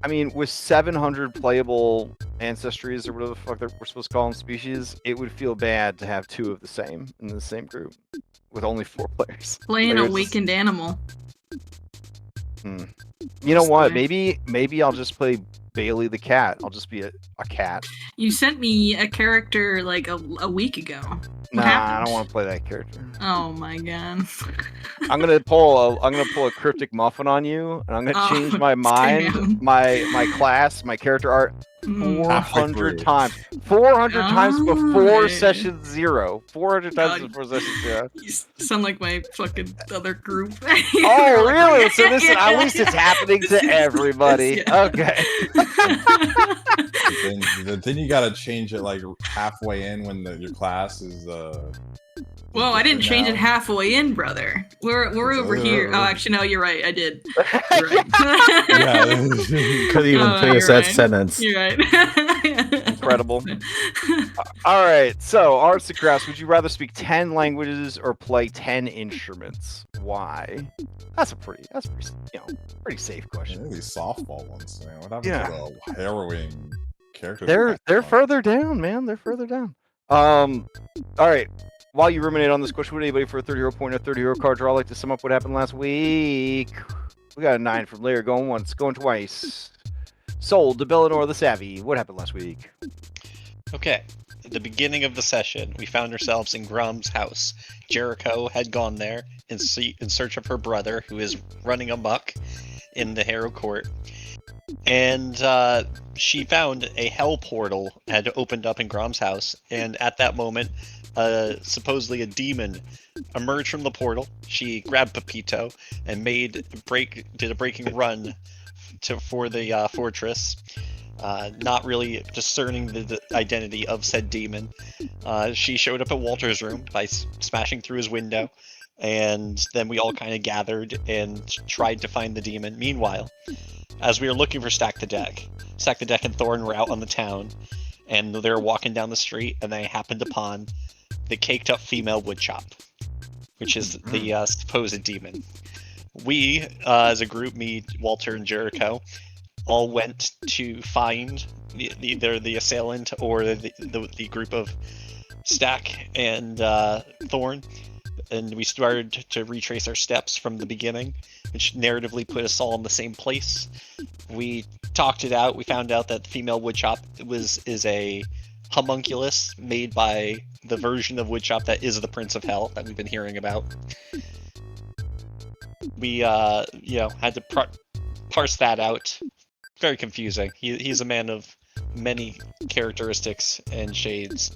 I mean, with 700 playable ancestries or whatever the fuck we're supposed to call them species, it would feel bad to have 2 of the same in the same group with only 4 players. Play an awakened animal. You know what? Maybe I'll just play Bailey the cat. I'll just be a cat. You sent me a character like a week ago. What happened? I don't want to play that character. Oh my god. I'm gonna pull a cryptic muffin on you, and I'm gonna change my mind, my class, my character art 400 times. 400 times before session 0. 400 times before session 0. You sound like my fucking other group. Oh, really? So this at least it's happening to everybody. Okay. Then you gotta change it like halfway in when your class is. Whoa! I didn't change it halfway in, brother. We're over here. Oh, actually, no, you're right. I did. Couldn't even finish that sentence. You're right. Incredible. All right. So, Arts and Crafts, would you rather speak 10 languages or play 10 instruments? Why? That's pretty safe question. These softball ones, man. What happened to the harrowing characters? They're further down, man. They're further down. All right. While you ruminate on this question, would anybody for a 30 hero point or 30 hero card draw like to sum up what happened last week? We got a 9 from Lair, going once, going twice. Sold to Bellinor the Savvy. What happened last week? Okay. At the beginning of the session, we found ourselves in Grom's house. Jericho had gone there in search of her brother, who is running amok in the Harrow Court. And she found a hell portal had opened up in Grom's house, and at that moment, supposedly a demon emerged from the portal. She grabbed Pepito and did a breaking run for the fortress, not really discerning the identity of said demon. She showed up at Walter's room by smashing through his window, and then we all kind of gathered and tried to find the demon. Meanwhile, as we were looking for Stack the Deck and Thorn were out on the town, and they were walking down the street, and they happened upon the caked up female woodchop, which is the supposed demon. We, as a group, me, Walter, and Jericho, all went to find either the assailant or the group of Stack and Thorn, and we started to retrace our steps from the beginning, which narratively put us all in the same place. We talked it out. We found out that the female woodchop is a homunculus made by the version of woodchop that is the Prince of Hell that we've been hearing about. We had to parse that out. Very confusing. He's a man of many characteristics and shades.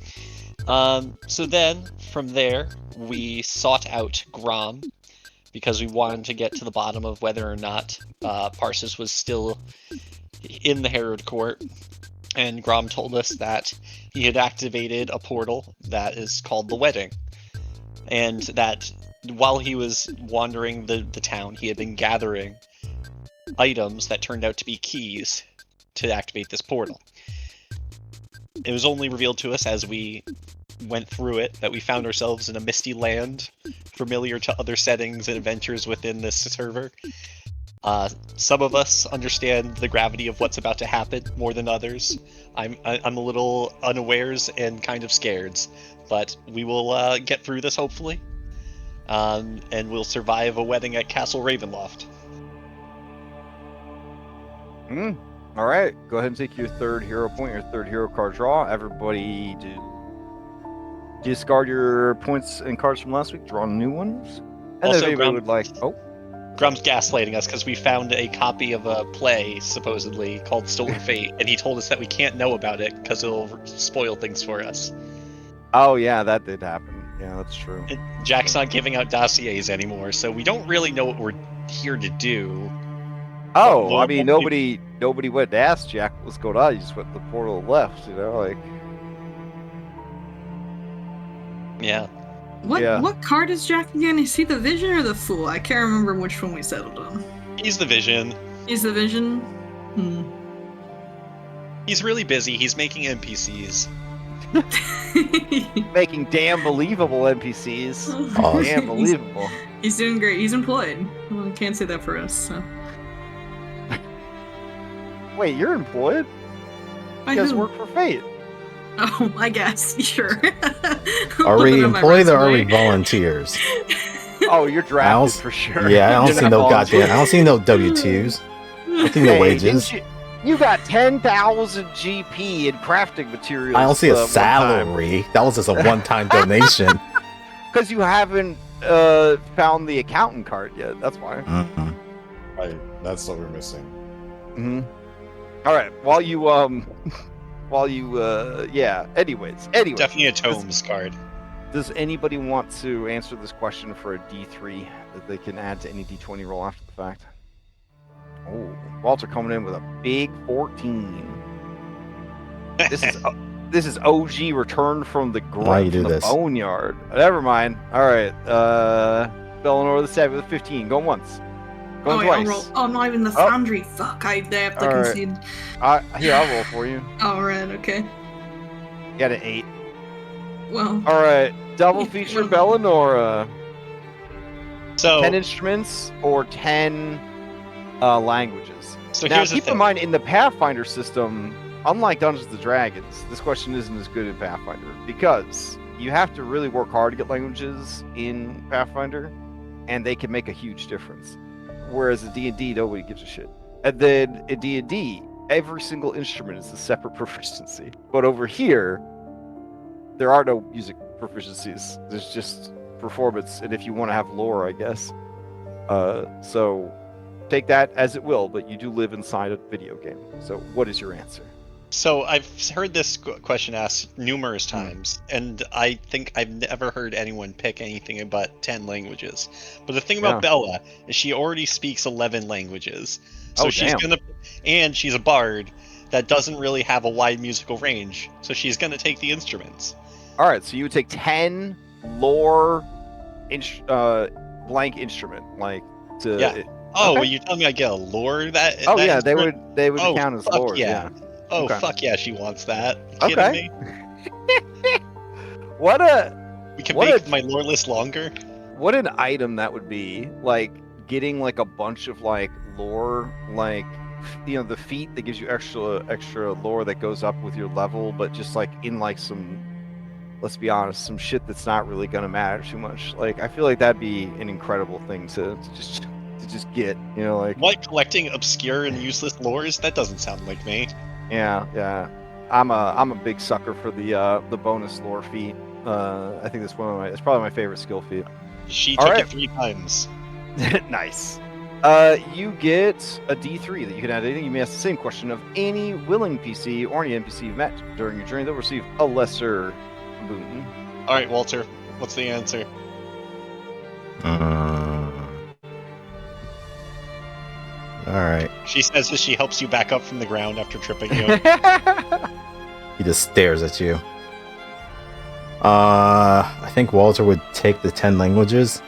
So then, from there, we sought out Grom, because we wanted to get to the bottom of whether or not Parsis was still in the Herod Court. And Grom told us that he had activated a portal that is called the Wedding. And that while he was wandering the town, he had been gathering items that turned out to be keys to activate this portal. It was only revealed to us as we went through it that we found ourselves in a misty land, familiar to other settings and adventures within this server. Some of us understand the gravity of what's about to happen more than others. I'm a little unawares and kind of scared, but we will get through this hopefully, and we'll survive a wedding at Castle Ravenloft. All right, go ahead and take your 3rd hero point, your 3rd hero card draw. Everybody discard your points and cards from last week, draw new ones. And also, then everybody would like, Grum's gaslighting us because we found a copy of a play, supposedly, called Stolen Fate, and he told us that we can't know about it because it'll spoil things for us. Oh yeah, that did happen. Yeah, that's true. And Jack's not giving out dossiers anymore, so we don't really know what we're here to do. Oh, I mean, nobody went to ask Jack what's going on. He just went to the portal and left, like... Yeah. What card is Jack again? Is he the Vision or the Fool? I can't remember which one we settled on. He's the Vision. He's the Vision? He's really busy. He's making NPCs. Making damn believable NPCs. Awesome. Damn believable. He's doing great. He's employed. Well, I can't say that for us, so. Wait, you're employed? By You guys who? work for Fate. Oh, I guess. Sure. Are we Looking at my employed or are we resume. volunteers? Oh, you're drafted don't- for sure. Yeah, I don't You're see not no volunteering. goddamn. I don't see no W-2s. I don't see no Hey, wages. didn't you got 10,000 GP in crafting materials. I don't see a one time. salary. That was just a one-time donation. Because you haven't found the accountant card yet. That's why. Mhm. Right, that's what we're missing. Mm-hmm. All right. While you yeah. Anyways. Definitely a Tomes card. Does anybody want to answer this question for a D3 that they can add to any D20 roll after the fact? Oh, Walter coming in with a big 14. This is OG return from the Why you grunt do from the this? boneyard. Never mind. All right. Bellinor the Savage with 15. Going once. Going wait, I'll twice. roll. Oh, not even the Foundry. Fuck, I have to All right. concede. Here, I'll roll for you. All right, okay. Got an 8. Well, All right. Double feature Bellinora. So 10 instruments or 10 languages. So Now, here's the keep in thing. mind, in the Pathfinder system, unlike Dungeons & Dragons, this question isn't as good in Pathfinder because you have to really work hard to get languages in Pathfinder, and they can make a huge difference. Whereas in D&D, nobody gives a shit. And then in D&D, every single instrument is a separate proficiency. But over here, there are no music proficiencies. There's just performance, and if you want to have lore, I guess. So take that as it will, but you do live inside a video game. So what is your answer? So I've heard this question asked numerous times, and I think I've never heard anyone pick anything but 10 languages. But the thing about Bella is she already speaks 11 languages. So she's and she's a bard that doesn't really have a wide musical range. So she's gonna take the instruments. All right, so you would take 10 lore blank instrument, like to. Yeah. Oh, Okay. well, you tell me I get a lore that? Oh that yeah, they instrument? would Oh, count as fuck lore. yeah. Oh, Okay. fuck yeah, she wants that. You kidding Okay. me? What We can What make a- my lore list longer. what an item that would be, like getting like a bunch of like lore, like the feat that gives you extra lore that goes up with your level, but just like in like some, let's be honest, some shit that's not really gonna matter too much. Like I feel like that'd be an incredible thing to just get, like What, collecting obscure and useless lores? That doesn't sound like me. yeah. I'm a big sucker for the bonus lore feat. I think that's it's probably my favorite skill feat. She All took right. it 3 times. Nice. You get a D3 that you can add anything. You may ask the same question of any willing PC or any NPC you've met during your journey. They'll receive a lesser boon. All right, Walter, what's the answer? All right. She says that she helps you back up from the ground after tripping you. He just stares at you. I think Walter would take the 10 languages.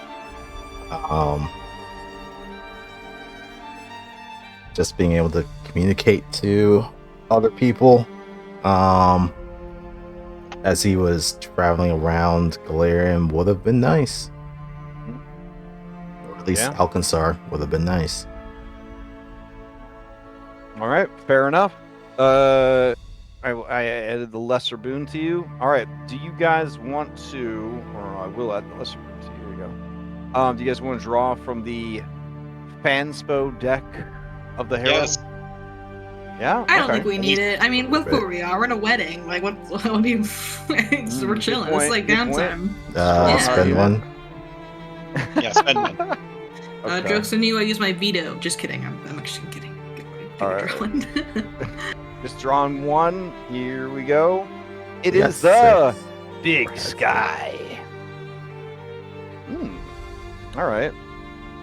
Just being able to communicate to other people. As he was traveling around Galarian would have been nice. Or at least Yeah. Alcansar would have been nice. All right, fair enough. I added the lesser boon to you. All right, do you guys want to, or I will add the lesser boon to you. Here we go. Do you guys want to draw from the Fanspo deck of the Herald? Yes. Yeah. I don't okay. think we need it. I mean, look where we are. We're in a wedding. Like, what do you? We're good chilling. point, It's like good point. downtime. Yeah. Spend one. Yeah, spend one. Okay. Jokes on you. I use my veto. Just kidding. I'm actually kidding. All right. Just drawing one. Here we go. It We is got the 6. Big Sky. All right.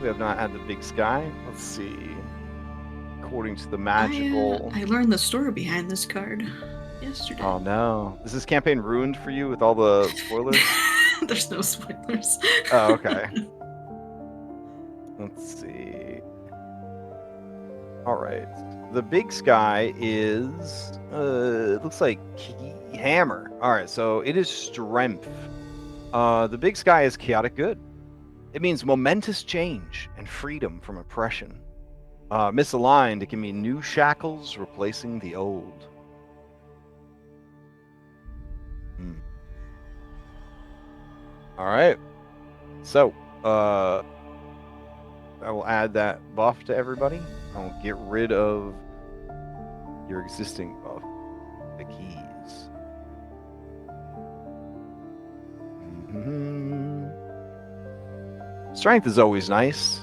We have not had the Big Sky. Let's see. According to the magical. I learned the story behind this card yesterday. Oh no! Is this campaign ruined for you with all the spoilers? There's no spoilers. Oh, okay. Let's see. All right. The Big Sky is, it looks like hammer. All right, so it is strength. The Big Sky is chaotic good. It means momentous change and freedom from oppression. Misaligned, it can mean new shackles replacing the old. All right. So, I will add that buff to everybody. I will get rid of your existing buff, the keys. Strength is always nice.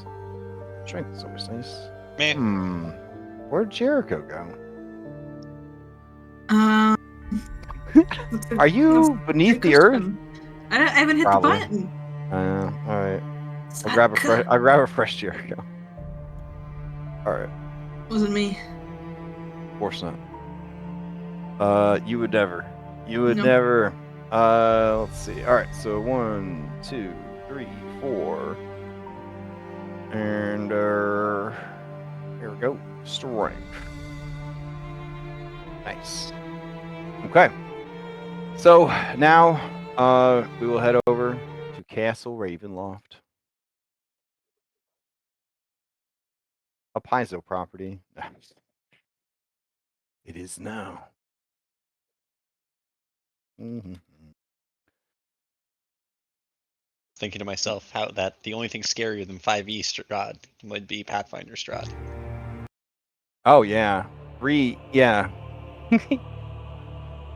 Strength is always nice. Meh. Where'd Jericho go? That's Are you beneath the earth? I haven't hit Probably. the button. All right. I'll grab a fresh Jericho. All right. Wasn't me. Of course not. You would never. You would Nope. never. Let's see. All right. So 1, 2, 3, 4, and here we go. Strength. Nice. Okay. So now we will head over to Castle Ravenloft, a Paizo property. It is now. Thinking to myself how that the only thing scarier than 5e Strahd would be Pathfinder Strahd. Oh yeah, yeah.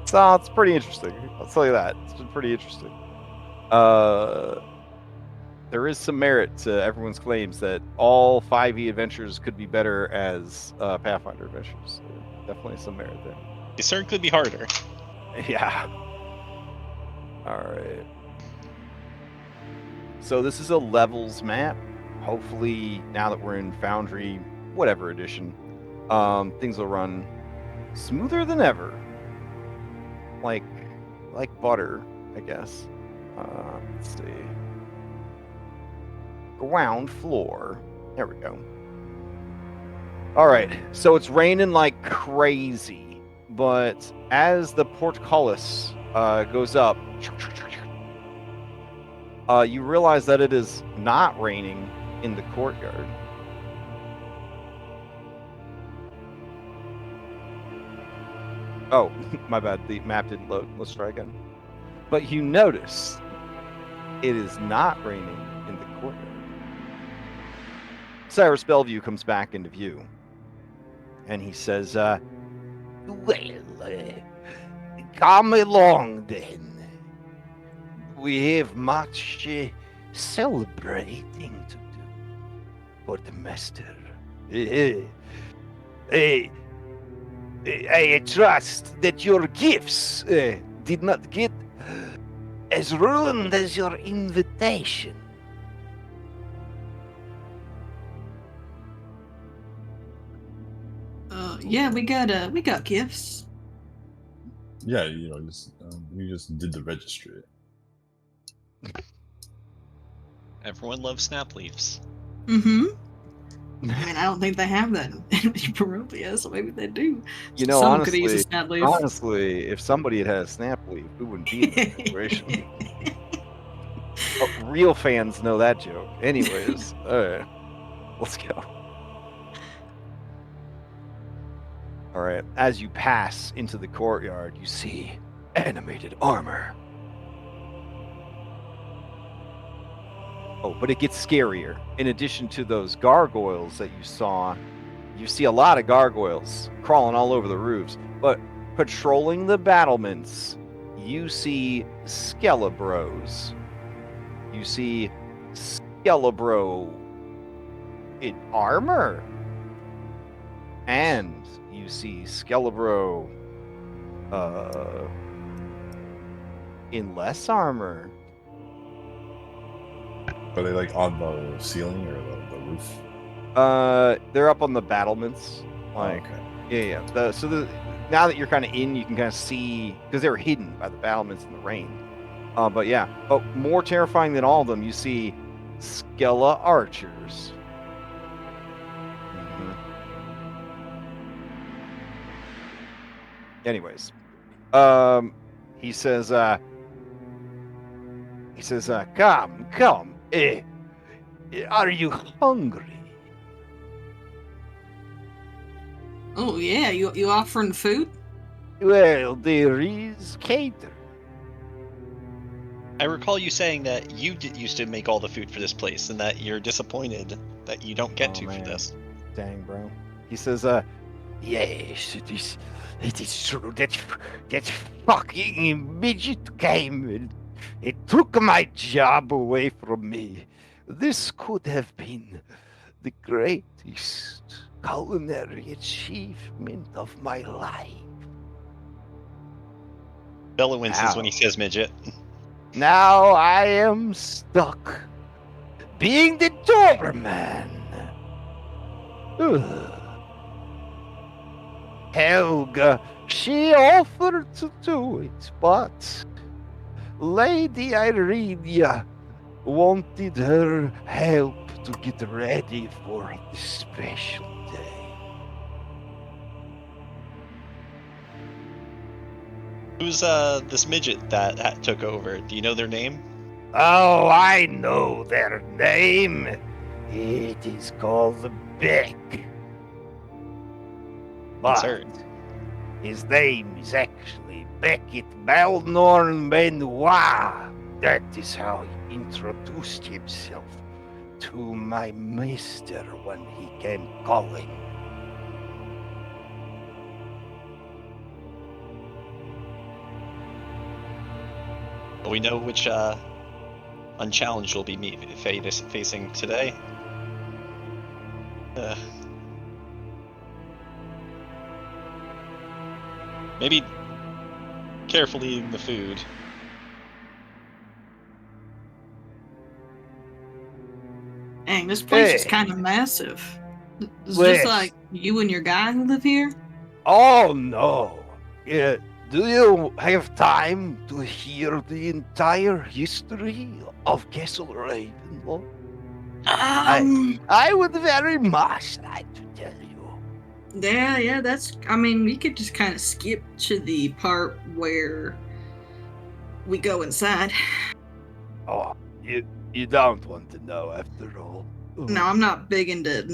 So it's pretty interesting. I'll tell you that. It's been pretty interesting. There is some merit to everyone's claims that all 5e adventures could be better as Pathfinder adventures. Definitely some merit there. Discern could be harder. Yeah. All right. So this is a levels map. Hopefully, now that we're in Foundry, whatever edition, things will run smoother than ever. Like butter, I guess. Let's see. Ground floor. There we go. All right. So it's raining like crazy, but as the portcullis goes up, you realize that it is not raining in the courtyard. Oh, my bad. The map didn't load. Let's try again. But you notice it is not raining in the courtyard. Cyrus Bellevue comes back into view. And he says, well, come along then. We have much celebrating to do for the master. I trust that your gifts did not get as ruined as your invitation. Yeah, we got gifts. Yeah, we just did the registry. Everyone loves snap leaves. Mm-hmm. I mean, I don't think they have that in Barovia, so maybe they do. You know, Someone could use a snap leaf. honestly, if somebody had had a snap leaf, we wouldn't be in this situation. Real fans know that joke. Anyways, all right, let's go. All right, as you pass into the courtyard, you see animated armor. Oh, but it gets scarier. In addition to those gargoyles that you saw, you see a lot of gargoyles crawling all over the roofs. But patrolling the battlements, you see Skelebros. You see Skelebro in armor. And you see Skelebro in less armor. Are they like on the ceiling or the roof? They're up on the battlements. Like, okay. Yeah. Now that you're kind of in, you can kind of see because they were hidden by the battlements in the rain. But yeah. But more terrifying than all of them, you see Skella archers. Anyways, he says, come, are you hungry? Oh yeah, you offering food? Well, there is cater. I recall you saying that you used to make all the food for this place, and that you're disappointed that you don't get Oh, to for man. this. Dang, bro. He says, yes, it is true. That fucking midget came and it took my job away from me. This could have been the greatest culinary achievement of my life. Bella winces when he Ow. says midget. Now I am stuck being the doorman. Ugh. Helga, she offered to do it, but Lady Irenia wanted her help to get ready for the special day. Who's this midget that took over? Do you know their name? Oh, I know their name. It is called Beck. It's But her. his name is actually Beckett Balnorn Benoit. That is how he introduced himself to my master when he came calling. We know which unchallenged will be facing today. Maybe carefully eating the food. Dang, this place is Hey. kind of massive. Is Well, this like you and your guy who live here? Oh no. Do you have time to hear the entire history of Castle Ravenloft? I would very much like to tell you. Yeah, that's. I mean, we could just kind of skip to the part where we go inside. Oh, you don't want to know after all. No, I'm not big into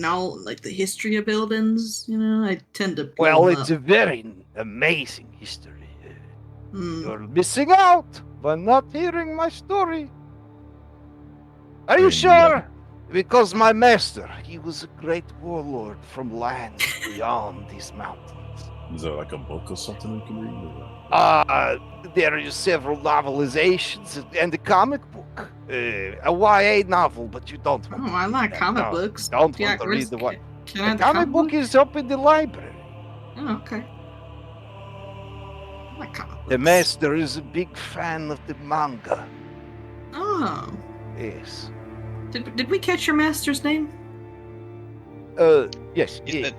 like the history of buildings. You know, I tend to. Blow Well, them it's up. a very amazing history. Mm. You're missing out by not hearing my story. Are you sure? Because my master, he was a great warlord from lands beyond these mountains. Is there like a book or something we can read? There are several novelizations and a comic book. A YA novel, but you don't want Oh, to I read like that. comic No, books. Don't Yeah, want to read the one. Can I The have the comic book is up in the library. Oh, okay. I like comic books. The master is a big fan of the manga. Oh. Yes. Did we catch your master's name? Yes. He said,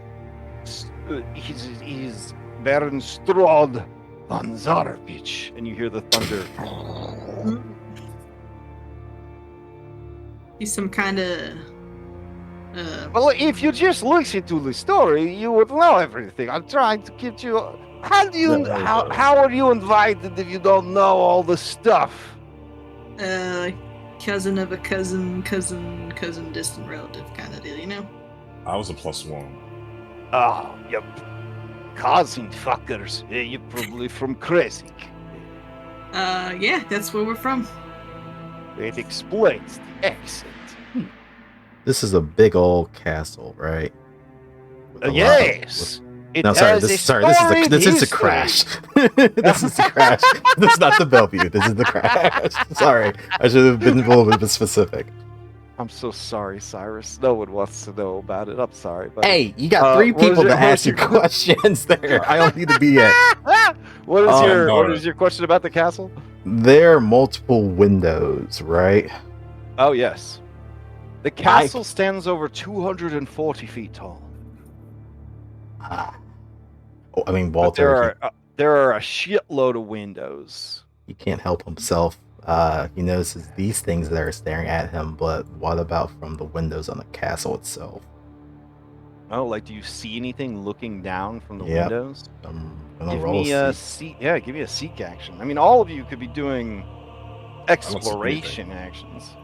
He's Baron Strahd von Zarovich. And you hear the thunder. He's some kind of. Well, if you just listen to the story, you would know everything. I'm trying to get you. How do you? How are you invited if you don't know all the stuff? Cousin of a cousin, distant relative kind of deal, you know? I was a +1. Oh, yep. Cousin fuckers. You're probably from Kresik. Yeah, that's where we're from. It explains the accent. This is a big old castle, right? Yes. This is a crash. This is the crash. This is not the Bellevue. This is the crash. Sorry, I should have been a little bit specific. I'm so sorry, Cyrus. No one wants to know about it. I'm sorry, but hey, you got 3 people to ask you questions there. I don't need to be it. What is your question about the castle? There are multiple windows, right? Oh yes. The castle stands over 240 feet tall. I mean, Walter. There are a shitload of windows. He can't help himself. He notices these things that are staring at him, but what about from the windows on the castle itself? Oh, like, do you see anything looking down from the windows? I'm gonna give roll me a seek. Yeah, give me a seek action. I mean, all of you could be doing exploration actions.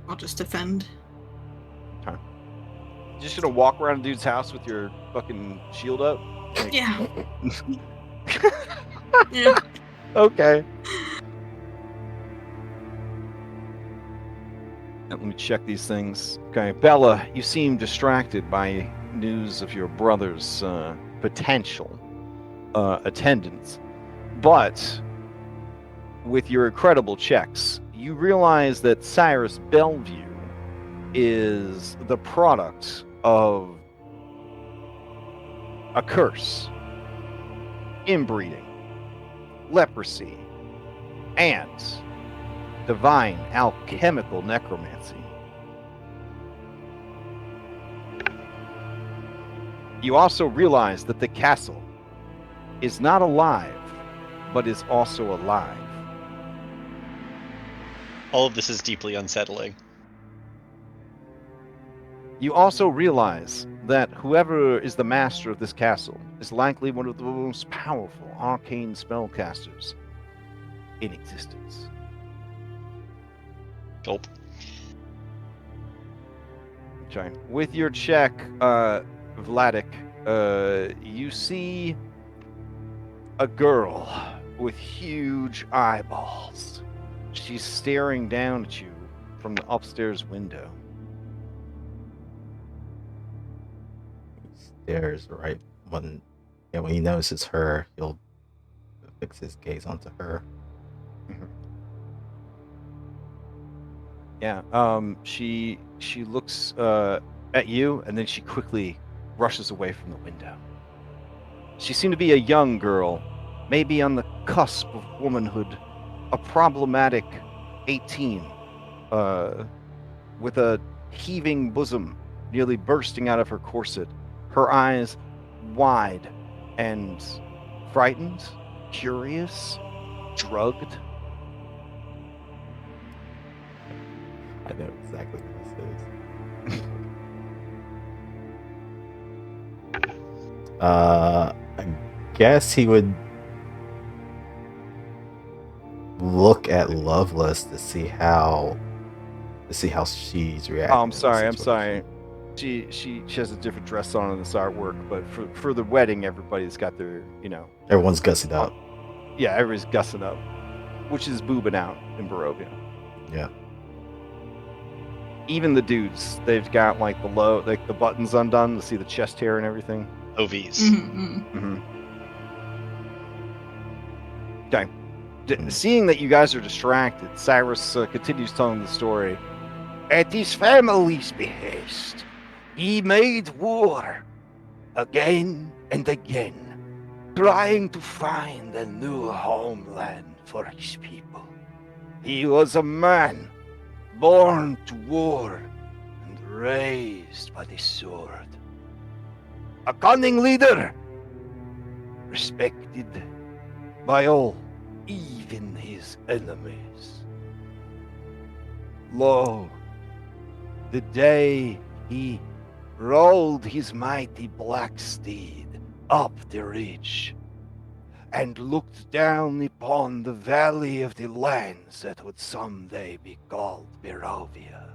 I'll just defend. Just gonna walk around a dude's house with your fucking shield up? Like, Yeah. Yeah. okay. Let me check these things. Okay, Bella, you seem distracted by news of your brother's potential attendance. But with your incredible checks, you realize that Cyrus Bellevue is the product of a curse, inbreeding, leprosy, and divine alchemical necromancy. You also realize that the castle is not alive, but is also alive. All of this is deeply unsettling. You also realize that whoever is the master of this castle is likely one of the most powerful arcane spellcasters in existence. Gulp. Okay. With your check, Vladik, you see a girl with huge eyeballs. She's staring down at you from the upstairs window. Stares right when he notices her, he'll fix his gaze onto her. Yeah. She looks at you, and then she quickly rushes away from the window. She seemed to be a young girl, maybe on the cusp of womanhood, a problematic 18, with a heaving bosom nearly bursting out of her corset, her eyes wide and frightened, curious, drugged. I know exactly what this is. I guess he would look at Loveless to see how she's reacting. Oh, I'm sorry. She has a different dress on in this artwork, but for the wedding, everybody's got their, Everyone's gussing up. Yeah, everybody's gussing up, which is boobing out in Barovia. Yeah. Even the dudes, they've got like the buttons undone to see the chest hair and everything. OVs. Mm-hmm. Okay. Seeing that you guys are distracted, Cyrus continues telling the story. At his family's behest, he made war again and again, trying to find a new homeland for his people. He was a man born to war and raised by the sword. A cunning leader, respected by all, even his enemies. Lo, the day he rode his mighty black steed up the ridge and looked down upon the valley of the lands that would someday be called Barovia,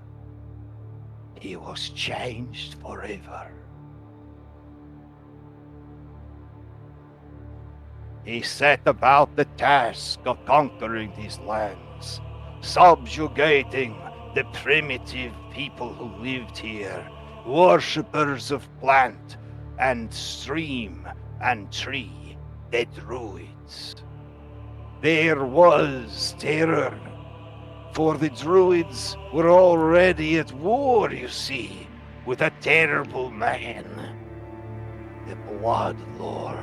he was changed forever. He set about the task of conquering these lands, subjugating the primitive people who lived here, worshippers of plant and stream and tree, the druids. There was terror, for the druids were already at war, you see, with a terrible man, the Blood Lord,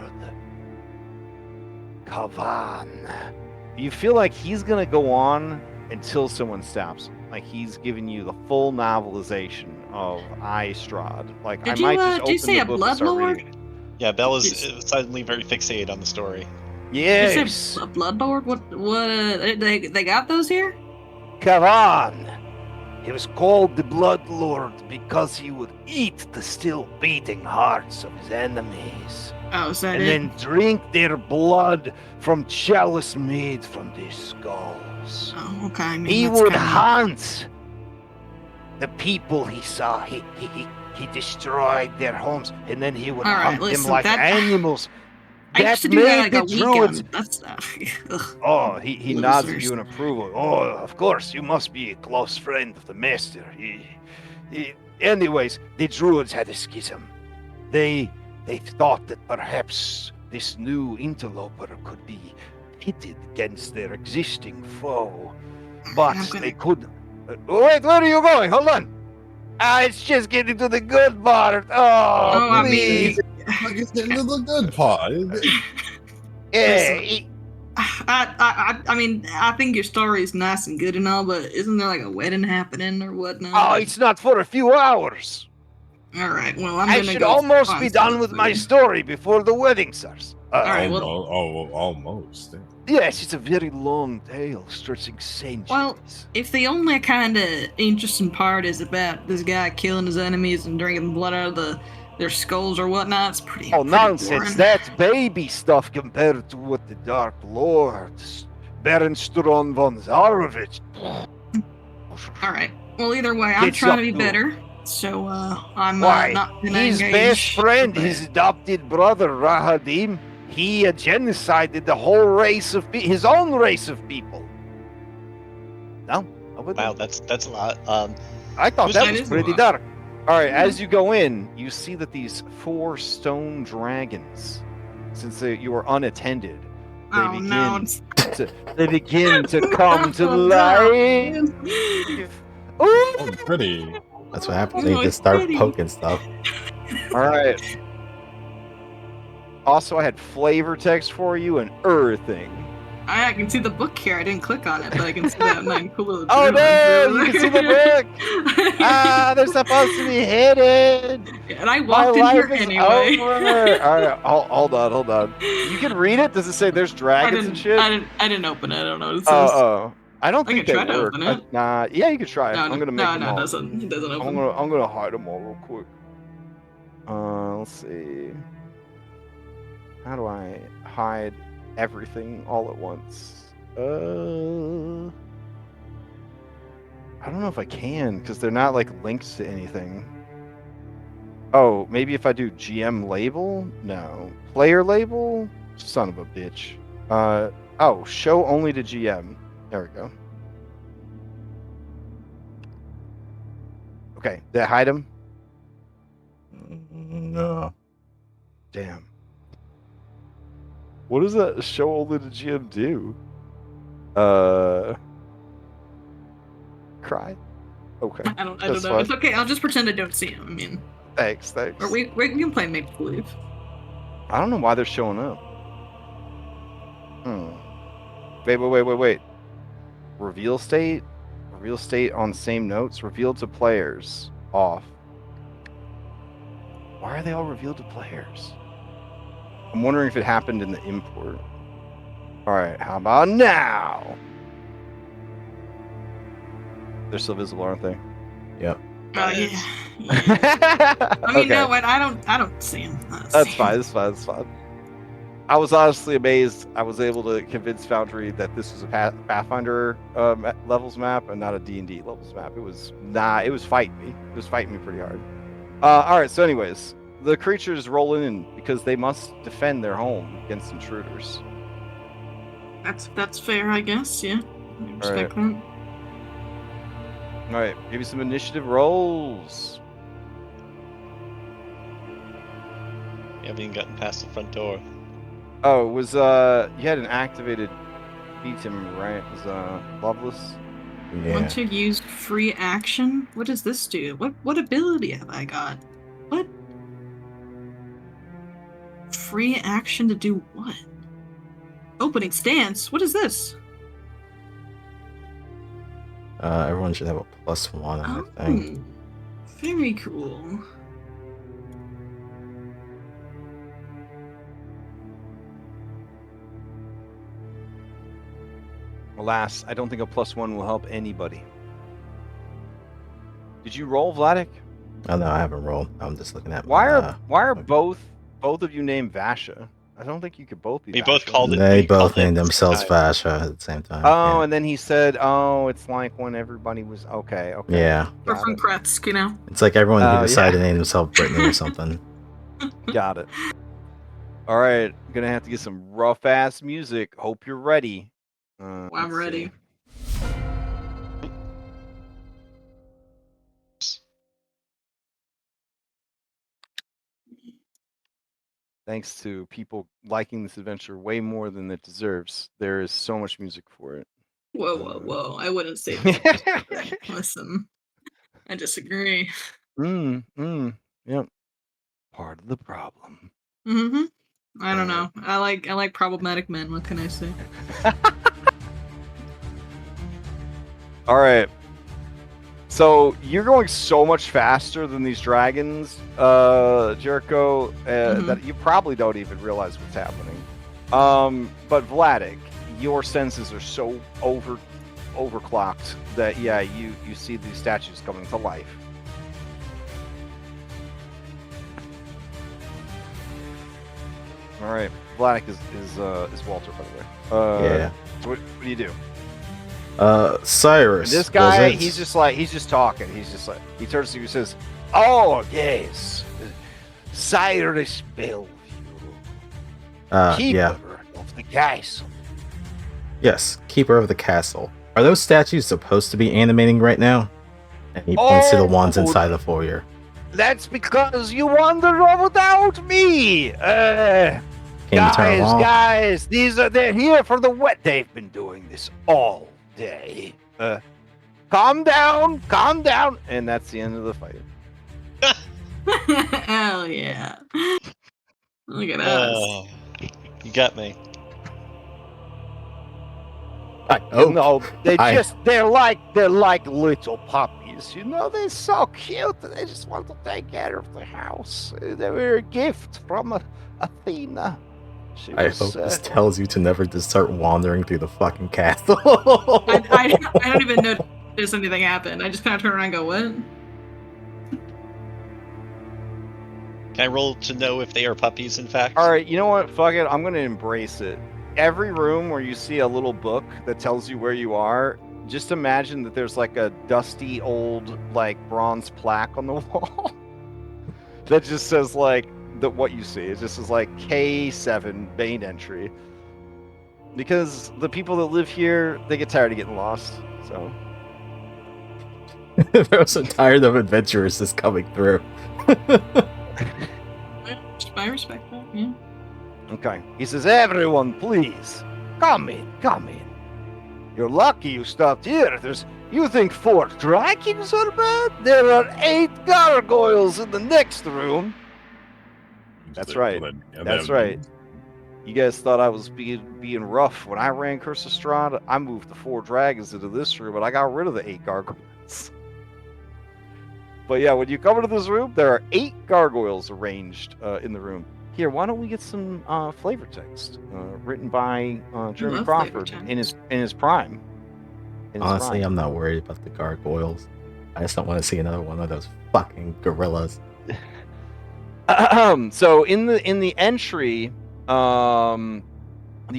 Kavan. You feel like he's gonna go on until someone stops him. Like he's giving you the full novelization of Istrad. Like Did I might you, just did you open say the a book and Blood start Lord? reading it. Yeah, Bella's suddenly very fixated on the story. Yes, You said a Blood Lord? What, they got those here? Kavan. He was called the Blood Lord because he would eat the still beating hearts of his enemies. Oh, is that And it? then drink their blood from chalice made from their skulls. Oh, okay. I mean, He that's would kinda... hunt the people he saw, he destroyed their homes, and then he would All right, hunt them listen, like that- animals. I used to do made that like the a druids. weekend. That's ugh. Oh, he nods at Losers. you in approval. Oh, of course, you must be a close friend of the master. Anyways, the druids had a schism. They thought that perhaps this new interloper could be pitted against their existing foe, but I'm gonna- they couldn't. Wait, where are you going? Hold on. It's just getting to the good part. Oh, I mean, please. Look, it's getting to the good part. Yeah, I mean, I think your story is nice and good and all, but isn't there like a wedding happening or whatnot? oh, it's not for a few hours. All right. Well, I'm I gonna should go almost find be done something with for my you. story before the wedding starts. right, well- Almost. Yes, it's a very long tale, stretching centuries. Well, if the only kind of interesting part is about this guy killing his enemies and drinking blood out of their skulls or whatnot, it's pretty. oh, pretty nonsense. boring. That's baby stuff compared to what the Dark Lords, Baron Stron von Zarovich. All right. Well, either way, I'm Gets trying to up be to- better. So I'm Why? not gonna His engage best friend, with his that. adopted brother, Rahadim, he genocided the whole race of his own race of people. No? I wouldn't. Wow, that's a lot. I thought Who's that that was is pretty a lot. dark. All right, Yeah. as you go in, you see that these 4 stone dragons, since you were unattended, they Oh no! begin they begin to come to Oh, life. no. Oh, pretty. That's what happens Oh, when you it's just start pretty. poking stuff. All right. Also, I had flavor text for you and thing. I can see the book here. I didn't click on it, but I can see that nine cool little. Oh drawings. no! You can see the book. Ah, they're supposed to be hidden. And I My walked in here life is anyway. over. All right, hold on. You can read it. Does it say there's I dragons and shit? didn't open it. I don't know what it says. Oh. I don't I think can they try to work. open it. Nah, yeah, you could try. No, I'm gonna make them no, all. it doesn't open. I'm gonna hide them all real quick. Let's see. How do I hide everything all at once? I don't know if I can because they're not like linked to anything. Oh, maybe if I do GM label? No. Player label? Son of a bitch. Oh, show only to GM. There we go. Okay, did I hide him? No. Damn. What does that show only to GM do? Cry? Okay. I don't That's know. fine. It's okay. I'll just pretend I don't see him. I mean, Thanks. or we can play make believe. I don't know why they're showing up. Wait. Reveal state? Reveal state on same notes? Revealed to players. Off. Why are they all revealed to players? I'm wondering if it happened in the import. Alright, how about now? They're still visible, aren't they? Yep. Oh yeah. I mean, Okay. no, wait, I don't see him. That's fine. That's fine. I was honestly amazed. I was able to convince Foundry that this was a Pathfinder levels map and not a D&D levels map. It was It was fighting me. It was fighting me pretty hard. All right. So, anyways, the creatures roll in because they must defend their home against intruders. That's fair, I guess. Yeah. I respect that. All right. Give me some initiative rolls. You haven't even gotten past the front door. Oh, it was you had an activated item, right? It was Loveless. Yeah. Want to use free action? What does this do? What ability have I got? What? Free action to do what? Opening stance? What is this? Everyone should have a +1, I think. Oh, very cool. Alas, I don't think a +1 will help anybody. Did you roll, Vladik? Oh no, I haven't rolled. I'm just looking at. Why are okay. both of you named Vasha? I don't think you could both be. We both Vasha. called it. They we called both it named the same themselves time. Vasha at the same time. Oh, yeah. and then he said, "Oh, it's like when everybody was okay." Yeah. We're Got from it. Kretsk, you know. It's like everyone who Oh, decided yeah. to name themselves Brittany or something. Got it. All right, gonna have to get some rough ass music. Hope you're ready. I'm let's ready. see. Thanks to people liking this adventure way more than it deserves, there is so much music for it. Whoa. I wouldn't say that. Listen, I disagree. Yep. Part of the problem. Mm-hmm. I don't know. I like problematic men. What can I say? All right. So you're going so much faster than these dragons, Jericho, that you probably don't even realize what's happening. But Vladik, your senses are so overclocked that you see these statues coming to life. All right, Vladik is Walter, by the way. Yeah. So what do you do? Cyrus. This guy, was it? he's just talking. He turns to you and says, "Oh yes, Cyrus Bellevue, keeper Yeah. of the castle." Yes, keeper of the castle. Are those statues supposed to be animating right now? And he points to the ones Oh, inside the foyer. That's because you wandered over without me. Can you turn them off? Guys, they're here for the wet. They've been doing this all day. Calm down, and that's the end of the fight. Hell yeah! Look at us. You got me. No, they're like little puppies. You know, they're so cute. They just want to take care of the house. They were a gift from Athena. I hope this tells you to never just start wandering through the fucking castle. I don't even notice anything happened. I just kind of turn around and go, what? Can I roll to know if they are puppies, in fact? All right, you know what? Fuck it. I'm going to embrace it. Every room where you see a little book that tells you where you are, just imagine that there's like a dusty old like bronze plaque on the wall that just says like what you see. It just says like K7 main entry. Because the people that live here, they get tired of getting lost. So They're so tired of adventurers just coming through. I respect that, yeah. okay. He says, "Everyone, please, come in. You're lucky you stopped here. You think 4 dragons are bad? There are 8 gargoyles in the next room." That's right. That's right. You guys thought I was being rough when I ran Curse of Strahd. I moved the 4 dragons into this room, but I got rid of the 8 gargoyles. But yeah, when you come into this room, there are 8 gargoyles arranged in the room. Here, why don't we get some flavor text written by Jeremy Crawford in his prime? Honestly, I'm not worried about the gargoyles. I just don't want to see another one of those fucking gorillas. So in the entry, the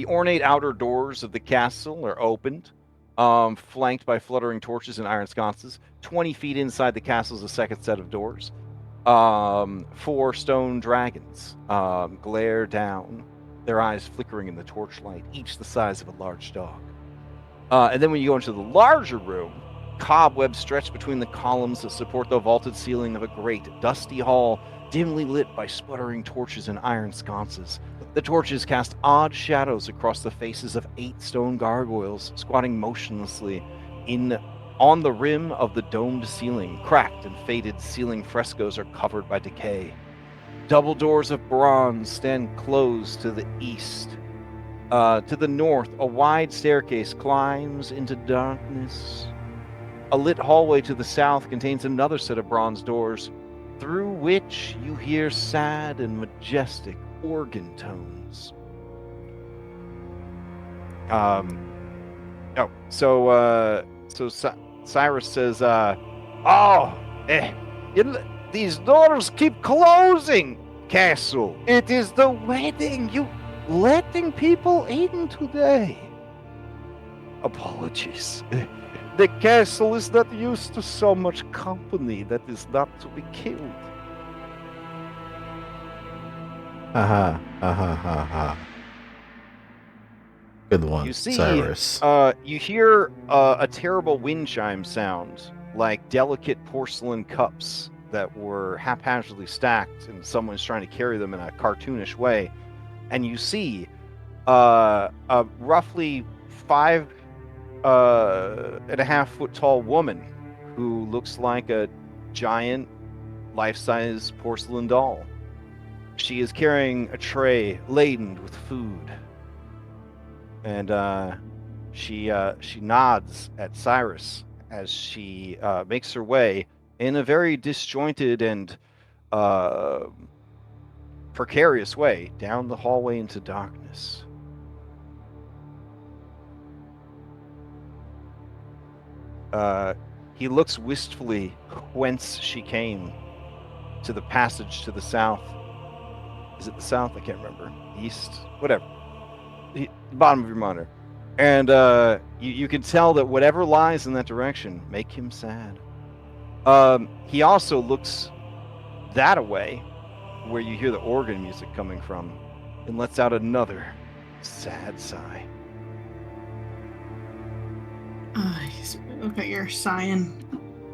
ornate outer doors of the castle are opened, flanked by fluttering torches and iron sconces. 20 feet inside the castle is a second set of doors. 4 stone dragons glare down, their eyes flickering in the torchlight, each the size of a large dog. And then when you go into the larger room, cobwebs stretch between the columns that support the vaulted ceiling of a great, dusty hall, dimly lit by sputtering torches and iron sconces. The torches cast odd shadows across the faces of 8 stone gargoyles, squatting motionlessly on the rim of the domed ceiling. Cracked and faded ceiling frescoes are covered by decay. Double doors of bronze stand closed to the east. To the north, a wide staircase climbs into darkness. A lit hallway to the south contains another set of bronze doors, through which you hear sad and majestic organ tones. Cyrus says, these doors keep closing, castle. It is the wedding. letting people in today. Apologies. The castle is not used to so much company that is not to be killed. Ha ha. Good one, You see, Cyrus. you hear a terrible wind chime sound, like delicate porcelain cups that were haphazardly stacked, and someone's trying to carry them in a cartoonish way. And you see a roughly 5.5 foot tall woman who looks like a giant life-size porcelain doll. She is carrying a tray laden with food, and she nods at Cyrus as she makes her way in a very disjointed and precarious way down the hallway into darkness. He looks wistfully whence she came to the passage to the south. Is it the south? I can't remember. East? Whatever. The bottom of your monitor. And you can tell that whatever lies in that direction make him sad. He also looks that way, where you hear the organ music coming from, and lets out another sad sigh. Okay, you're sighing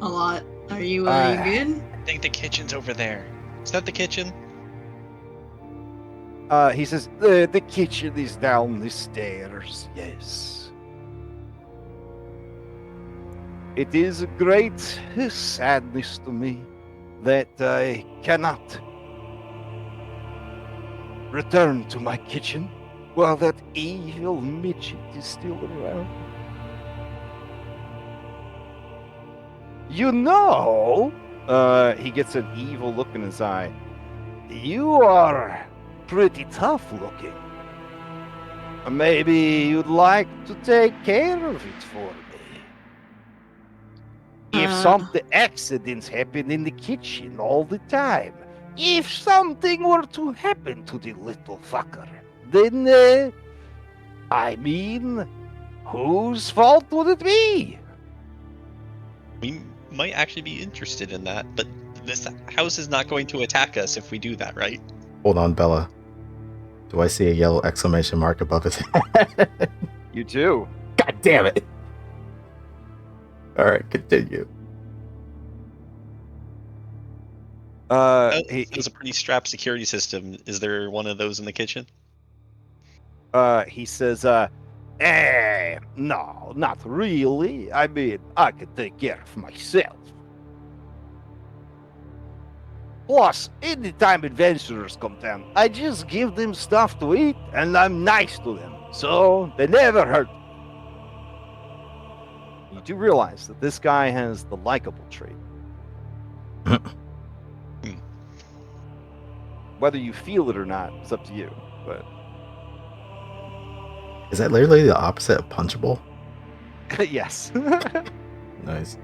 a lot. Are you good? I think the kitchen's over there. Is that the kitchen? He says, the kitchen is down the stairs, yes. It is a great sadness to me that I cannot return to my kitchen while that evil midget is still around. You know, he gets an evil look in his eye. You are pretty tough looking. Maybe you'd like to take care of it for me. If some accidents happen in the kitchen all the time, if something were to happen to the little fucker, then, I mean, whose fault would it be? We might actually be interested in that, but this house is not going to attack us if we do that, right? Hold on, Bella. Do I see a yellow exclamation mark above his head? You do. God damn it! Alright, continue. It's a pretty strapped security system. Is there one of those in the kitchen? He says, no, not really. I mean, I can take care of myself. Plus, anytime adventurers come down, I just give them stuff to eat, and I'm nice to them, so they never hurt me. You do realize that this guy has the likable trait. Whether you feel it or not, it's up to you, but... Is that literally the opposite of punchable? Yes. Nice.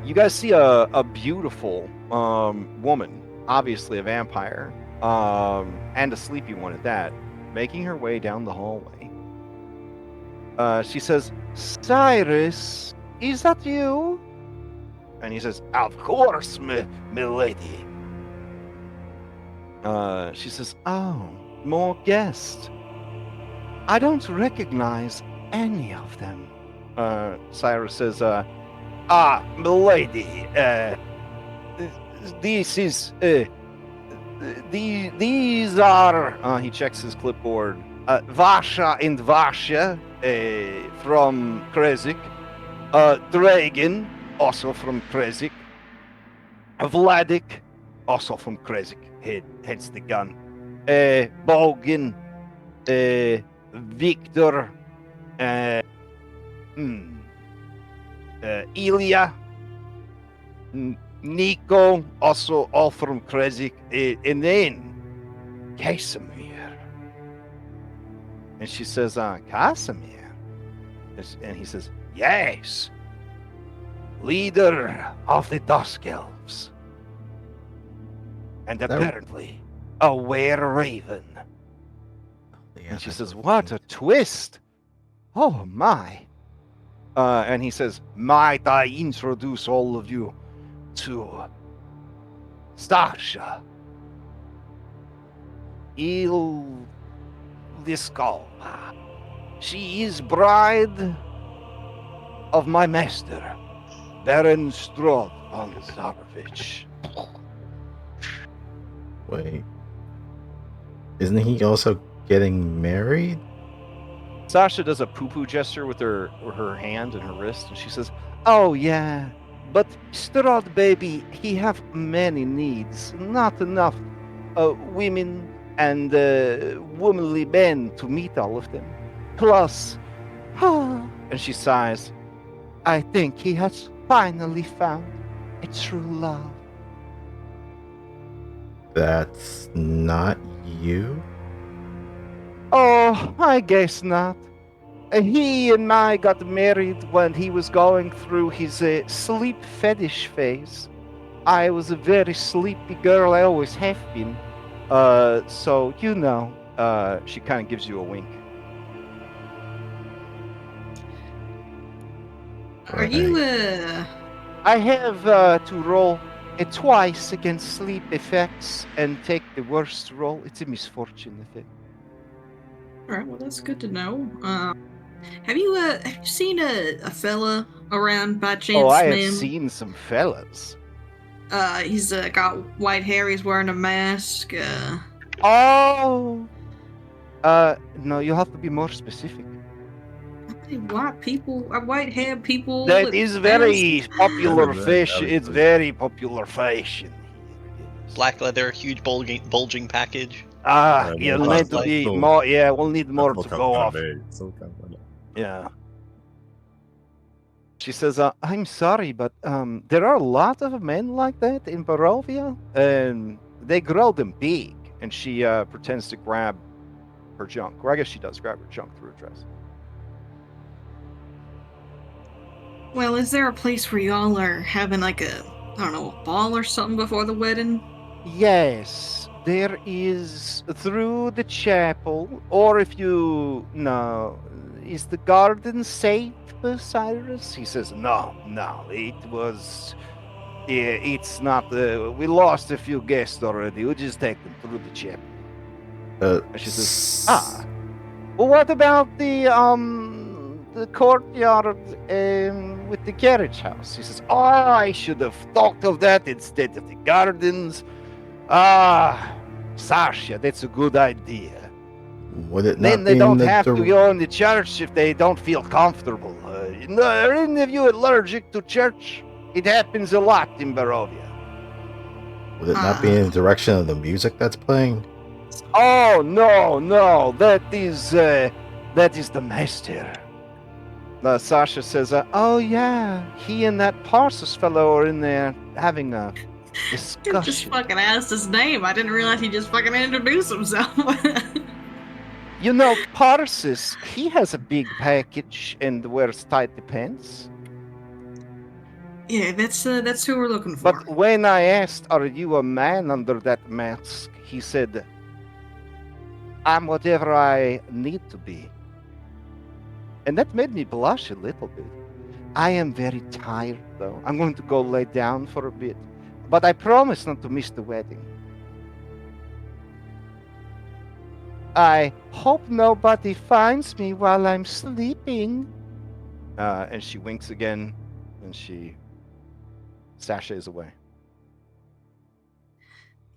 You guys see a beautiful woman, obviously a vampire, and a sleepy one at that, making her way down the hallway. She says, Cyrus, is that you? And he says, of course, milady. She says, oh, more guests. I don't recognize any of them. Cyrus says, milady, this is, these are, he checks his clipboard, Vasha and Vasha, from Krezik, Dragon, also from Krezik, Vladik, also from Krezik, hence the gun, Bogan, Victor, Ilya, Nico, also all from Krezik, and then Casimir. And she says, Casimir? And he says, yes, leader of the Dusk Elves. And apparently a were-raven. And she says, "What a twist! Oh my!" And he says, "Might I introduce all of you to Stasha Ildiskova. She is bride of my master, Baron Strod von Zarovich." Wait. Isn't he also getting married? Sasha does a poo-poo gesture with her hand and her wrist, and she says, "Oh yeah, but Strod baby, he have many needs, not enough women and womanly men to meet all of them. Plus, and she sighs, I think he has finally found a true love." That's not you? "Oh, I guess not. He and I got married when he was going through his sleep fetish phase. I was a very sleepy girl, I always have been. So, you know," she kind of gives you a wink. Are you, I have to roll twice against sleep effects and take the worst roll. It's a misfortune effect. Alright, well, that's good to know. Have you seen a fella around by chance, Oh, I have ma'am? seen some fellas. He's got white hair, he's wearing a mask, Oh! No, you have to be more specific. white hair people. That with is very masks. popular Very, very fashion. very It's good. very popular fashion. Black leather, huge bulging package. You'll no, need that's to like be so- more. Yeah, we'll need more to go off. Yeah. She says, "I'm sorry, but there are a lot of men like that in Barovia, and they grow them big." And she pretends to grab her junk, or I guess she does grab her junk through her dress. Well, is there a place where y'all are having like a ball or something before the wedding? Yes, there is through the chapel, or if you no, is the garden safe, Cyrus? He says, "No, it was. Yeah, it's not. We lost a few guests already. We just take them through the chapel." And she says, "Well, what about the courtyard with the carriage house?" He says, "Oh, I should have thought of that instead of the gardens. Sasha, that's a good idea. Would it Then not they be don't in the have to go in the church if they don't feel comfortable. Are any of you allergic to church? It happens a lot in Barovia." Would it not be in the direction of the music that's playing? "Oh no, that is the master." Sasha says, "Oh yeah, he and that Parsus fellow are in there having a He just discussion." fucking asked his name. I didn't realize he just fucking introduced himself. You know, Parsus, he has a big package and wears tight pants. Yeah, that's who we're looking for. But when I asked, "Are you a man under that mask?" he said, "I'm whatever I need to be." And that made me blush a little bit. I am very tired, though. I'm going to go lay down for a bit. But I promise not to miss the wedding. I hope nobody finds me while I'm sleeping. And she winks again, and she sashays away.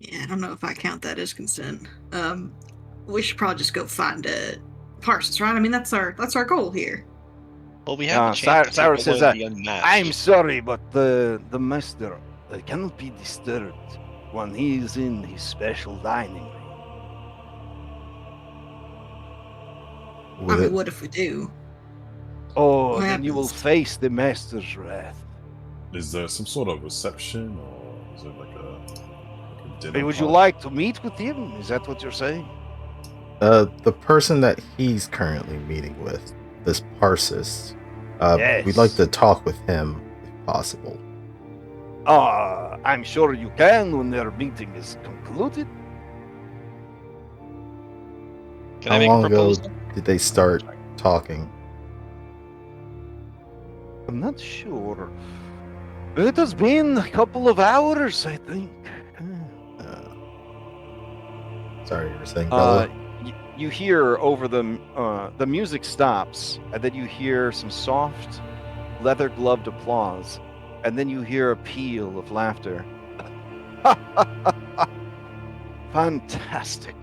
Yeah, I don't know if I count that as consent. We should probably just go find Parsons, right? I mean, that's our goal here. Well, we have a chance to Cyrus take says, away the unmatched. "I'm sorry, but the master cannot be disturbed when he is in his special dining room." I mean, what if we do? "Oh, What then you will happens? face the master's wrath." Is there some sort of reception, or is it like a dinner? Hey, would you party? like to meet with him? Is that what you're saying? The person that he's currently meeting with, this Parsis, Yes. we'd like to talk with him if possible. I'm sure you can when their meeting is concluded. Can How I make a long ago proposal? did they start talking? I'm not sure. It has been a couple of hours, I think. Sorry, you were saying, Bella? You hear over the music stops, and then you hear some soft, leather-gloved applause, and then you hear a peal of laughter. Fantastic.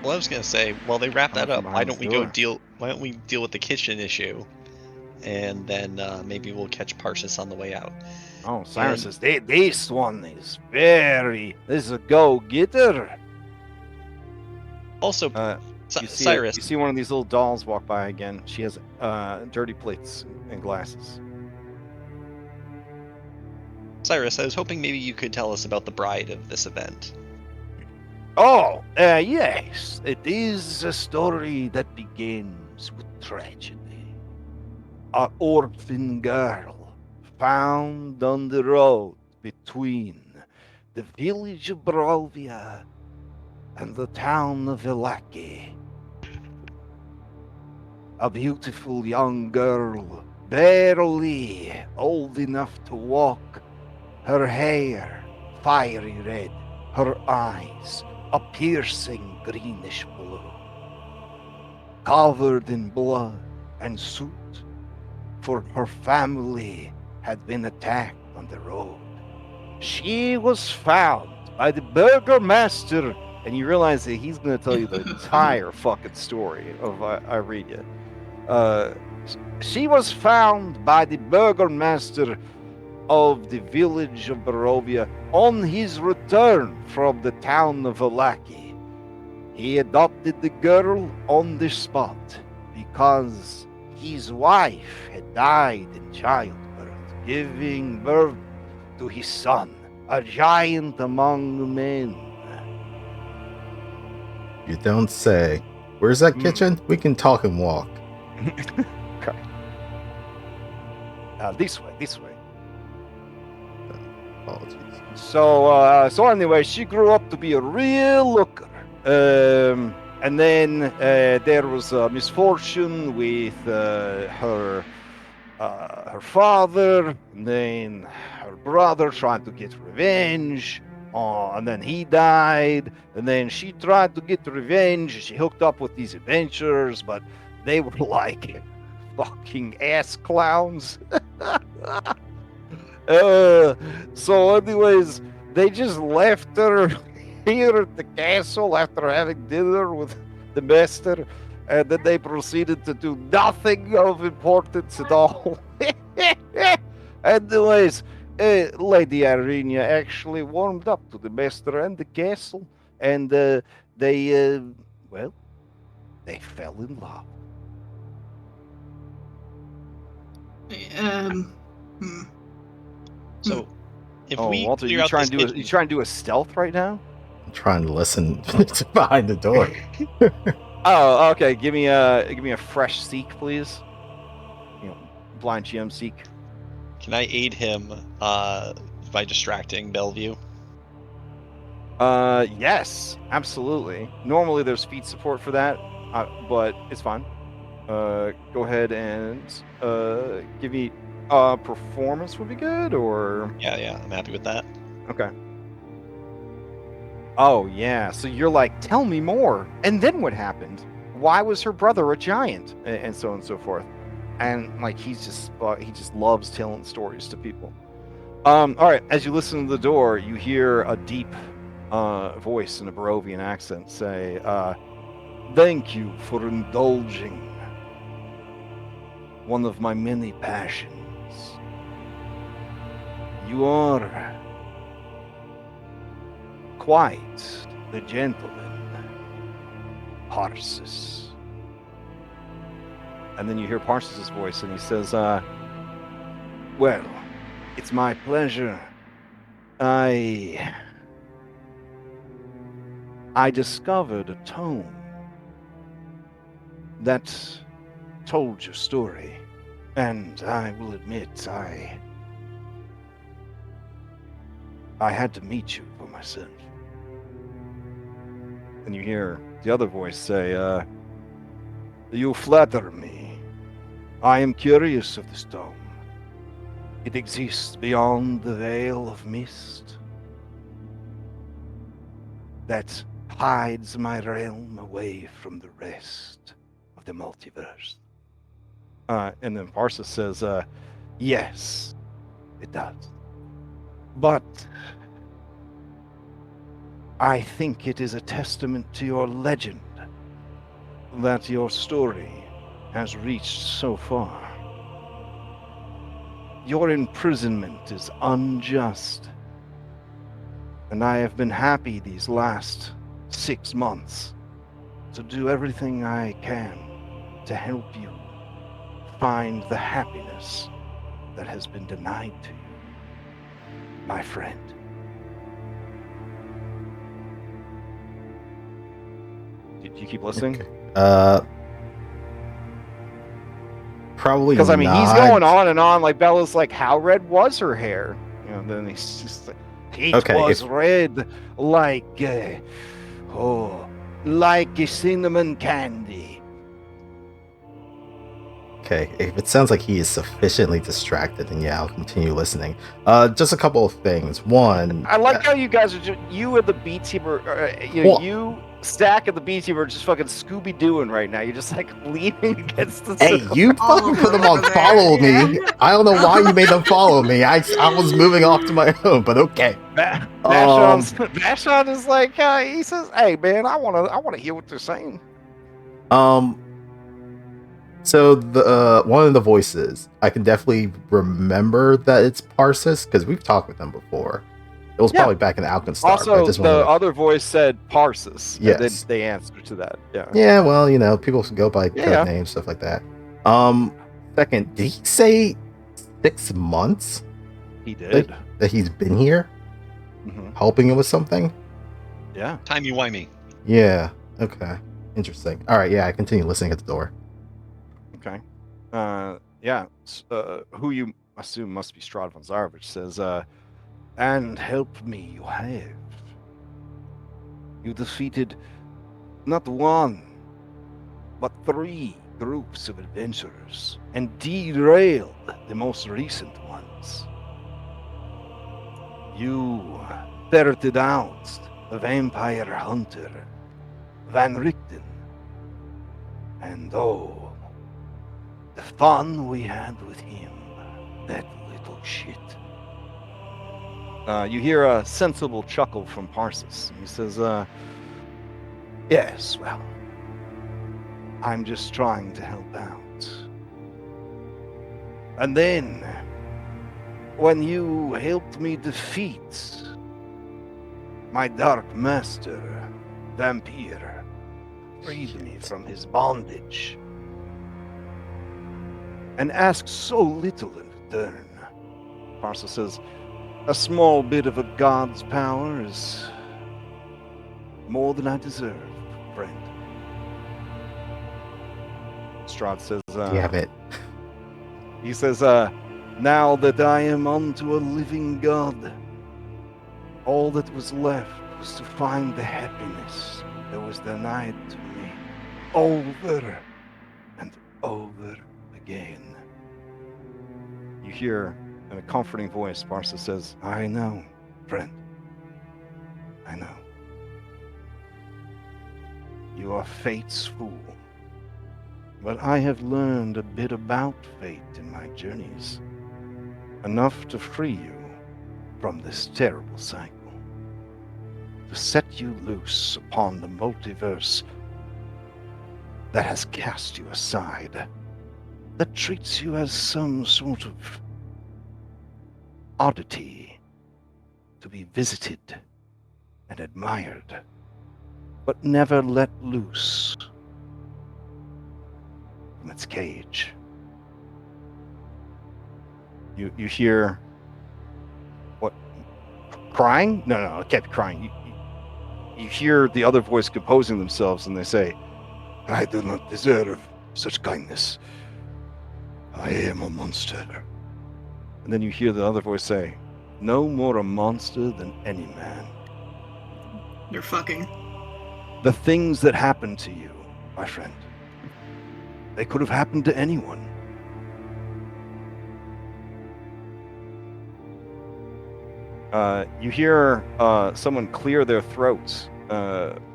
Well, I was gonna say, while they wrap that Coming up, from why behind don't this we go door. deal? Why don't we deal with the kitchen issue, and then maybe we'll catch Parsis on the way out. Oh, Cyrus And- says, this one is this is a go-getter. Also, You see Cyrus, you see one of these little dolls walk by again. She has dirty plates and glasses. Cyrus, I was hoping maybe you could tell us about the bride of this event. Oh, yes. It is a story that begins with tragedy. An orphan girl found on the road between the village of Barovia and the town of Ilaki. A beautiful young girl, barely old enough to walk, her hair fiery red, her eyes a piercing greenish blue, covered in blood and soot, for her family had been attacked on the road. She was found by the burgomaster, and you realize that he's going to tell you the entire fucking story of Irelia. She was found by the burgomaster of the village of Barovia on his return from the town of Ilaki. He adopted the girl on the spot because his wife had died in childbirth, giving birth to his son, a giant among men. You don't say. Where's that kitchen? We can talk and walk. Okay. This way. Apologies. So anyway, she grew up to be a real looker. And then there was a misfortune with her father, and then her brother trying to get revenge. And then he died, and then she tried to get revenge. She hooked up with these adventurers, but they were like fucking ass clowns. So anyways, they just left her here at the castle after having dinner with the master, and then they proceeded to do nothing of importance at all. Anyways, Lady Irenia actually warmed up to the master and the castle, and they fell in love. So, if Oh, we Walter, clear you out trying this to do a stealth right now? I'm trying to listen behind the door. Oh, okay. Give me a fresh seek, please. Blind GM seek. Can I aid him by distracting Bellevue? Yes, absolutely. Normally there's feat support for that, but it's fine. Go ahead and give me performance would be good, or Yeah, I'm happy with that. okay. Oh yeah, so you're like, tell me more. And then what happened? Why was her brother a giant, and so on and so forth? And like he just loves telling stories to people. All right, as you listen to the door, you hear a deep voice in a Barovian accent say, "Thank you for indulging one of my many passions. You are quite the gentleman, Parsis." And then you hear Parsis's voice, and he says, "Well, it's my pleasure. I discovered a tome that told your story, and I will admit I had to meet you for myself. And you hear the other voice say, you flatter me. I am curious of the stone. It exists beyond the veil of mist that hides my realm away from the rest of the multiverse. And then Parsa says, yes, it does. But I think it is a testament to your legend that your story has reached so far. Your imprisonment is unjust, and I have been happy these last 6 months to do everything I can to help you find the happiness that has been denied to you, my friend. Do you keep listening? Okay. Probably because I mean not. he's going on and on. Like Bella's like, how red was her hair? You know, then he's just like, it was red like like a cinnamon candy. Okay, if it sounds like he is sufficiently distracted, then yeah, I'll continue listening. Just a couple of things. One, I like how you guys are just, you and the B team are, you Stack and the B team are just fucking Scooby-Dooing right now. You're just like leaning against the hey, you fucking put them on follow me. I don't know why you made them follow me. I was moving off to my own, but okay. Vashon is like, he says, "Hey man, I wanna hear what they're saying." So the one of the voices, I can definitely remember that it's Parsis because we've talked with them before. It was probably back in the Alchemist Star. Also, the other voice said Parsis. Yes. And then they answered to that. Yeah. Yeah, well, you know, people go by code names, stuff like that. Second, did he say 6 months? He did. That he's been here? Mm-hmm. Helping him with something? Yeah. Timey-wimey. Yeah. Okay. Interesting. All right, yeah, I continue listening at the door. Okay. Who you assume must be Strahd von Zarovich says, and help me you have. You defeated not 1, but 3 groups of adventurers and derailed the most recent ones. You ferreted out the vampire hunter, Van Richten. And oh, the fun we had with him, that little shit. You hear a sensible chuckle from Parsis. He says, yes, well, I'm just trying to help out. And then, when you helped me defeat my dark master, Vampire, freed me from his bondage, and asked so little in return, Parsis says, a small bit of a god's power is more than I deserve, friend. Strahd says, Damn it. He says, now that I am unto a living god, all that was left was to find the happiness that was denied to me over and over again. You hear in a comforting voice, Parsis says, I know, friend. I know. You are fate's fool. But I have learned a bit about fate in my journeys. Enough to free you from this terrible cycle. To set you loose upon the multiverse that has cast you aside. That treats you as some sort of oddity to be visited and admired, but never let loose from its cage. You hear what? Crying? No, it can't be crying. You hear the other voice composing themselves, and they say, I do not deserve such kindness. I am a monster. And then you hear the other voice say, no more a monster than any man. They're fucking. The things that happened to you, my friend, they could have happened to anyone. You hear someone clear their throats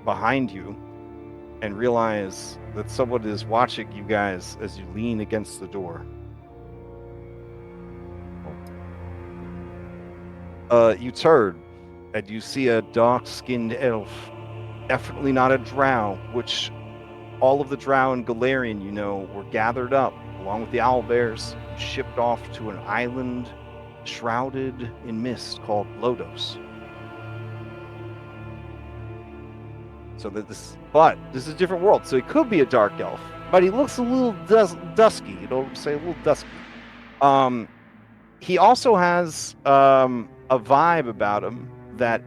behind you and realize that someone is watching you guys as you lean against the door. You turn and you see a dark-skinned elf, definitely not a drow, which all of the drow in Galarian, you know, were gathered up along with the owlbears and shipped off to an island shrouded in mist called Lodos. So that this is a different world. So he could be a dark elf, but he looks a little dusky. You know, say a little dusky. He also has a vibe about him that,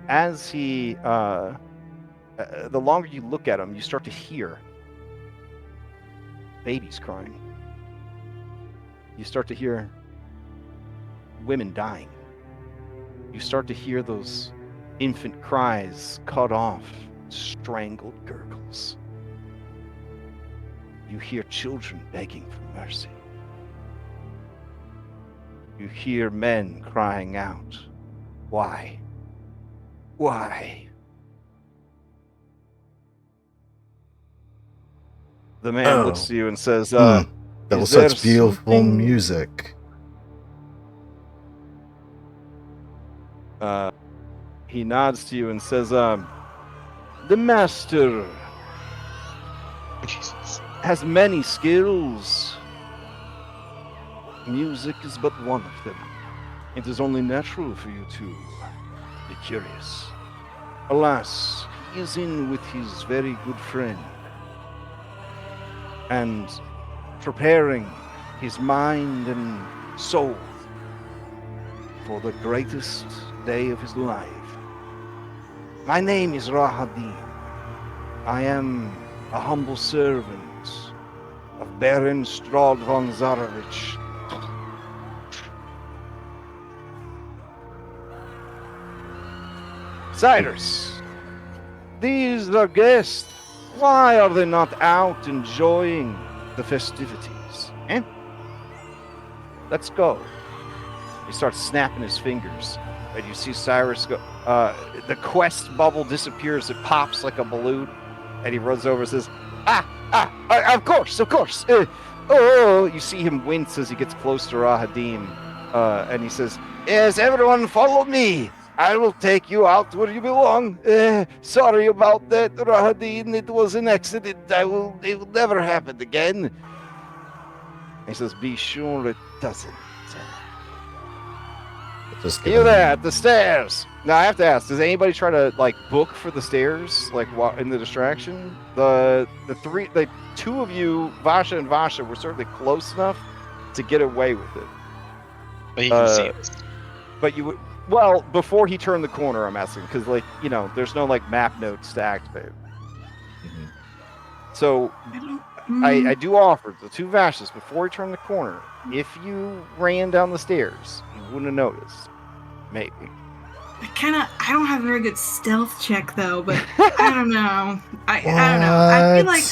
as he, the longer you look at him, you start to hear babies crying. You start to hear women dying. You start to hear those infant cries cut off, strangled gurgles. You hear children begging for mercy. You hear men crying out, "Why? Why?" The man looks to you and says, that was "Is there such beautiful something-" music. He nods to you and says, "The master Jesus. has many skills. Music is but one of them. It is only natural for you to be curious. Alas, he is in with his very good friend and preparing his mind and soul for the greatest day of his life. My name is Rahadin. I am a humble servant of Baron Strahd von Zarovich. Cyrus, these are guests. Why are they not out enjoying the festivities? Eh? Let's go." He starts snapping his fingers, and you see Cyrus go. The quest bubble disappears. It pops like a balloon, and he runs over and says, of course. Oh, you see him wince as he gets close to Rahadim, and he says, "Yes, everyone follow me. I will take you out where you belong. Sorry about that, Rahadim. It was an accident. It will never happen again." He says, "Be sure it doesn't." You there at the stairs. Now I have to ask: does anybody try to book for the stairs, in the distraction? The two of you, Vasha and Vasha, were certainly close enough to get away with it. But he can see us. But you would. Well, before he turned the corner, I'm asking, because there's no map notes to activate. Mhm. So I do offer the two Vashas before he turned the corner. If you ran down the stairs, you wouldn't have noticed. Maybe. I don't have a very good stealth check though, but I don't know. I don't know. I feel like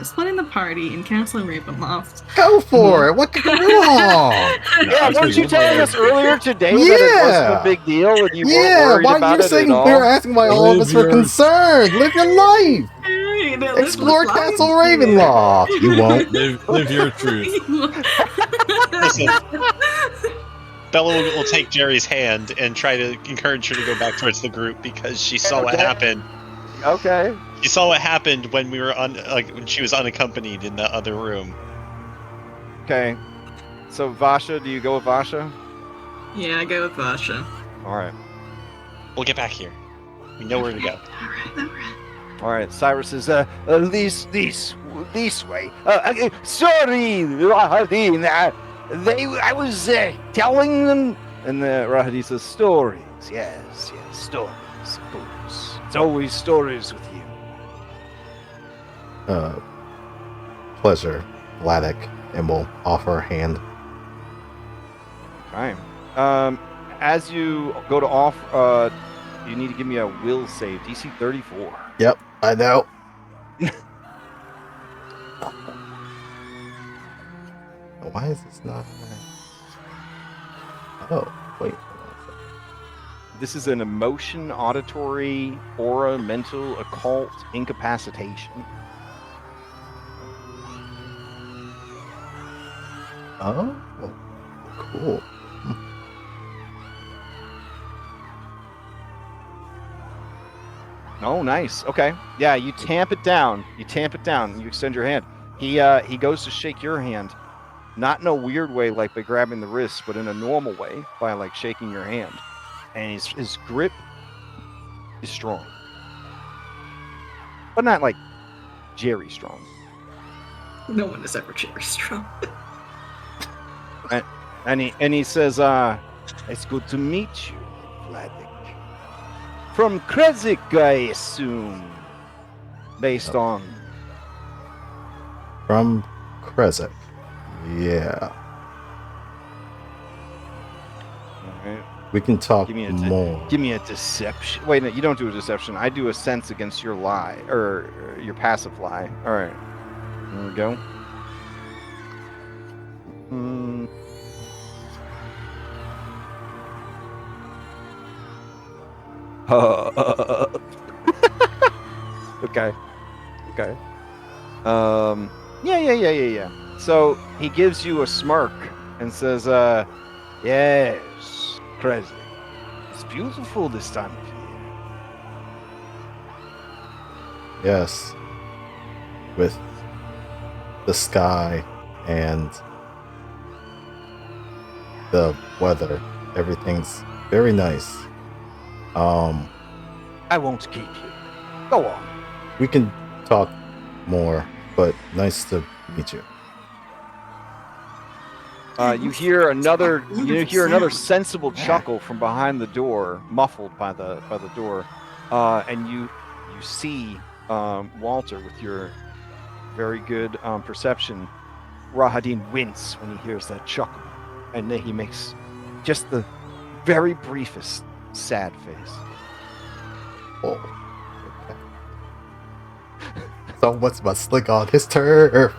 splitting the party and canceling Ravenloft. Go for it. What could go wrong? Yeah, weren't you telling us earlier today that it wasn't a big deal and you weren't worried why about you're it saying at all? we were asking why all of us were concerned. Live your life. Hey, Explore Castle Ravenloft. You won't. Live your truth. Listen, Bella will take Jerry's hand and try to encourage her to go back towards the group because she saw what happened. Okay. She saw what happened when we were when she was unaccompanied in the other room. Okay. So Vasha, do you go with Vasha? Yeah, I go with Vasha. All right. We'll get back here. We know where to go. Alright. All right. Cyrus is this way. Sorry, Rahadin. I was telling them, and Rahadin says, "Stories. Yes, stories. Of course. It's always stories with you." Pleasure, Vladik, and we'll offer a hand. Okay. As you go to You need to give me a will save. DC 34. Yep, I know. Why is this not? Oh, wait. This is an emotion, auditory, aura, mental, occult, incapacitation. Oh, cool. Oh, nice. Okay. Yeah, you tamp it down. You extend your hand. He goes to shake your hand. Not in a weird way, like by grabbing the wrist, but in a normal way, by like shaking your hand. And his grip is strong. But not like Jerry strong. No one is ever Jerry strong. And he says, it's good to meet you, Vladik. From Krezik, I assume. Based on. From Krezik. Yeah. Alright. We can talk Give me more. Give me a deception. Wait, no, you don't do a deception. I do a sense against your lie, or your passive lie. Alright. There we go. Okay. Yeah. So he gives you a smirk and says, yes, Crazy. It's beautiful this time of year. Yes. With the sky and the weather. Everything's very nice. I won't keep you. Go on. We can talk more, but nice to meet you. You hear another sensible chuckle from behind the door, muffled by the door, and you see Walter with your very good perception. Rahadin wince when he hears that chuckle, and then he makes just the very briefest sad face. Oh. Okay. Someone's must on his turf.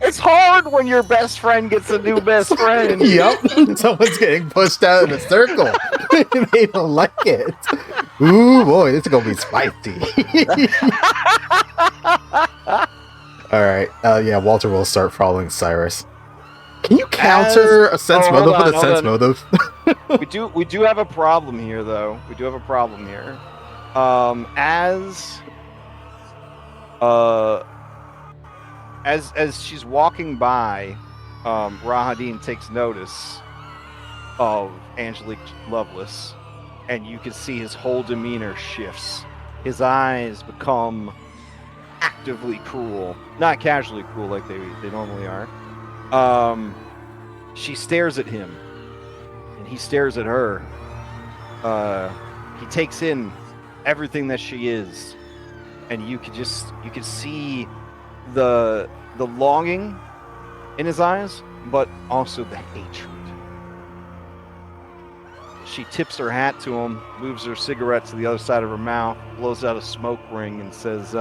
It's hard when your best friend gets a new best friend. Yep. Someone's getting pushed out in a circle. They don't like it. Ooh, boy, this is going to be spicy. All right. Yeah, Walter will start following Cyrus. Can you counter a sense motive with a sense motive? We do have a problem here, though. As she's walking by, Rahadin takes notice of Angelique Lovelace, and you can see his whole demeanor shifts. His eyes become actively cruel, not casually cruel like they normally are. She stares at him, and he stares at her. He takes in everything that she is, and you could see the longing in his eyes, but also the hatred. She tips her hat to him, moves her cigarette to the other side of her mouth, blows out a smoke ring, and says,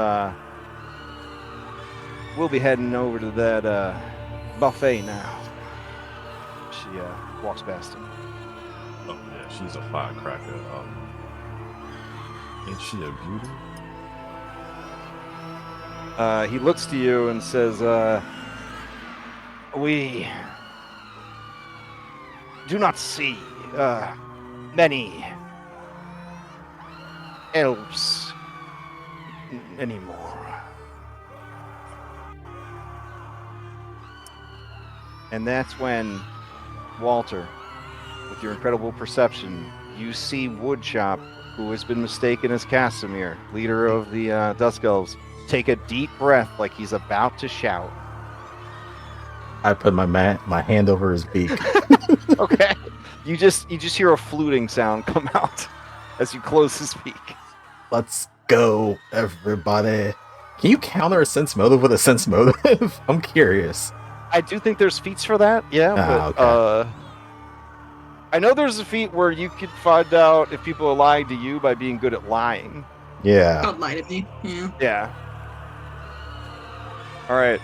we'll be heading over to that buffet now. She walks past him. Oh yeah, she's a firecracker. Ain't she a beauty? He looks to you and says, we do not see many elves anymore. And that's when, Walter, with your incredible perception, you see Woodchop, who has been mistaken as Casimir, leader of the Dusk Elves, take a deep breath like he's about to shout. I put my hand over his beak. Okay. You just hear a fluting sound come out as you close his beak. Let's go, everybody. Can you counter a sense motive with a sense motive? I'm curious. I do think there's feats for that, yeah. But, okay. I know there's a feat where you could find out if people are lying to you by being good at lying. Yeah. Don't lie to me. Yeah. Yeah. All right.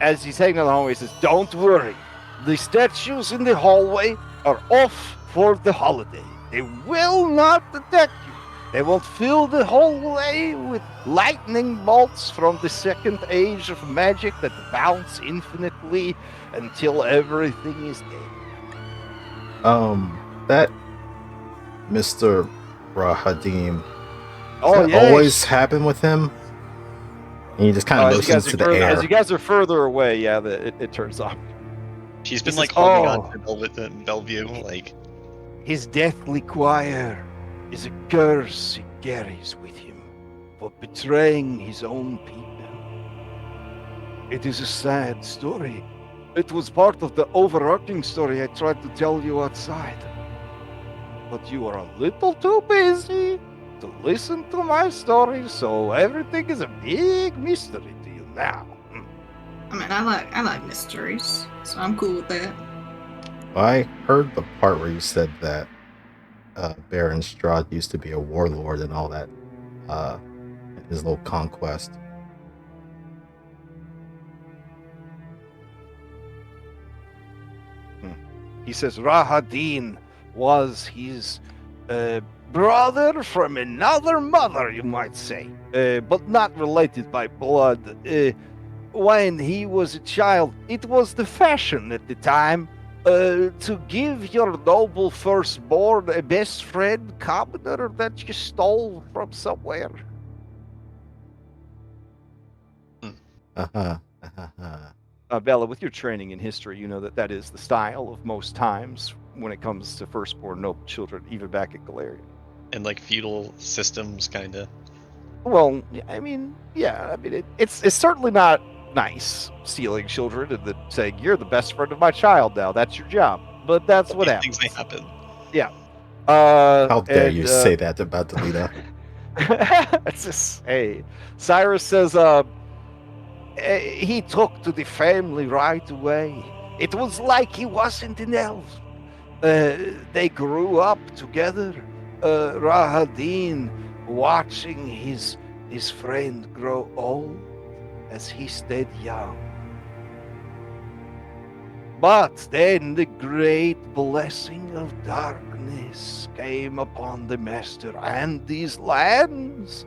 As he's heading down the hallway, he says, "Don't worry. The statues in the hallway are off for the holiday. They will not attack you. They will fill the hallway with lightning bolts from the second age of magic that bounce infinitely until everything is dead." That Mr. Rahadim, Oh, that always happen with him? And he just kind of motions to the air. As you guys are further away, yeah, it turns off. She's been This like is- holding oh. on to Bellevue, like His deathly choir is a curse he carries with him for betraying his own people. It is a sad story. It was part of the overarching story I tried to tell you outside. But you are a little too busy to listen to my story, so everything is a big mystery to you now. I mean, I like mysteries, so I'm cool with that. I heard the part where you said that Baron Strahd used to be a warlord and all that, in his little conquest. He says Rahadin was his brother from another mother, you might say, but not related by blood. When he was a child, it was the fashion at the time to give your noble firstborn a best friend commoner that you stole from somewhere. Bella, with your training in history, you know that is the style of most times when it comes to firstborn noble children, even back at Galarian. and like feudal systems, kind of. Well, I mean, yeah, I mean, it's certainly not nice stealing children and then saying, "You're the best friend of my child now. That's your job." But that's what happens. Things may happen. Yeah. How dare you say that about Delita? It's just, hey, Cyrus says, he took to the family right away. It was like he wasn't an elf. They grew up together. Rahadin watching his friend grow old as he stayed young. But then the great blessing of darkness came upon the master and these lands,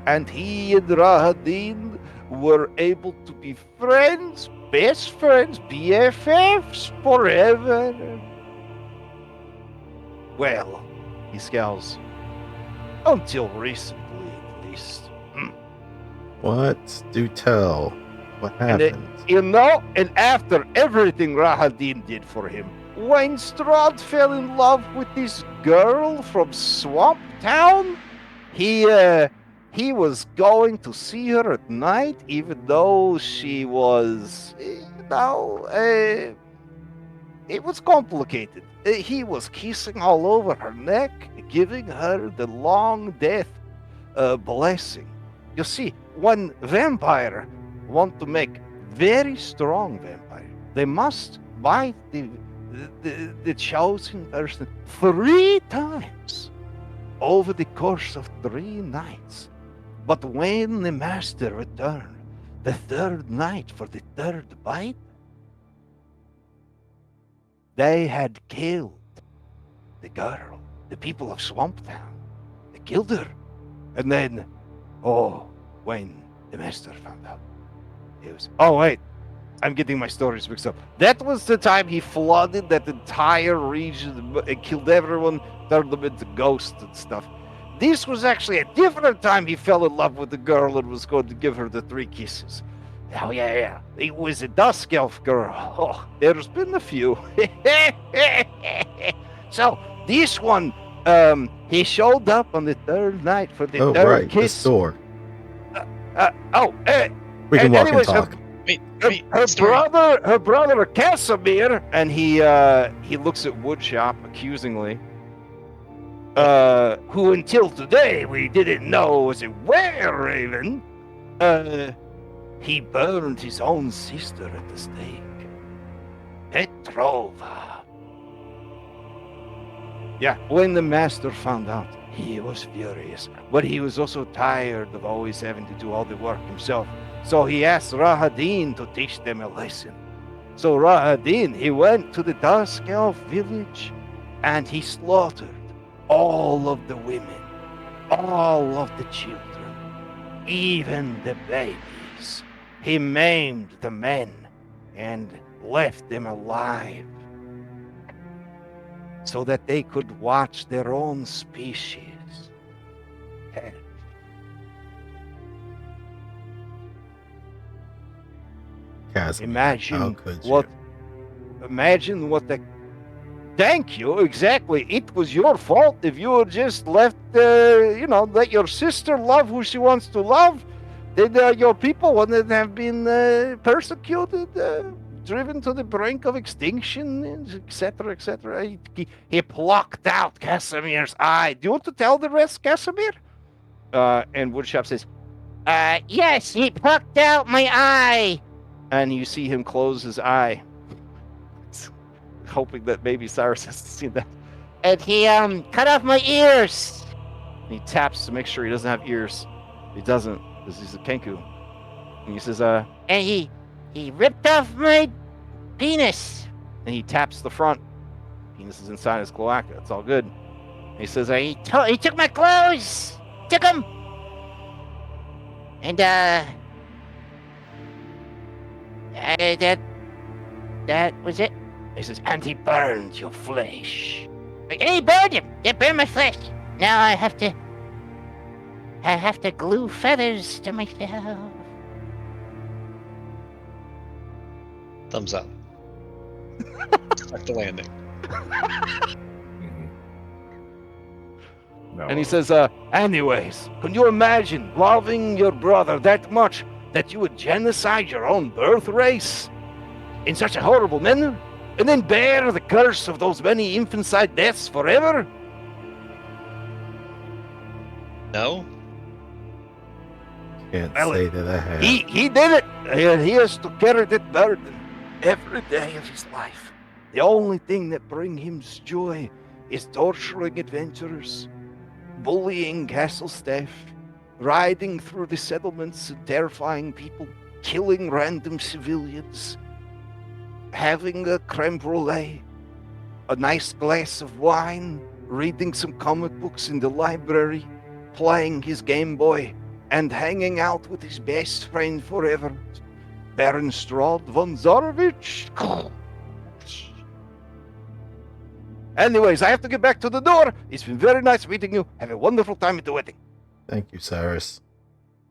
and he and Rahadin were able to be friends, best friends, BFFs forever. Well, he scowls. Until recently, at least. What? Do tell. What happened? And after everything Rahadin did for him, when Strahd fell in love with this girl from Swamp Town, he was going to see her at night, even though she was, it was complicated. He was kissing all over her neck, giving her the long death blessing. You see, when vampire want to make very strong vampire, they must bite the chosen person 3 times over the course of 3 nights. But when the master returned the 3rd night for the 3rd bite, they had killed the girl, the people of Swamp Town. They killed her. And then, when the master found out, it was, wait, I'm getting my stories mixed up. That was the time he flooded that entire region and killed everyone, turned them into ghosts and stuff. This was actually a different time he fell in love with the girl and was going to give her the 3 kisses. Oh, yeah. It was a Dusk Elf girl. Oh, there's been a few. So, this one, he showed up on the 3rd night for the 3rd kiss. The store. We can walk and talk. Her brother Casimir, and he looks at Woodshop accusingly. Who until today we didn't know was a were-raven. He burned his own sister at the stake. Petrova. Yeah, when the master found out, he was furious. But he was also tired of always having to do all the work himself. So he asked Rahadin to teach them a lesson. So Rahadin, he went to the Dusk Elf village and he slaughtered all of the women, all of the children, even the babies. He maimed the men and left them alive so that they could watch their own species. Casimir, Imagine how could what the thank you, exactly. It was your fault if you had just left let your sister love who she wants to love. Then your people wouldn't have been persecuted, driven to the brink of extinction, etc., etc. He plucked out Casimir's eye. Do you want to tell the rest, Casimir? And Woodshop says, yes, he plucked out my eye. And you see him close his eye, hoping that maybe Cyrus has seen that. And he cut off my ears. And he taps to make sure he doesn't have ears. He doesn't, because he's a Kenku. And he says, and he ripped off my penis. And he taps the front. Penis is inside his cloaca. It's all good. And he says, he took my clothes. Took them. And that was it. He says, and he burned your flesh. And he burned him. He burned my flesh. Now I have to glue feathers to myself. Thumbs up. Start the landing. No. And he says, anyways, can you imagine loving your brother that much that you would genocide your own birth race in such a horrible manner, and then bear the curse of those many infanticide deaths forever? No? Can't Well, say that I have. He did it, and he has to carry that burden every day of his life. The only thing that brings him joy is torturing adventurers, bullying castle staff, riding through the settlements and terrifying people, killing random civilians, having a creme brulee, a nice glass of wine, reading some comic books in the library, playing his Game Boy, and hanging out with his best friend forever, Baron Strahd von Zarovich. Anyways, I have to get back to the door. It's been very nice meeting you. Have a wonderful time at the wedding. Thank you, Cyrus.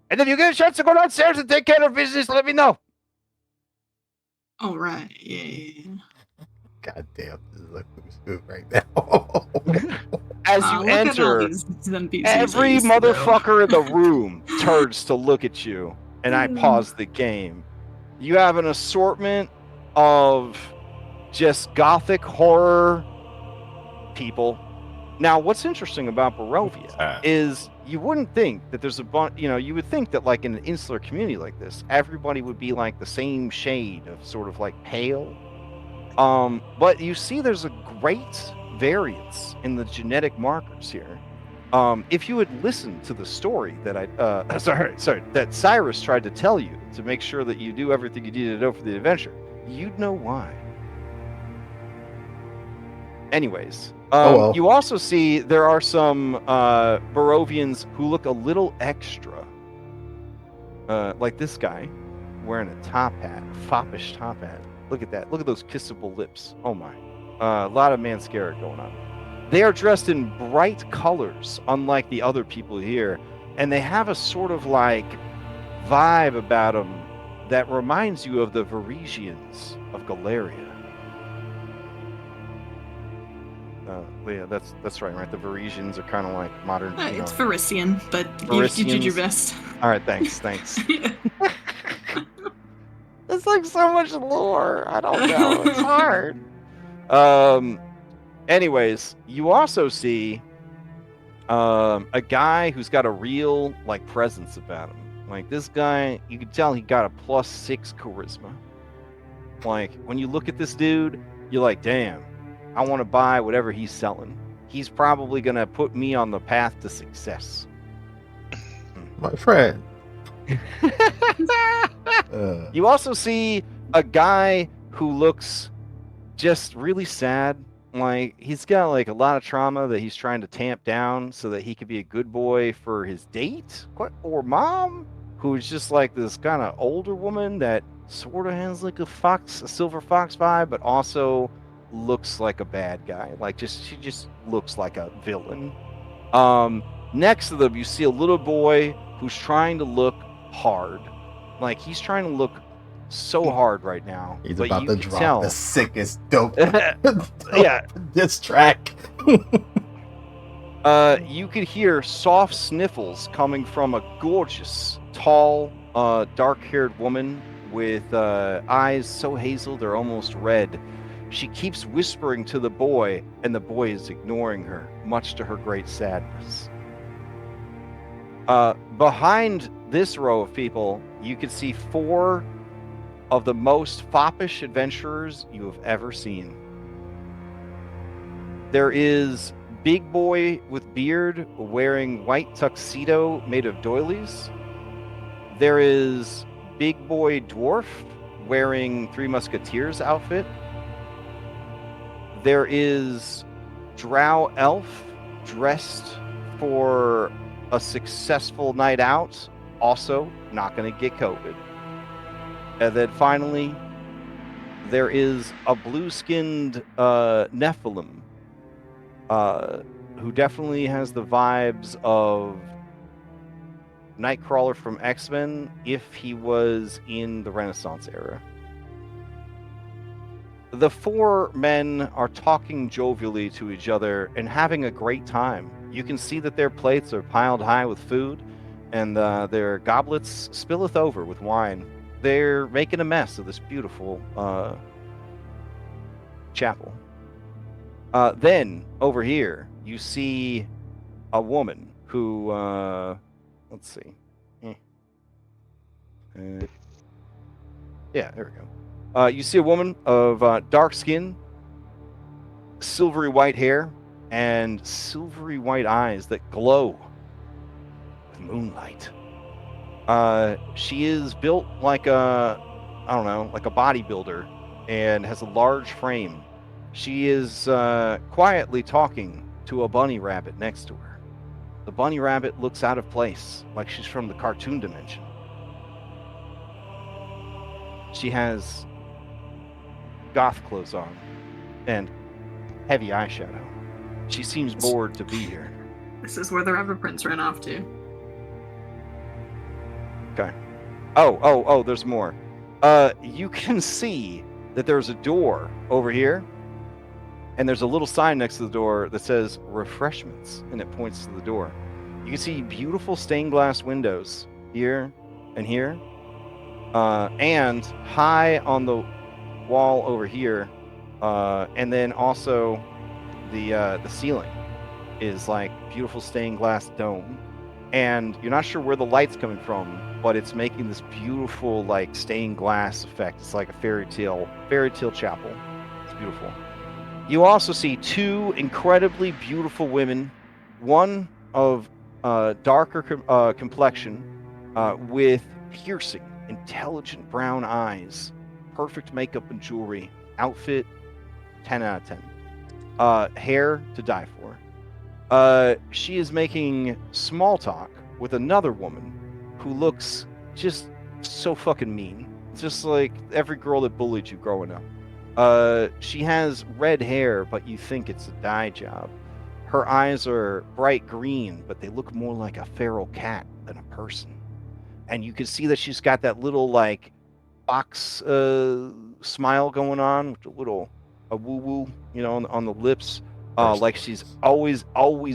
And if you get a chance to go downstairs and take care of business, let me know. All right. Yeah. God damn, this is like who's who right now. As you enter, every motherfucker in the room turns to look at you, and I pause the game. You have an assortment of just gothic horror people. Now, what's interesting about Barovia is you wouldn't think that there's a bunch, you would think that like in an insular community like this, everybody would be like the same shade of sort of like pale. But you see there's a great variance in the genetic markers here. If you had listened to the story that that Cyrus tried to tell you to make sure that you do everything you needed to know for the adventure, you'd know why. Anyways, you also see there are some Barovians who look a little extra. Like this guy wearing a top hat, a foppish top hat. Look at that. Look at those kissable lips. Oh my. A lot of mascara going on. They are dressed in bright colors, unlike the other people here. And they have a sort of like vibe about them that reminds you of the Varisians of Galeria. Yeah, that's right? The Varisians are kind of like modern. It's Varisian, but you did your best. All right, thanks. It's like so much lore. I don't know. It's hard. Anyways, you also see a guy who's got a real like presence about him. Like this guy, you can tell he got a +6 charisma. Like when you look at this dude, you're like, damn, I want to buy whatever he's selling. he's probably gonna put me on the path to success. My friend. You also see a guy who looks just really sad. Like he's got like a lot of trauma that he's trying to tamp down so that he could be a good boy for his date or mom, who's just like this kind of older woman that sort of has like a silver fox vibe, but also looks like a bad guy. Like she just looks like a villain. Next to them, you see a little boy who's trying to look hard. Like he's trying to look so hard right now. He's but about you to can drop tell. the sickest dope. Yeah. This track. You could hear soft sniffles coming from a gorgeous, tall, dark-haired woman with eyes so hazel they're almost red. She keeps whispering to the boy, and the boy is ignoring her, much to her great sadness. Behind this row of people, you can see 4 of the most foppish adventurers you have ever seen. There is Big Boy with beard wearing white tuxedo made of doilies. There is Big Boy Dwarf wearing Three Musketeers outfit. There is Drow Elf dressed for a successful night out, also not going to get COVID. And then finally, there is a blue-skinned Nephilim who definitely has the vibes of Nightcrawler from X-Men if he was in the Renaissance era. The 4 men are talking jovially to each other and having a great time. You can see that their plates are piled high with food, and their goblets spilleth over with wine. They're making a mess of this beautiful chapel. Then, over here, you see a woman who, let's see. Yeah, there we go. You see a woman of dark skin, silvery white hair, and silvery white eyes that glow with moonlight. She is built like like a bodybuilder and has a large frame. She is quietly talking to a bunny rabbit next to her. The bunny rabbit looks out of place, like she's from the cartoon dimension. She has goth clothes on and heavy eyeshadow. She seems bored to be here. This is where the rubber prints ran off to. Okay. Oh, there's more. You can see that there's a door over here, and there's a little sign next to the door that says refreshments, and it points to the door. You can see beautiful stained glass windows here and here, and high on the wall over here, and then also the ceiling is like beautiful stained glass dome, and you're not sure where the light's coming from, but it's making this beautiful like stained glass effect. It's like a fairy tale chapel. It's beautiful. You also see 2 incredibly beautiful women, one of darker complexion with piercing, intelligent brown eyes, perfect makeup and jewelry, outfit 10 out of 10. Hair to die for. She is making small talk with another woman who looks just so fucking mean. Just like every girl that bullied you growing up. She has red hair, but you think it's a dye job. Her eyes are bright green, but they look more like a feral cat than a person. And you can see that she's got that little like box smile going on with a little woo-woo, on the lips. Like she's always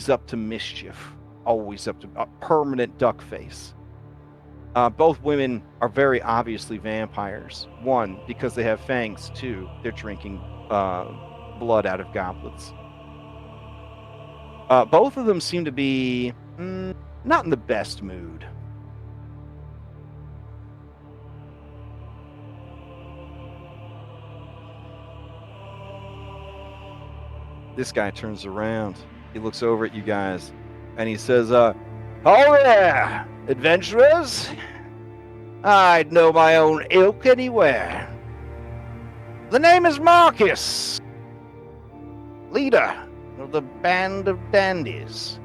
up to mischief. Always up to a permanent duck face. Both women are very obviously vampires. 1, because they have fangs. 2, they're drinking blood out of goblets. Both of them seem to be not in the best mood. This guy turns around. He looks over at you guys, and he says, "Oh there, adventurers! I'd know my own ilk anywhere. The name is Marcus, leader of the Band of Dandies."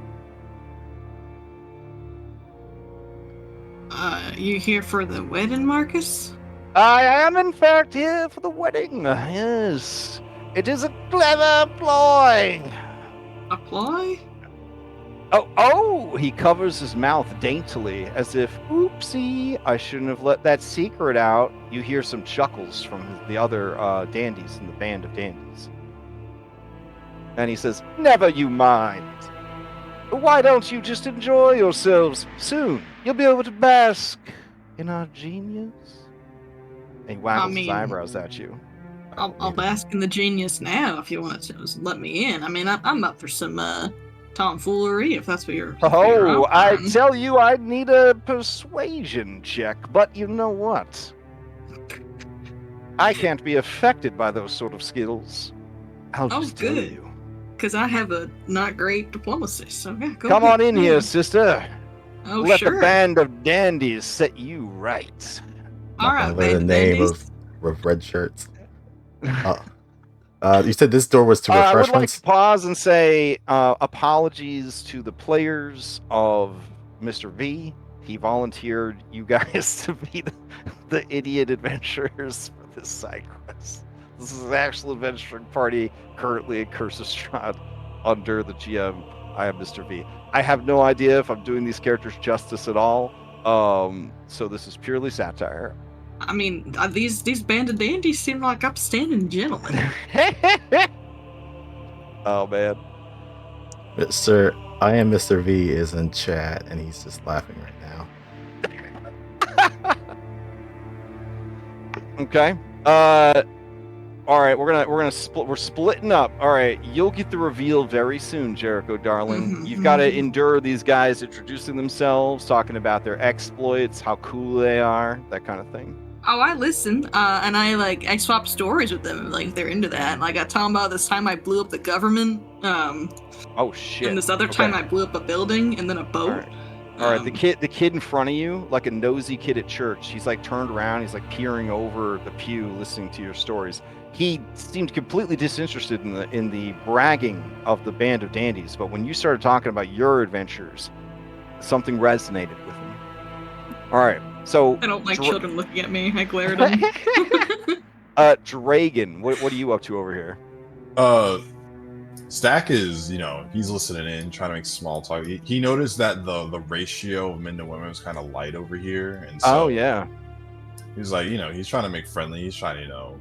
You here for the wedding, Marcus? I am, in fact, here for the wedding. Yes, it is a clever ploy. A ploy? Oh, he covers his mouth daintily as if, oopsie, I shouldn't have let that secret out. You hear some chuckles from the other dandies in the Band of Dandies. And he says, never you mind. Why don't you just enjoy yourselves? Soon you'll be able to bask in our genius. And he waggles his eyebrows at you. I'll bask in the genius now if you want to just let me in. I mean, I'm up for some tomfoolery if that's what you're. Oh, I tell you, I need a persuasion check, but you know what? I can't be affected by those sort of skills. I'll just tell you. Because I have a not great diplomacy, so yeah, go Come ahead. on in here, sister. Oh, Let sure. the Band of Dandies set you right. All right, the Band name Dandies. of red shirts. You said this door was to I would like refreshments? to pause and say apologies to the players of Mr. V. He volunteered you guys to be the idiot adventurers for this side quest. This is an actual adventuring party currently in Cursestrad under the GM. I am Mr. V. I have no idea if I'm doing these characters justice at all. So this is purely satire. I mean, these Band of Dandies seem like upstanding gentlemen. Oh man. I am Mr. V is in chat and he's just laughing right now. Okay. All right, we're splitting up. All right, you'll get the reveal very soon, Jericho darling. You've got to endure these guys introducing themselves, talking about their exploits, how cool they are, that kind of thing. Oh, I listen, and I swap stories with them, like, if they're into that. Like, I tell them about this time I blew up the government, oh shit. and this other time I blew up a building, and then a boat. All right, the kid in front of you, like a nosy kid at church, he's like turned around, he's like peering over the pew, listening to your stories. He seemed completely disinterested in the bragging of the Band of Dandies, but when you started talking about your adventures, something resonated with him. All right, so I don't like children looking at me. I glare at them. Dragon, what are you up to over here? Stack is, he's listening in, trying to make small talk. He noticed that the ratio of men to women was kind of light over here, and so yeah, he's like, he's trying to make friendly. He's trying to,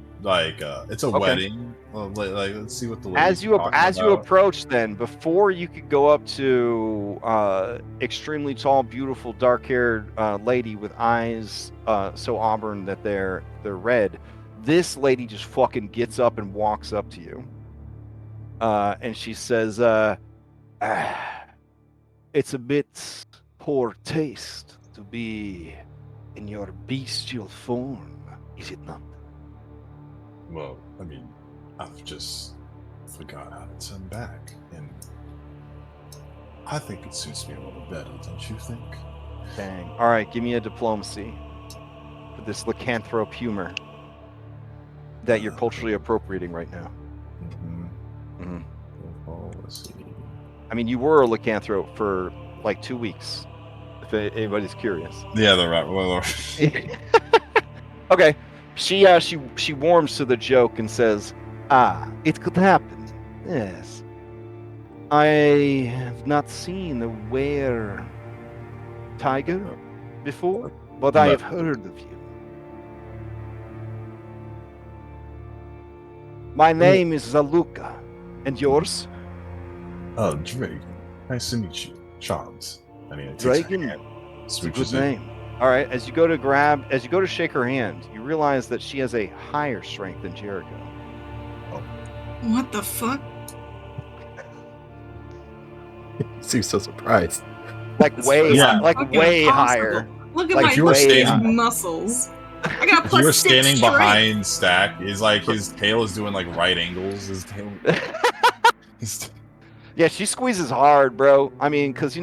it's a wedding. Like, let's see what the as you approach. Then, before you could go up to extremely tall, beautiful, dark-haired lady with eyes so auburn that they're red, this lady just fucking gets up and walks up to you. And she says, it's a bit poor taste to be in your bestial form, is it not? Well, I mean, I've just forgot how to turn back, and I think it suits me a little better, don't you think? Dang. All right, give me a diplomacy for this lycanthrope humor that you're culturally appropriating right now. Let's see. I mean, you were a lycanthrope for like 2 weeks, if anybody's curious. Yeah, they're right. Well, okay, she warms to the joke and says, it could happen. Yes, I have not seen a were tiger before, but I have heard of you. My name is Zaluka, and yours? Oh, Dragon. Nice to meet you. Charles. I mean, Dragon. It's a good name. All right. As you go to shake her hand, you realize that she has a higher strength than Jericho. Oh. What the fuck? He seems so surprised. Like way higher. Look at Like my way muscles. I got If you were standing strength. behind Stack, is like his tail is doing like right angles. His tail. Yeah, she squeezes hard, bro. I mean, because,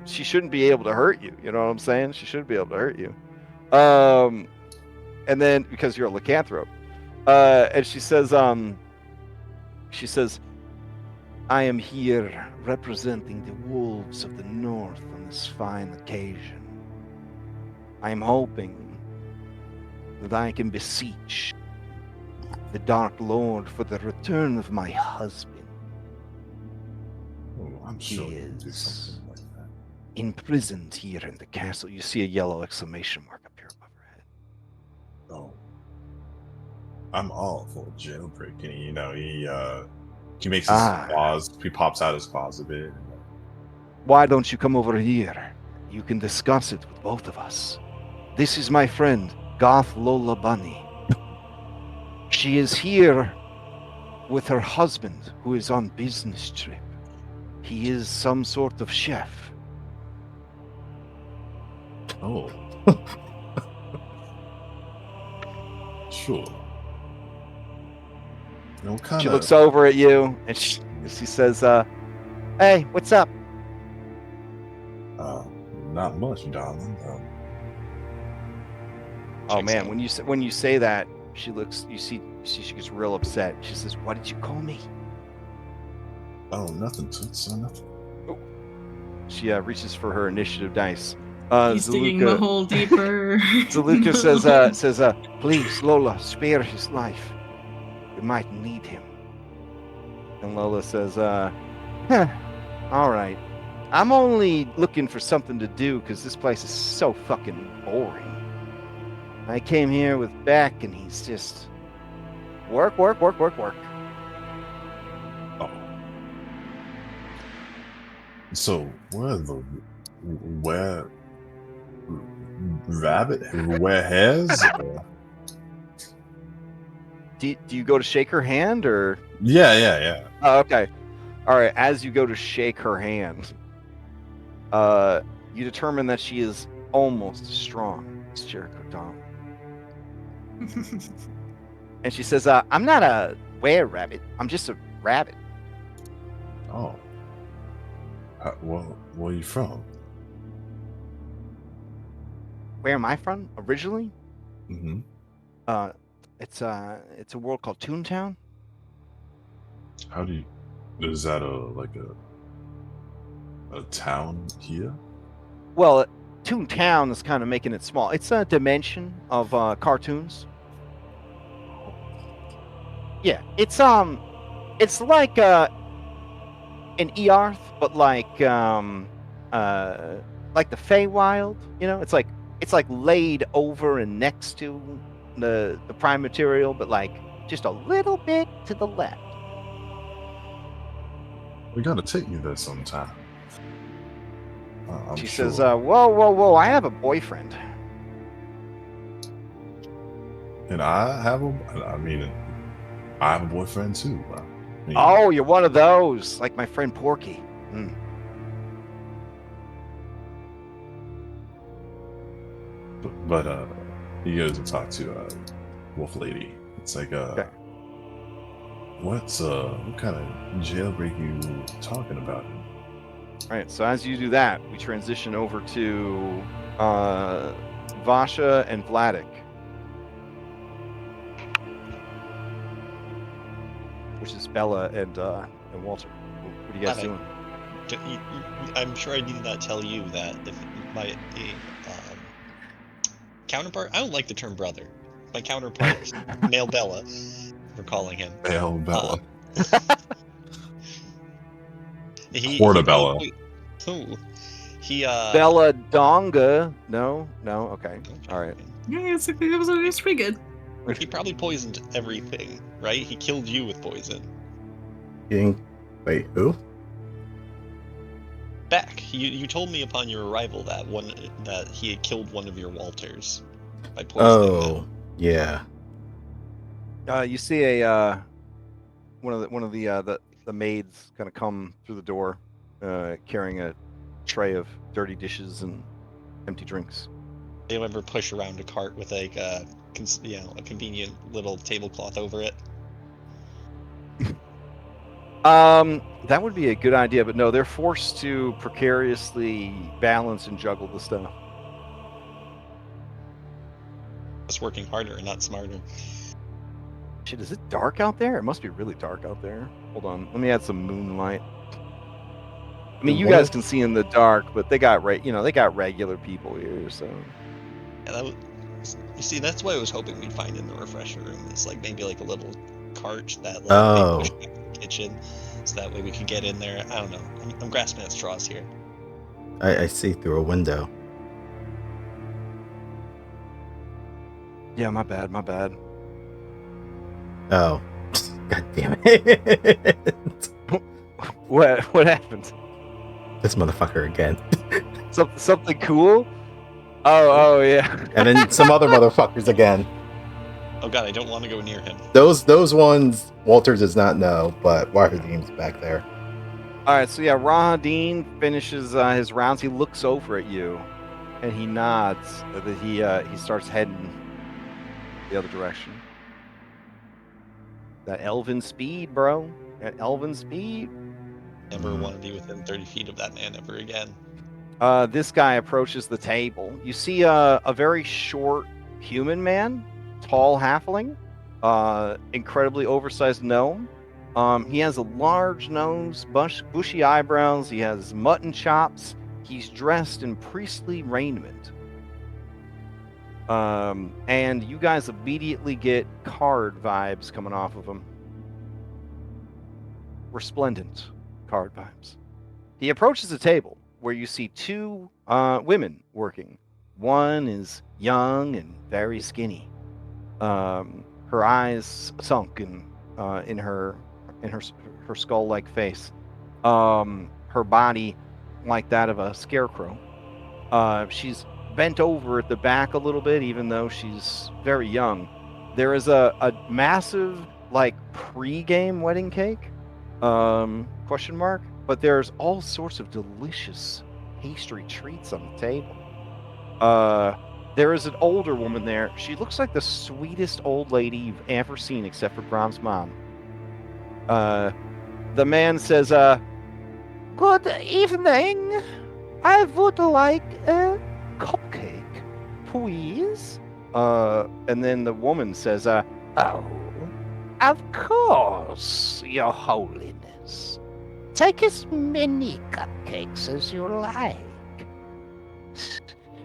she shouldn't be able to hurt you. You know what I'm saying? She shouldn't be able to hurt you. And then, because you're a lycanthrope. And she says, I am here representing the wolves of the north on this fine occasion. I am hoping that I can beseech the Dark Lord for the return of my husband. Oh, I'm sure He you can do is something like that. imprisoned here in the castle. You see a yellow exclamation mark up here above her head. Oh, I'm all for jailbreaking. He makes his claws. He pops out his claws a bit. Why don't you come over here? You can discuss it with both of us. This is my friend, Goth Lola Bunny. She is here with her husband, who is on business trip. He is some sort of chef. Oh, sure. No kind She of. looks over at you and she says, "Hey, what's up?" Not much, darling. Oh Checks man, out. when you say that, she looks. You see, she gets real upset. She says, "What did you call me?" Oh, nothing, Toots. Nothing. She reaches for her initiative dice. He's digging the hole deeper. Zaluka says, "Please, Lola, spare his life. We might need him." And Lola says, all right. I'm only looking for something to do because this place is so fucking boring. I came here with Beck and he's just work. Oh. So where hairs? Do you go to shake her hand or? Yeah. Oh, okay. All right. As you go to shake her hand, you determine that she is almost as strong as Jericho Dom. And she says, I'm not a were-rabbit. I'm just a rabbit. Oh. Well, where are you from? Where am I from originally? Mm-hmm. It's a world called Toontown. How do you? Is that a town here? Well, Toontown is kind of making it small. It's a dimension of cartoons. Yeah, it's like an Earth, but like the Feywild. It's like laid over and next to the prime material, but like just a little bit to the left. We gotta take you there sometime. She sure. says, whoa, I have a boyfriend. And I have a boyfriend too. Oh, you're one of those, like my friend Porky. But he goes and talks to Wolf Lady. It's like Okay. what kind of jailbreak you talking about? All right, so as you do that, we transition over to Vasha and Vladik, which is Bella and Walter. What are you guys doing? I'm sure I need not tell you that if my counterpart, I don't like the term brother. My counterpart, male Bella, we're calling him. Male Bella. Portabella. Bella Donga. No, okay. All right. Yeah, it's pretty good. He probably poisoned everything, right? He killed you with poison. Wait, who? Beck, you told me upon your arrival that he had killed one of your Walters by poisoning them. Yeah. You see one of the maids kind of come through the door, carrying a tray of dirty dishes and empty drinks. They ever push around a cart with like a convenient little tablecloth over it? That would be a good idea, but no, they're forced to precariously balance and juggle the stuff. Just working harder and not smarter. Shit, is it dark out there? It must be really dark out there. Hold on, let me add some moonlight. I mean, you guys can see in the dark, but they got they got regular people here, so. Yeah, you see, that's what I was hoping we'd find in the refresher room. It's like maybe like a little cart that like they push back in the kitchen, so that way we can get in there. I don't know. I'm grasping at straws here. I see through a window. Yeah, my bad. Oh, god damn it! What happened? This motherfucker again. Something cool? Oh yeah. And then some other motherfuckers again. Oh god, I don't want to go near him. Those ones Walter does not know, but Wahideen's back there. All right, so yeah, Rahadeen finishes his rounds. He looks over at you, and he nods. That he starts heading the other direction. That elven speed, bro. That elven speed. Never want to be within 30 feet of that man ever again. This guy approaches the table. You see a very short human man, tall halfling, incredibly oversized gnome. He has a large nose, bushy eyebrows. He has mutton chops. He's dressed in priestly raiment. And you guys immediately get card vibes coming off of him. Resplendent card vibes. He approaches the table where you see two women working. One is young and very skinny. Her eyes sunk in her skull-like face. Her body like that of a scarecrow. She's bent over at the back a little bit, even though she's very young. There is a massive pre-game wedding cake, question mark, but there's all sorts of delicious pastry treats on the table. There is an older woman there. She looks like the sweetest old lady you've ever seen, except for Grom's mom. The man says, "Good evening. I would like a cupcake, please." And then the woman says, "Oh, of course, Your Holiness. Take as many cupcakes as you like.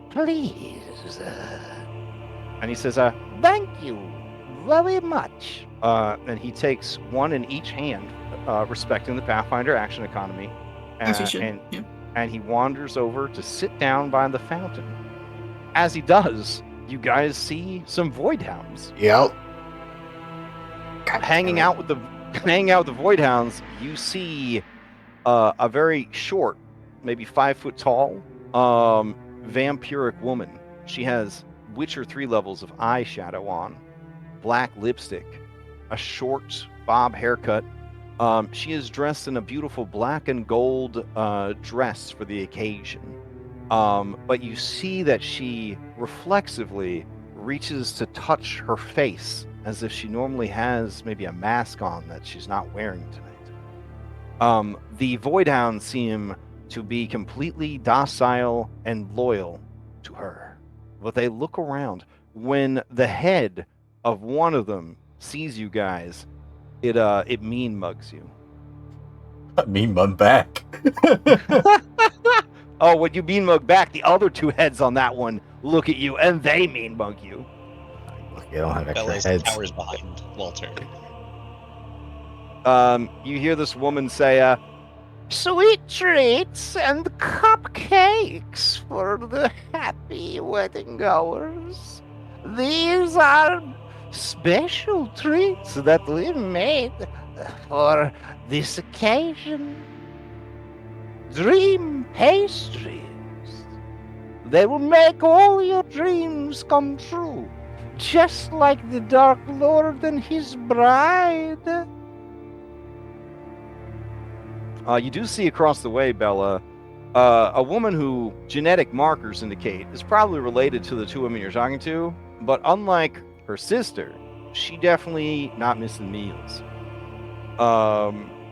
Please." And he says, "Thank you very much." And he takes one in each hand, respecting the Pathfinder action economy. As you should. And he wanders over to sit down by the fountain. As he does, you guys see some Voidhounds. Yep. Hanging out with the Voidhounds, you see a very short, maybe 5 foot tall, vampiric woman. She has Witcher 3 levels of eyeshadow on, black lipstick, a short bob haircut. She is dressed in a beautiful black and gold dress for the occasion. But you see that she reflexively reaches to touch her face as if she normally has maybe a mask on that she's not wearing tonight. The Voidhounds seem to be completely docile and loyal to her. But they look around. When the head of one of them sees you guys, it mean mugs you. Mean mug back. Oh, when you mean mug back, the other two heads on that one look at you and they mean mug you. Look, you don't have extra Bella's heads. towers behind Walter. You hear this woman say, "Sweet treats and cupcakes for the happy wedding goers. These are special treats that we made for this occasion. Dream pastries. They will make all your dreams come true, just like the Dark Lord and his bride." You do see across the way, Bella, a woman who genetic markers indicate is probably related to the two women you're talking to, but unlike her sister, she definitely not missing meals.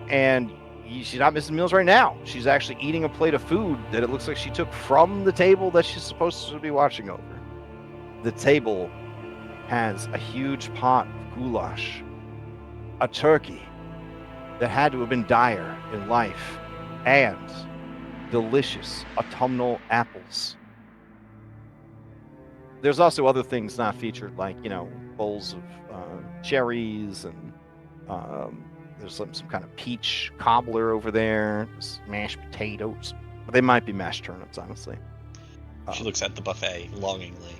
and she's not missing meals right now. She's actually eating a plate of food that it looks like she took from the table that she's supposed to be watching over. The table has a huge pot of goulash, a turkey that had to have been dire in life, and delicious autumnal apples. There's also other things not featured, like, bowls of cherries, and there's some kind of peach cobbler over there, mashed potatoes. But they might be mashed turnips, honestly. She looks at the buffet longingly.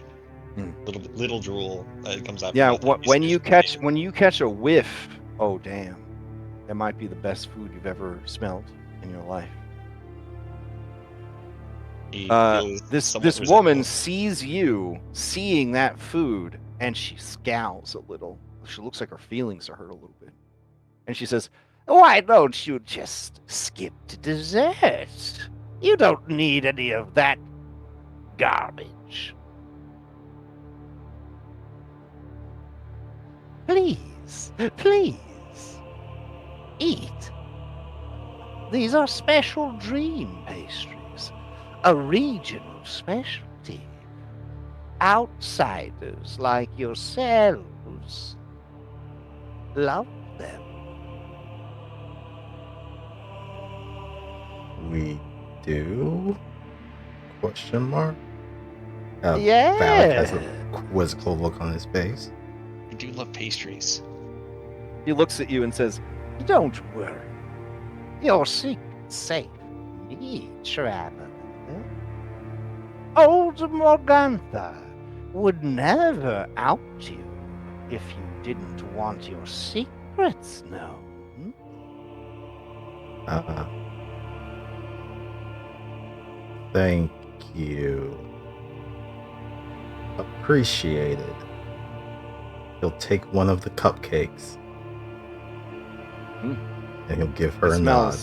Little drool comes out. Yeah, when you catch a whiff, oh damn, that might be the best food you've ever smelled in your life. This woman sees you seeing that food, and she scowls a little. She looks like her feelings are hurt a little bit, and she says, "Why don't you just skip to dessert? You don't need any of that garbage. Please, eat. These are special dream pastries, a regional specialty. Outsiders like yourselves love them." We do? Question mark? Yeah. Valak has a quizzical look on his face. I do love pastries. He looks at you and says, "Don't worry. Your secret's safe. Me, traveler. Old Morgantha would never out you if you didn't want your secrets known." Thank you. Appreciated. He'll take one of the cupcakes. And he'll give her a nod.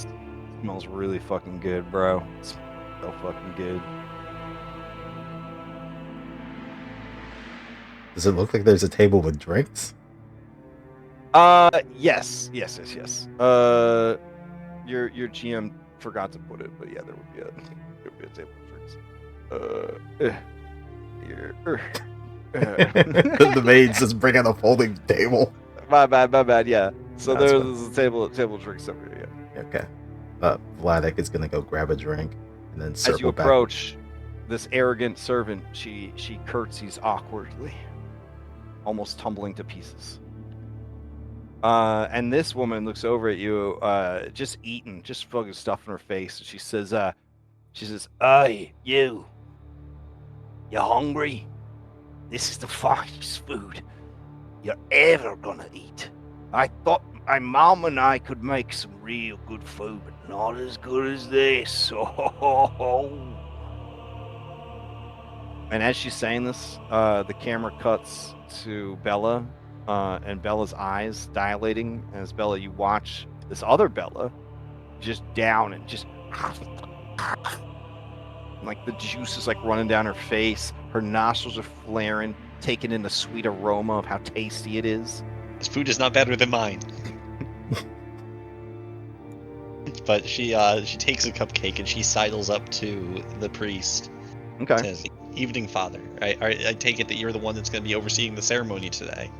Smells really fucking good, bro. It's so fucking good. Does it look like there's a table with drinks? Yes. Your GM forgot to put it, but yeah, there would be a table of drinks. The maids just bring out a folding table. My bad. Yeah. So That's there's a table of drinks over here. Yeah. Okay. Vladek is gonna go grab a drink and then circle As you back. approach, this arrogant servant, she curtsies awkwardly, almost tumbling to pieces. And this woman looks over at you, just eating, just fucking stuff in her face. And she says, "Hey, you hungry? This is the finest food you're ever gonna eat. I thought my mom and I could make some real good food, but not as good as this." And as she's saying this, the camera cuts to Bella, and Bella's eyes dilating. As Bella, you watch this other Bella just down and just like the juice is like running down her face. Her nostrils are flaring, taking in the sweet aroma of how tasty it is. This food is not better than mine. But she takes a cupcake and she sidles up to the priest. Okay. Says, "Evening, Father. I take it that you're the one that's going to be overseeing the ceremony today."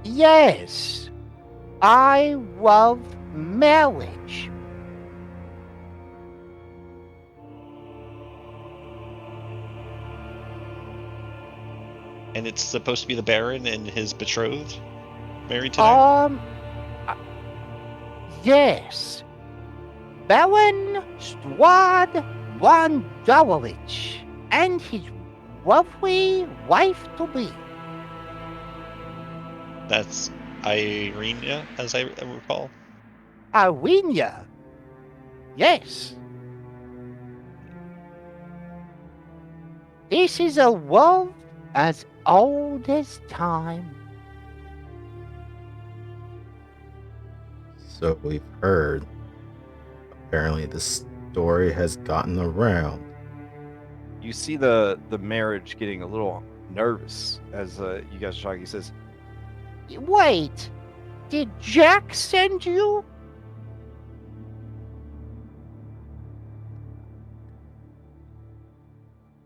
Yes, I love marriage. And it's supposed to be the Baron and his betrothed married today? Yes. Baron Strad Wandarovich and his lovely wife-to-be. That's Irina, as I recall. Irina. Yes. This is a love as old as time. So we've heard. Apparently the story has gotten around. You see the marriage getting a little nervous as you guys are talking. He says, "Wait, did Jack send you?"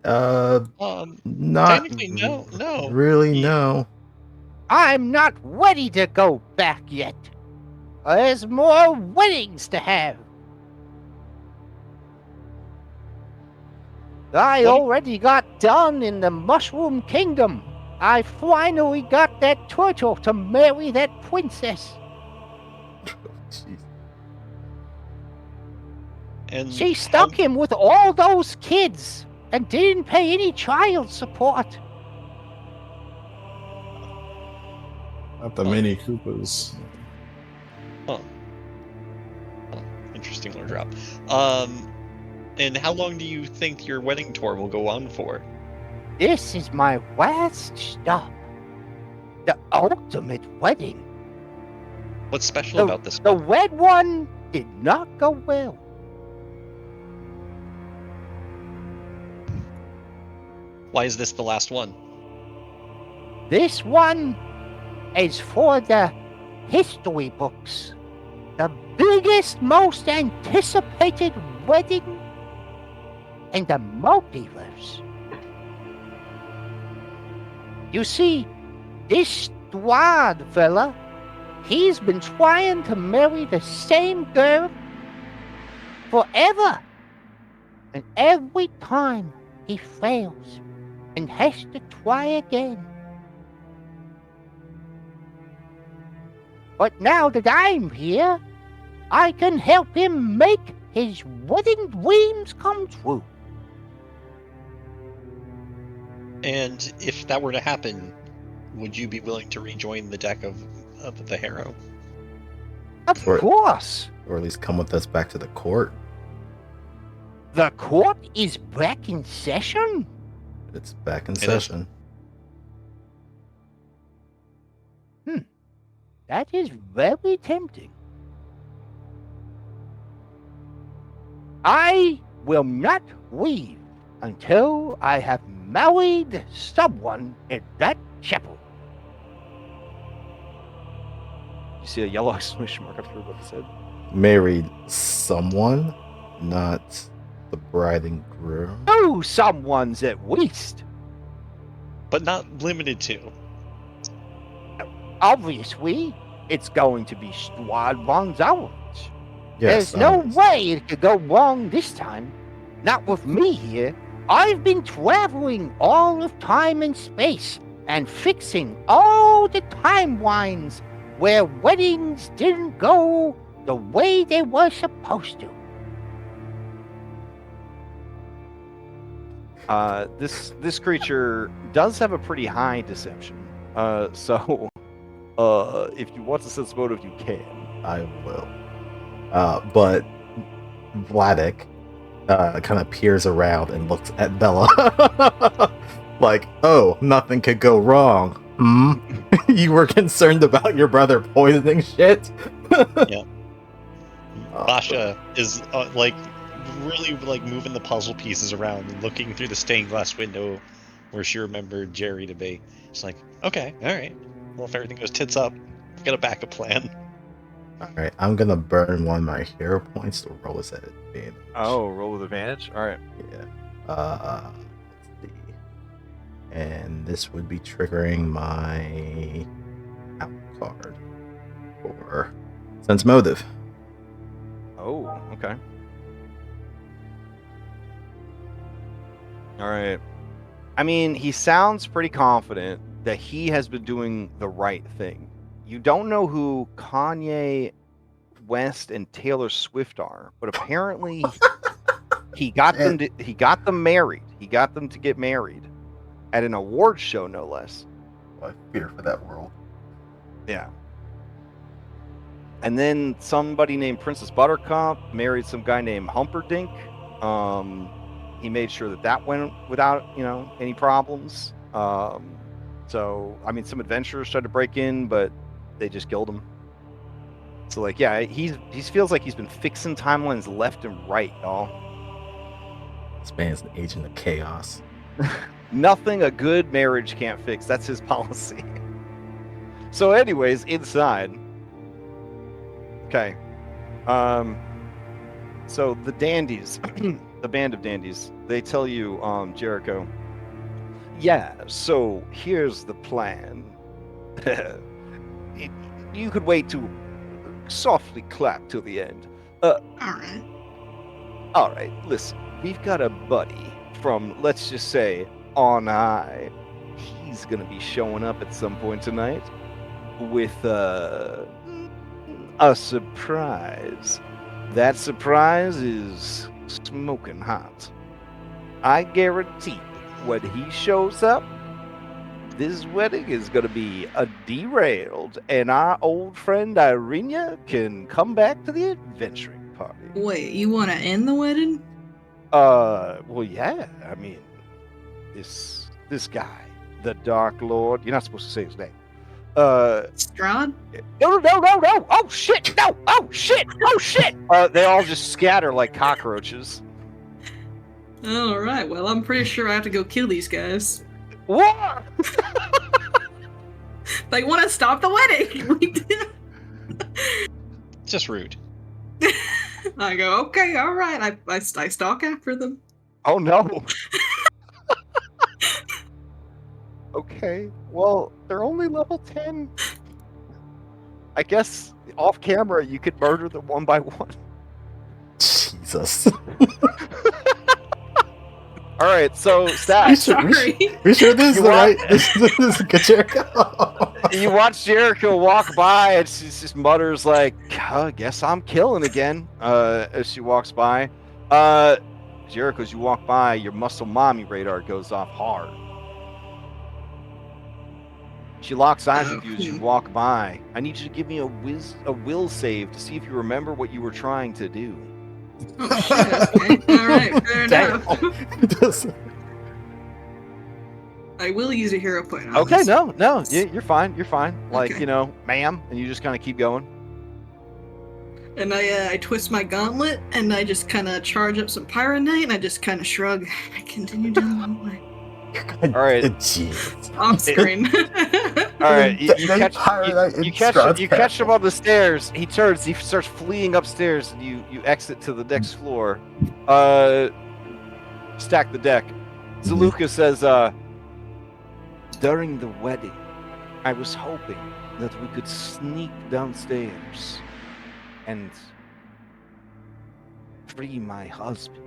Not Technically, no. really, no. I'm not ready to go back yet. There's more weddings to have. I What? already got done in the Mushroom Kingdom. I finally got that turtle to marry that princess. Jeez. And She stuck him with all those kids and didn't pay any child support. Not the Mini Koopas. Interesting lore drop. And how long do you think your wedding tour will go on for? This is my last stop. The ultimate wedding. What's special about this The one? red one did not go well. Why is this the last one? This one is for the history books. The biggest, most anticipated wedding in the multiverse. You see, this Strad fella, he's been trying to marry the same girl forever. And every time he fails and has to try again. But now that I'm here, I can help him make his wedding dreams come true. And if that were to happen, would you be willing to rejoin the deck of the Harrow? Of Right. course. Or at least come with us back to the court. The court is back in session? It's back in It is. session. That is very tempting. I will not leave until I have married someone in that chapel. You see a yellow exclamation mark after what he said? Married someone, not the bride and groom. Two someones at least. But not limited to. Obviously, it's going to be Strad Gonzalez. Yes, There's no honest. way it could go wrong this time. Not with me here. I've been traveling all of time and space and fixing all the timelines where weddings didn't go the way they were supposed to. This creature does have a pretty high deception. So if you want to sense motive, you can. I will. But Vladik kind of peers around and looks at Bella like, oh, nothing could go wrong. Hmm? You were concerned about your brother poisoning shit? Basha is really moving the puzzle pieces around and looking through the stained glass window where she remembered Jerry to be. It's like, okay, all right. Well, if everything goes tits up, I've got a backup plan. Alright, I'm gonna burn one of my hero points to roll us at advantage. Oh, roll with advantage? Alright. Yeah. Let's see. And this would be triggering my out card for sense motive. Oh, okay. Alright. I mean, he sounds pretty confident that he has been doing the right thing. You don't know who Kanye West and Taylor Swift are, but apparently he got them married. He got them to get married at an award show, no less. I fear for that world. Yeah. And then somebody named Princess Buttercup married some guy named Humperdinck. He made sure that went without, any problems. So, I mean, some adventurers tried to break in, but they just killed him. So, he feels like he's been fixing timelines left and right, y'all. This man's an agent of chaos. Nothing a good marriage can't fix. That's his policy. So, anyways, inside. Okay. So the dandies, the the band of dandies. They tell you, Jericho. Yeah, so here's the plan. You could wait to softly clap till the end. Alright. All right, listen. We've got a buddy from, let's just say, on high. He's gonna be showing up at some point tonight with a surprise. That surprise is smoking hot. I guarantee when he shows up, this wedding is gonna be derailed, and our old friend Irina can come back to the adventuring party. Wait, you want to end the wedding? Well, yeah. I mean, this guy, the Dark Lord. You're not supposed to say his name. Strahd? No! Oh shit! No! Oh shit! Oh shit! They all just scatter like cockroaches. Alright, well, I'm pretty sure I have to go kill these guys. What? They want to stop the wedding! We did. Just rude. I go, okay, alright. I stalk after them. Oh no. Okay. Well, they're only level 10. I guess off camera you could murder them one by one. Jesus. All right, so Stat, Sorry. We sure this is You the want- right? This is a good Jericho. you watch Jericho walk by and she just mutters like, I guess I'm killing again, as she walks by. Jericho, as you walk by, your muscle mommy radar goes off hard. She locks eyes with you as you walk by. I need you to give me a will save to see if you remember what you were trying to do. Oh, shit, okay. Alright, fair enough. Just- I will use a hero point on Okay, this. no, you're fine. You're fine. Like, Okay. you know, ma'am, and you just kind of keep going. And I twist my gauntlet, and I just kind of charge up some pyronite, and I just kind of shrug. I continue down the way. All right. Jeez. Off screen. All right, you They catch pirate you in catch Strahd's you catch him castle. on the stairs. He turns. He starts fleeing upstairs, and you exit to the next floor. Stack the deck. Zaluka says, during the wedding, I was hoping that we could sneak downstairs and free my husband.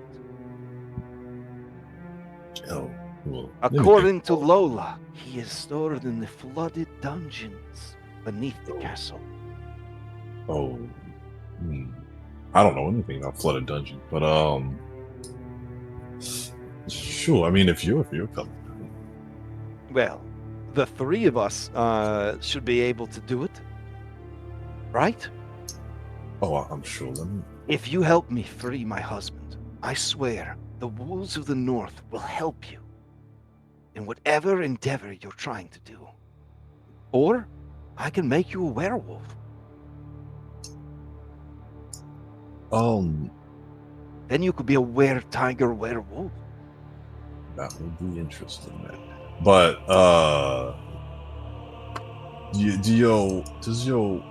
Oh, well. According to Lola, he is stored in the flooded dungeons beneath the castle. Oh, I don't know anything about flooded dungeon, but sure. I mean, if you're coming, Well, the three of us should be able to do it, right? oh, I'm sure. If you help me free my husband, I swear the wolves of the north will help you in whatever endeavor you're trying to do. Or I can make you a werewolf. Then you could be a were-tiger werewolf. That would be interesting, man. But does your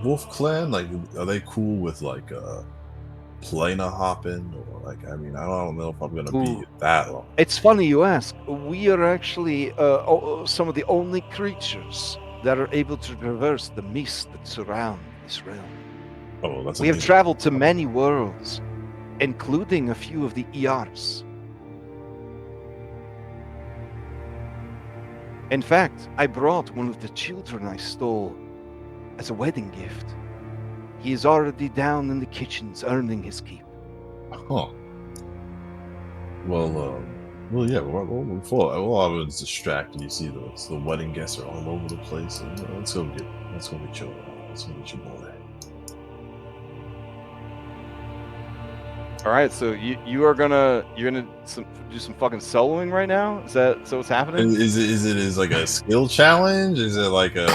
wolf clan, like, are they cool with like planar hopping, or like, I mean, I don't know if I'm gonna be Ooh. that long. It's funny you ask. We are actually some of the only creatures that are able to traverse the mist that surround this realm. Oh, that's We have amazing. traveled to many worlds, including a few of the ERs. In fact, I brought one of the children I stole as a wedding gift. He is already down in the kitchens earning his keep. Huh. Well, yeah. Before everyone's distracted, you see the wedding guests are all over the place. And, let's go get your boy. All right, so you're gonna do some fucking soloing right now? Is that so? What's happening? Is it is like a skill challenge? Is it like a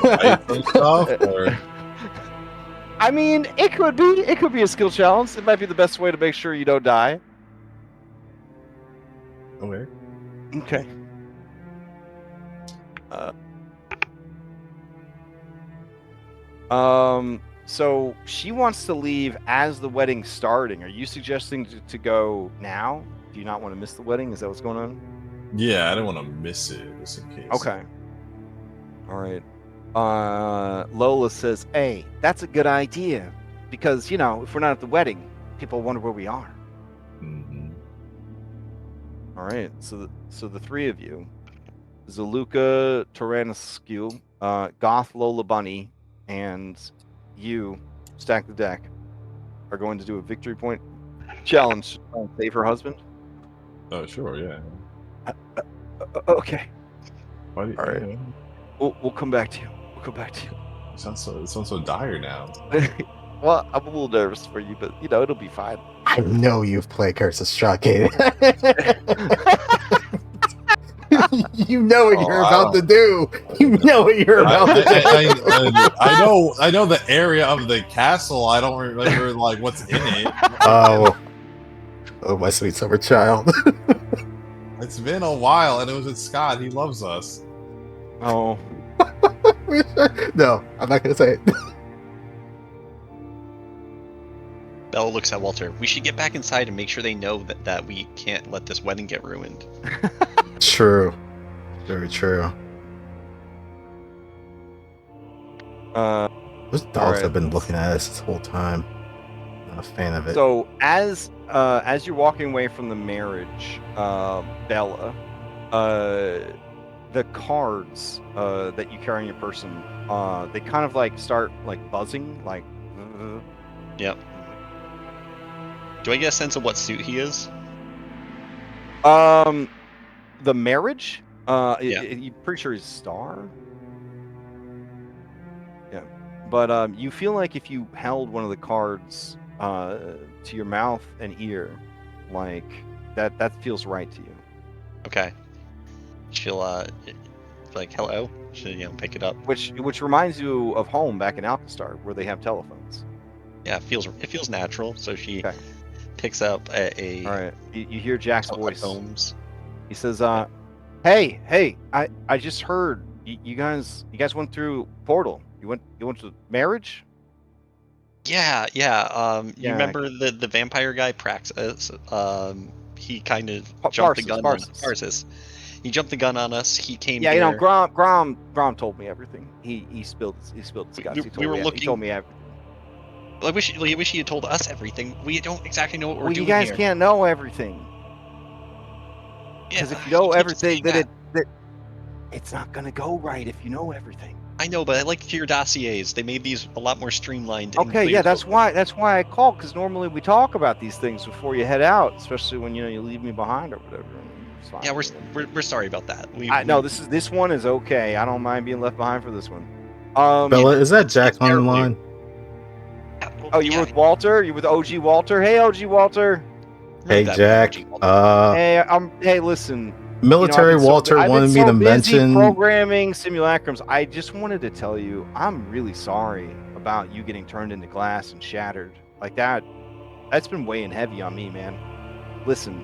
fight and stuff? Or I mean, it could be a skill challenge. It might be the best way to make sure you don't die. okay. Okay. So she wants to leave as the wedding's starting. Are you suggesting to go now? Do you not want to miss the wedding? Is that what's going on? Yeah, I don't want to miss it just in case. Okay. All right. Lola says, "Hey, that's a good idea, because if we're not at the wedding, people wonder where we are." Mm-hmm. All right. So the three of you, Zaluka, Tyrannoskew, Goth, Lola Bunny, and you, Stack the Deck, are going to do a victory point challenge to try and save her husband. Oh, sure, yeah. Okay. Why do you, All right. yeah. We'll come back to you. We'll come back to you. It sounds so dire now. Well, I'm a little nervous for you, but it'll be fine. I know you've played Curse of Strahd. You know what you're about to do. You know what you're about to do. I know the area of the castle. I don't remember like what's in it. Oh, my sweet summer child. It's been a while, and it was with Scott. He loves us. Oh. No, I'm not gonna say it. Bella looks at Walter. We should get back inside and make sure they know that we can't let this wedding get ruined. True. Very true. Those dogs have been looking at us this whole time. Not a fan of it. So as you're walking away from the marriage, Bella, the cards that you carry in your person, they kind of like start like buzzing, like. Yep. Do I get a sense of what suit he is? The marriage? Yeah. You're pretty sure he's Star? Yeah. But you feel like if you held one of the cards to your mouth and ear, like that feels right to you. Okay. She'll like hello. She'll pick it up. Which reminds you of home back in Alcastar, where they have telephones. Yeah, it feels natural. So she Okay. picks up a All right. You hear Jack's voice. Holmes. He says, "Hey, I just heard you guys went through portal. You went to marriage." Yeah. Yeah. You remember the vampire guy Praxis? He kind of jumped the gun on Parsis. He jumped the gun on us. He came. Yeah, here. Grom told me everything. He spilled his guts. He told me everything. I wish he had told us everything. We don't exactly know what we're doing you guys here. can't know everything. Because if you know everything, then it's not gonna go right if you know everything. I know, but I like your dossiers. They made these a lot more streamlined. Okay, yeah, that's why I called, because normally we talk about these things before you head out, especially when you leave me behind or whatever. It's fine. Yeah, we're sorry about that. No, this one is okay. I don't mind being left behind for this one. Bella, is that Jack on the line? Oh, you with Walter? You with OG Walter? Hey, OG Walter. Hey, Jack. Hey, listen. Military Walter wanted me to mention programming simulacrums. I just wanted to tell you, I'm really sorry about you getting turned into glass and shattered like that. That's been weighing heavy on me, man. Listen,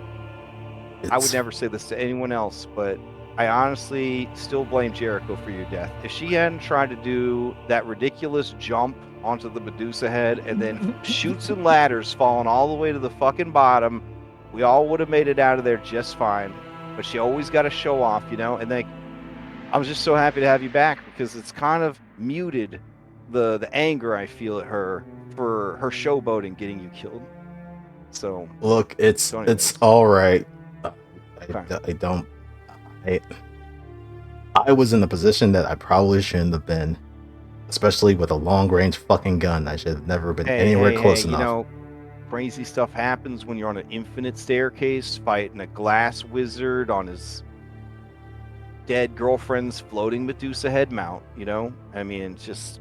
I would never say this to anyone else, but I honestly still blame Jericho for your death. If she hadn't tried to do that ridiculous jump onto the Medusa head and then chutes and ladders falling all the way to the fucking bottom, we all would have made it out of there just fine. But she always got to show off, and I was just so happy to have you back, because it's kind of muted the anger I feel at her for her showboating getting you killed. So look, it's all right. I was in a position that I probably shouldn't have been, especially with a long-range fucking gun. I should have never been anywhere close enough. Crazy stuff happens when you're on an infinite staircase fighting a glass wizard on his dead girlfriend's floating Medusa head mount. I mean, it's just,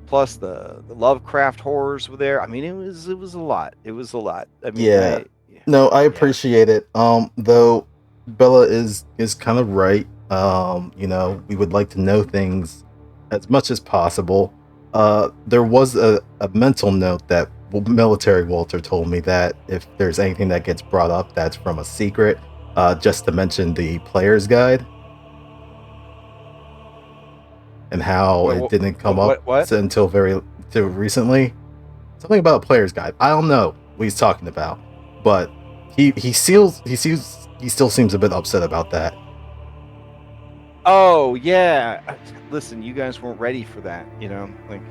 plus the Lovecraft horrors were there. I mean, it was a lot. It was a lot. I mean, I appreciate it. Though Bella is kind of right. We would like to know things as much as possible. There was a mental note that Military Walter told me, that if there's anything that gets brought up that's from a secret, just to mention the player's guide and how it didn't come up until to recently. Something about a player's guide. I don't know what he's talking about, but he still seems a bit upset about that. Oh yeah. Listen, you guys weren't ready for that, you know? Like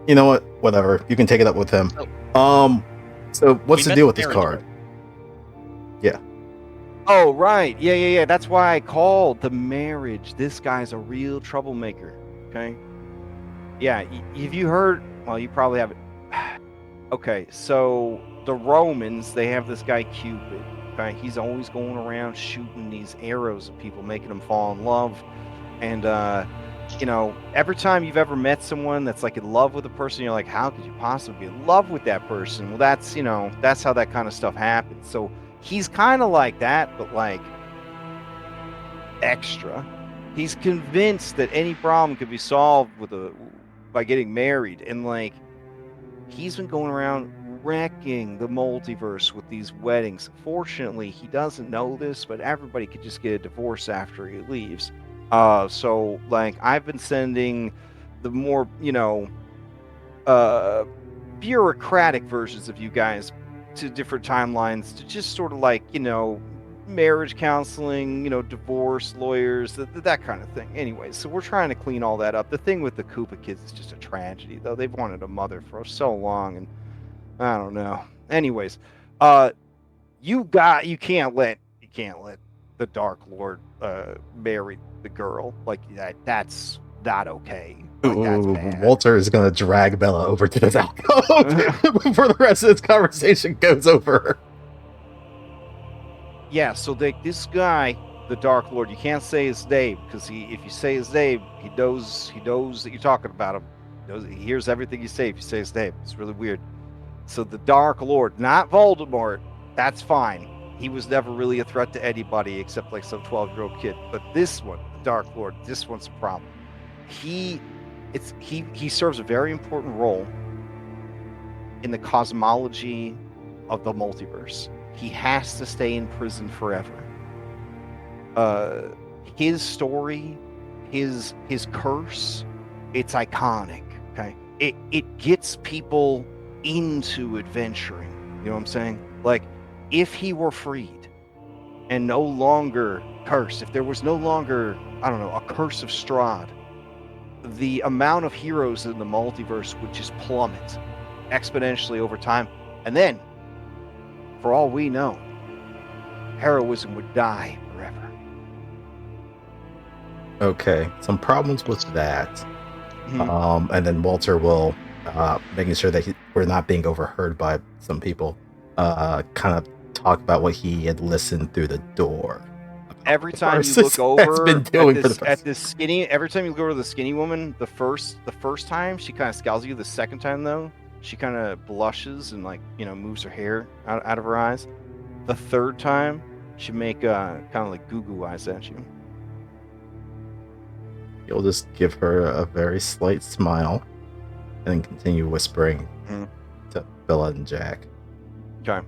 You know what? Whatever. You can take it up with him. So what's the deal with this card? Oh, right. Yeah. That's why I called the marriage. This guy's a real troublemaker. Okay. Yeah. Have you heard? Well, you probably haven't. Okay. So the Romans, they have this guy Cupid. Okay. He's always going around shooting these arrows at people, making them fall in love. And, you know, every time you've ever met someone that's like in love with a person, you're like, how could you possibly be in love with that person? Well, that's, you know, that's how that kind of stuff happens. So he's kind of like that, but like extra. He's convinced that any problem could be solved by getting married, and like he's been going around wrecking the multiverse with these weddings. Fortunately, he doesn't know this, but everybody could just get a divorce after he leaves. So like I've been sending the more, you know, bureaucratic versions of you guys to different timelines to just sort of like, you know, marriage counseling, you know, divorce lawyers, that kind of thing. Anyway, so we're trying to clean all that up. The thing with the Koopa kids is just a tragedy, though. They've wanted a mother for so long, and I don't know. Anyways, you can't let the Dark Lord marry the girl like that. That's not okay. Like, that's bad. Walter is gonna drag Bella over to this alcove before the rest of this conversation goes over. Yeah, so this guy, the Dark Lord, you can't say his name because if you say his name, he knows that you're talking about him. He hears everything you say if you say his name. It's really weird. So the Dark Lord, not Voldemort, that's fine. He was never really a threat to anybody except like some 12-year-old kid. But this one, the Dark Lord, this one's a problem. He serves a very important role in the cosmology of the multiverse. He has to stay in prison forever. His story, his curse, it's iconic. Okay, it gets people into adventuring. You know what I'm saying? Like, if he were freed and no longer cursed, if there was no longer, I don't know, a curse of Strahd, the amount of heroes in the multiverse would just plummet exponentially over time. And then, for all we know, heroism would die forever. Okay, some problems with that. Mhm. And then Walter will, making sure that we're not being overheard by some people, kind of talk about what he had listened through the door. Every time you look over been doing at this skinny, every time you look over the skinny woman, the first time she kind of scowls at you. The second time though, she kind of blushes and like, you know, moves her hair out of her eyes. The third time, she make kind of like goo eyes at you. You'll just give her a very slight smile and then continue whispering to Bella and Jack. Okay.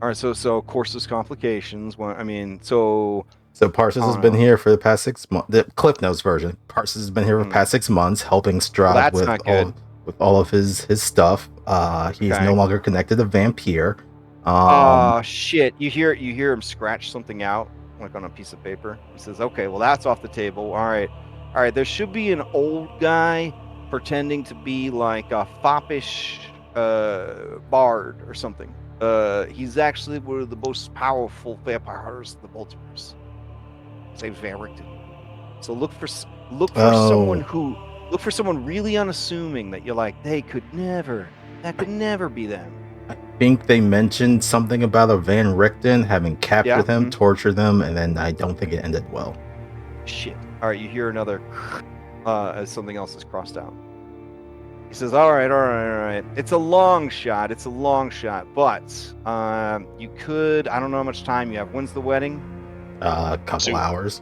All right. So courses complications. So Parsons has been here for the past 6 months. The Cliff Notes version. Parsons has been here for the past 6 months, helping Strahd with all of his stuff. He's no longer connected to Vampire. Shit! You hear him scratch something out like on a piece of paper. He says, "Okay, well that's off the table. All right. There should be an old guy pretending to be like a foppish bard or something. He's actually one of the most powerful vampires in the multiverse. His name's Van Richten. So look for someone really unassuming that you're like, that could never be them." I think they mentioned something about a Van Richten having captured him, tortured them, and then I don't think it ended well. Shit. All right, you hear another as something else is crossed out. He says, all right. It's a long shot, but you could, I don't know how much time you have. When's the wedding? A couple hours.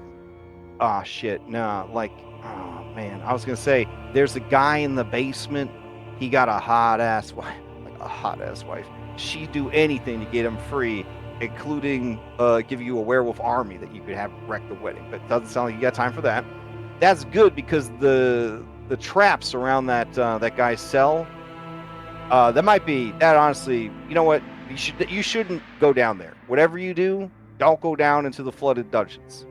Oh, shit. No, like, oh, man. I was going to say, there's a guy in the basement. He got a hot-ass wife. She'd do anything to get him free, including give you a werewolf army that you could have wreck the wedding. But it doesn't sound like you got time for that. that's good because the traps around that guy's cell, that honestly, you know what? You shouldn't go down there. Whatever you do, don't go down into the flooded dungeons.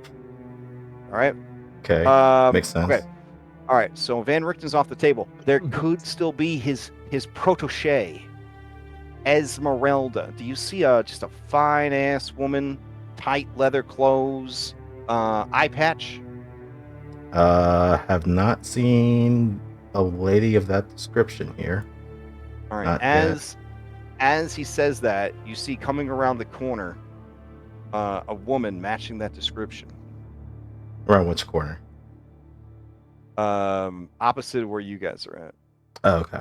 All right. Okay, makes sense. Okay. All right. So Van Richten's off the table. There could still be his protege, Esmeralda. Do you see just a fine ass woman, tight leather clothes, eye patch? Have not seen a lady of that description here. All right. Not As he says that, you see coming around the corner a woman matching that description. Around which corner? Opposite of where you guys are at. Oh, okay.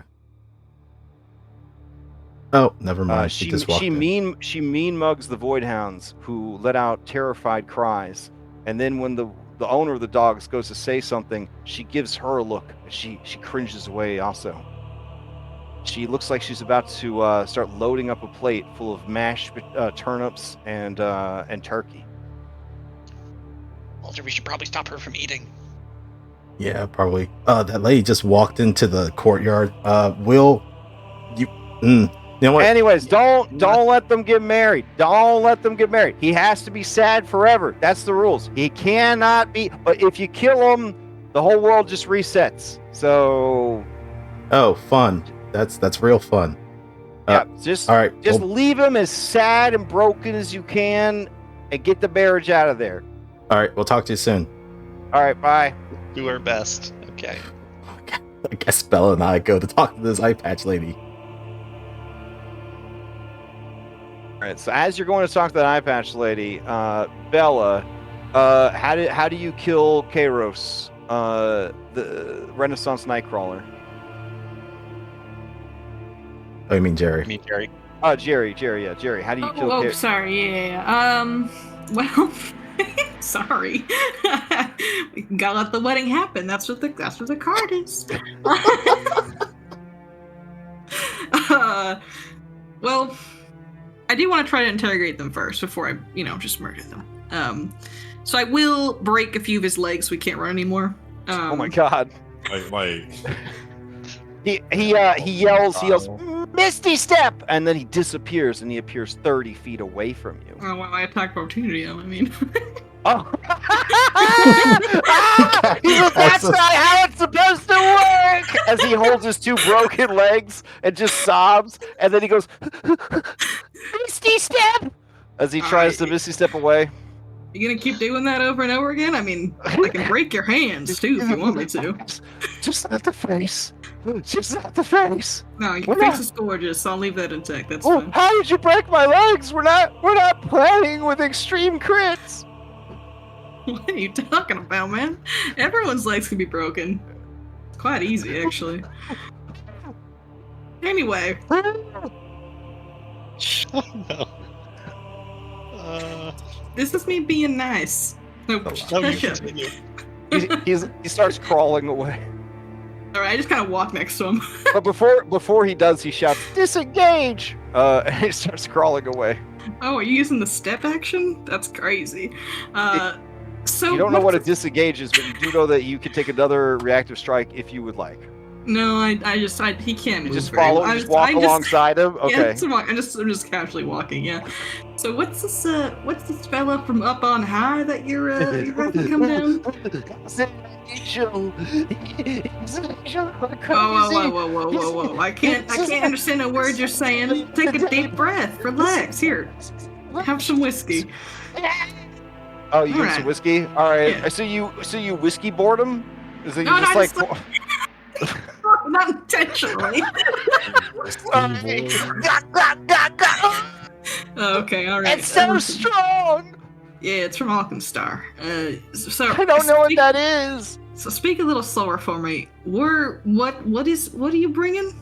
Oh, never mind. She mean mugs the Void Hounds, who let out terrified cries, and then when the owner of the dogs goes to say something, she gives her a look. She cringes away also. She looks like she's about to start loading up a plate full of mashed turnips and turkey. Walter, we should probably stop her from eating. Yeah, probably. That lady just walked into the courtyard. Will you? You know what? Anyways, don't let them get married. Don't let them get married. He has to be sad forever. That's the rules. He cannot be. But if you kill him, the whole world just resets. So. Oh, fun. That's real fun. Yeah, just all right. Just leave him as sad and broken as you can, and get the marriage out of there. All right, we'll talk to you soon. All right, bye. Do our best. Okay. I guess Bella and I go to talk to this eye patch lady. All right, so as you're going to talk to that eye patch lady, Bella, how do you kill Kairos, the Renaissance Nightcrawler? Oh, you mean Jerry? Jerry. Jerry, yeah, Jerry. How do you kill Kairos? Sorry, yeah. Well, sorry. We gotta let the wedding happen. That's what the card is. Well, I do want to try to interrogate them first before I, just murder them. So I will break a few of his legs so we can't run anymore. Oh my god. Like He yells, Misty Step! And then he disappears, and he appears 30 feet away from you. Oh, well, I attack of opportunity, I mean. Oh. That's not how it's supposed to work! As he holds his two broken legs and just sobs, and then he goes, Misty Step! As he tries to Misty Step away. You gonna keep doing that over and over again? I mean, I can break your hands, too, if you want me to. Just not the face. Just not the face. No, your face is gorgeous, so I'll leave that intact. That's fine. How did you break my legs? We're not playing with extreme crits. What are you talking about, man? Everyone's legs can be broken. It's quite easy, actually. Anyway. Oh, no. This is me being nice. No, he starts crawling away. Alright, I just kind of walk next to him. But before he does, he shouts, "Disengage!" And he starts crawling away. Oh, are you using the step action? That's crazy. So you don't know what a disengage is, but you do know that you can take another reactive strike if you would like. No, he can't move. You just follow, just walk alongside him. Okay. Yeah, I'm just casually walking. Yeah. So what's this fella from up on high that you're having come down? He's an angel. Whoa! I can't understand a word you're saying. Take a deep breath. Relax. Here, have some whiskey. Oh, you need some whiskey? All right. Yeah. So you whiskey boredom? Is it not intentionally. Okay, all right. It's so strong. Yeah, it's from Alchemstar. So I don't know what that is. So speak a little slower for me. What are you bringing?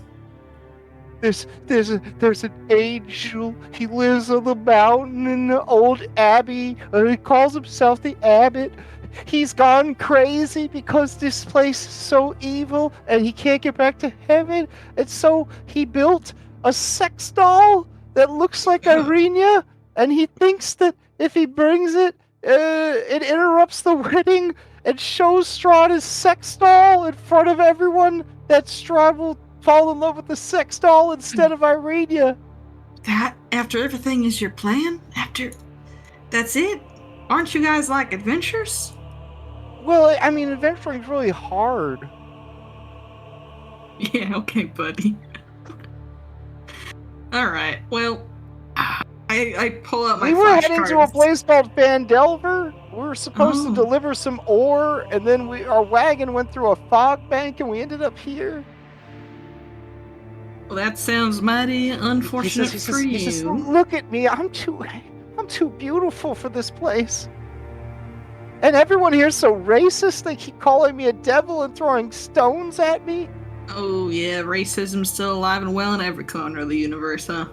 There's an angel. He lives on the mountain in the old abbey. He calls himself the abbot. He's gone crazy because this place is so evil and he can't get back to heaven. And so he built a sex doll that looks like Irenia, and he thinks that if he brings it It interrupts the wedding and shows Strahd as sex doll in front of everyone. That Strahd will fall in love with the sex doll instead of Irania. That, after everything is your plan? That's it? Aren't you guys like adventurers? Well, I mean, adventuring's really hard. Yeah, okay, buddy. Alright, well, I pull out my We were heading flashcards. to a place called Fandelver. We were supposed to Oh. deliver some ore, and then our wagon went through a fog bank, and we ended up here. Well, that sounds mighty unfortunate He for says, you. look at me. I'm too beautiful for this place. And everyone here's so racist. They keep calling me a devil and throwing stones at me. Oh yeah, racism's still alive and well in every corner of the universe, huh?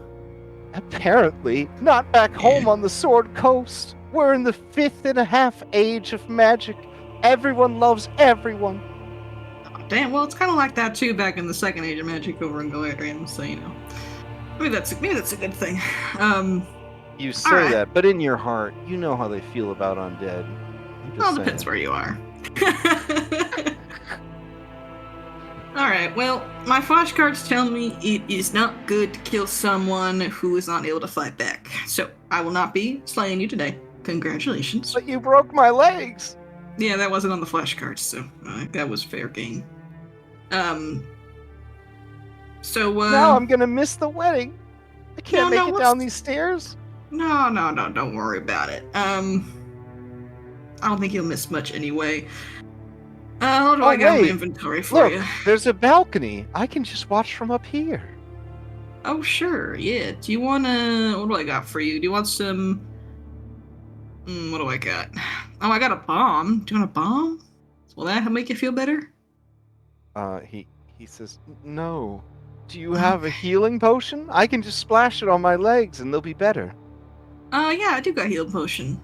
Apparently, not back home on the Sword Coast. We're in the 5.5 age of magic. Everyone loves everyone. Oh, damn, well, it's kind of like that too back in the second age of magic over in Galarian, so you know. Maybe that's a good thing. You say Alright. that, but in your heart, you know how they feel about undead. I'm just Well, depends saying. where you are. Alright, well, my flashcards tell me it is not good to kill someone who is not able to fight back. So, I will not be slaying you today. Congratulations. But you broke my legs. Yeah, that wasn't on the flashcards, so that was fair game. So, Now I'm gonna miss the wedding. I can't No, make it down these stairs. No, don't worry about it. I don't think you'll miss much anyway. What do I got in my inventory for Look, you? there's a balcony. I can just watch from up here. Oh, sure, yeah. Do you wanna... What do I got for you? Do you want some... what do I got? Oh, I got a bomb. Do you want a bomb? Will that make you feel better? He says, no. Do you have a healing potion? I can just splash it on my legs and they'll be better. Yeah, I do got heal potion.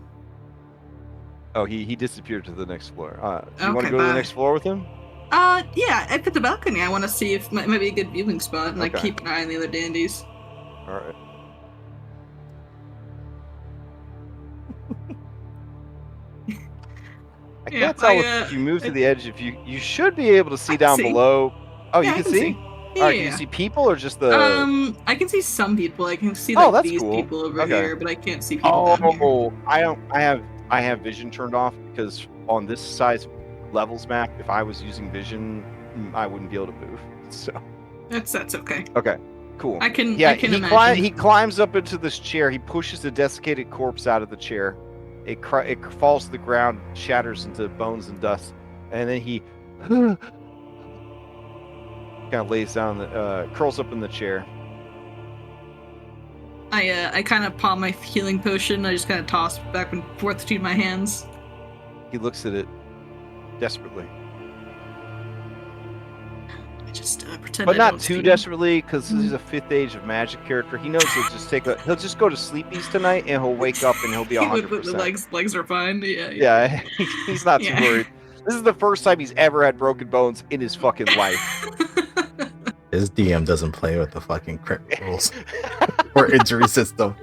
Oh, he disappeared to the next floor. Do you want Okay, to go to the bye. next floor with him? Yeah, up at the balcony. I want to see if it might be a good viewing spot, and Okay. keep an eye on the other dandies. All right. I Yeah, can't tell if you move to the edge. If you should be able to see I can down see. below. Oh, Yeah, you I can see? Yeah. All right, can you see people or just the? I can see some people. I can see Oh, like that's these cool. people over Okay. here, but I can't see people down here. Oh, I don't. I have vision turned off because on this size levels map, if I was using vision, I wouldn't be able to move. So. That's okay. Okay. Cool. I can. Yeah, I can he imagine. climbs up into this chair. He pushes the desiccated corpse out of the chair. It falls to the ground, shatters into bones and dust, and then he kind of lays down, curls up in the chair. I kind of palm my healing potion. I just kind of toss it back and forth between my hands. He looks at it desperately, I just pretend. but I not don't too see him. desperately, because he's a 5th age of magic character. He knows he'll just go to sleepies tonight, and he'll wake up and he'll be 100%. The legs are fine. Yeah. Yeah, he's not too Yeah. worried. This is the first time he's ever had broken bones in his fucking life. His DM doesn't play with the fucking crit rules or injury system.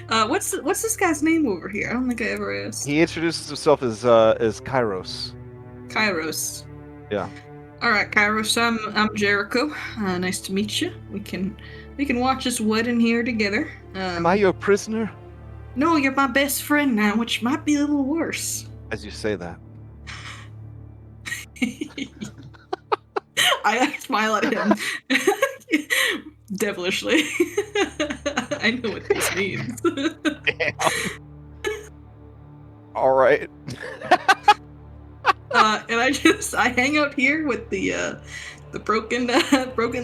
What's this guy's name over here? I don't think I ever asked. He introduces himself as Kairos. Kairos. Yeah. All right, Kairos. I'm Jericho. Nice to meet you. We can watch this wedding here together. Am I your prisoner? No, you're my best friend now, which might be a little worse. As you say that. I smile at him devilishly. I know what this means. Damn. All right. And I hang out here with the broken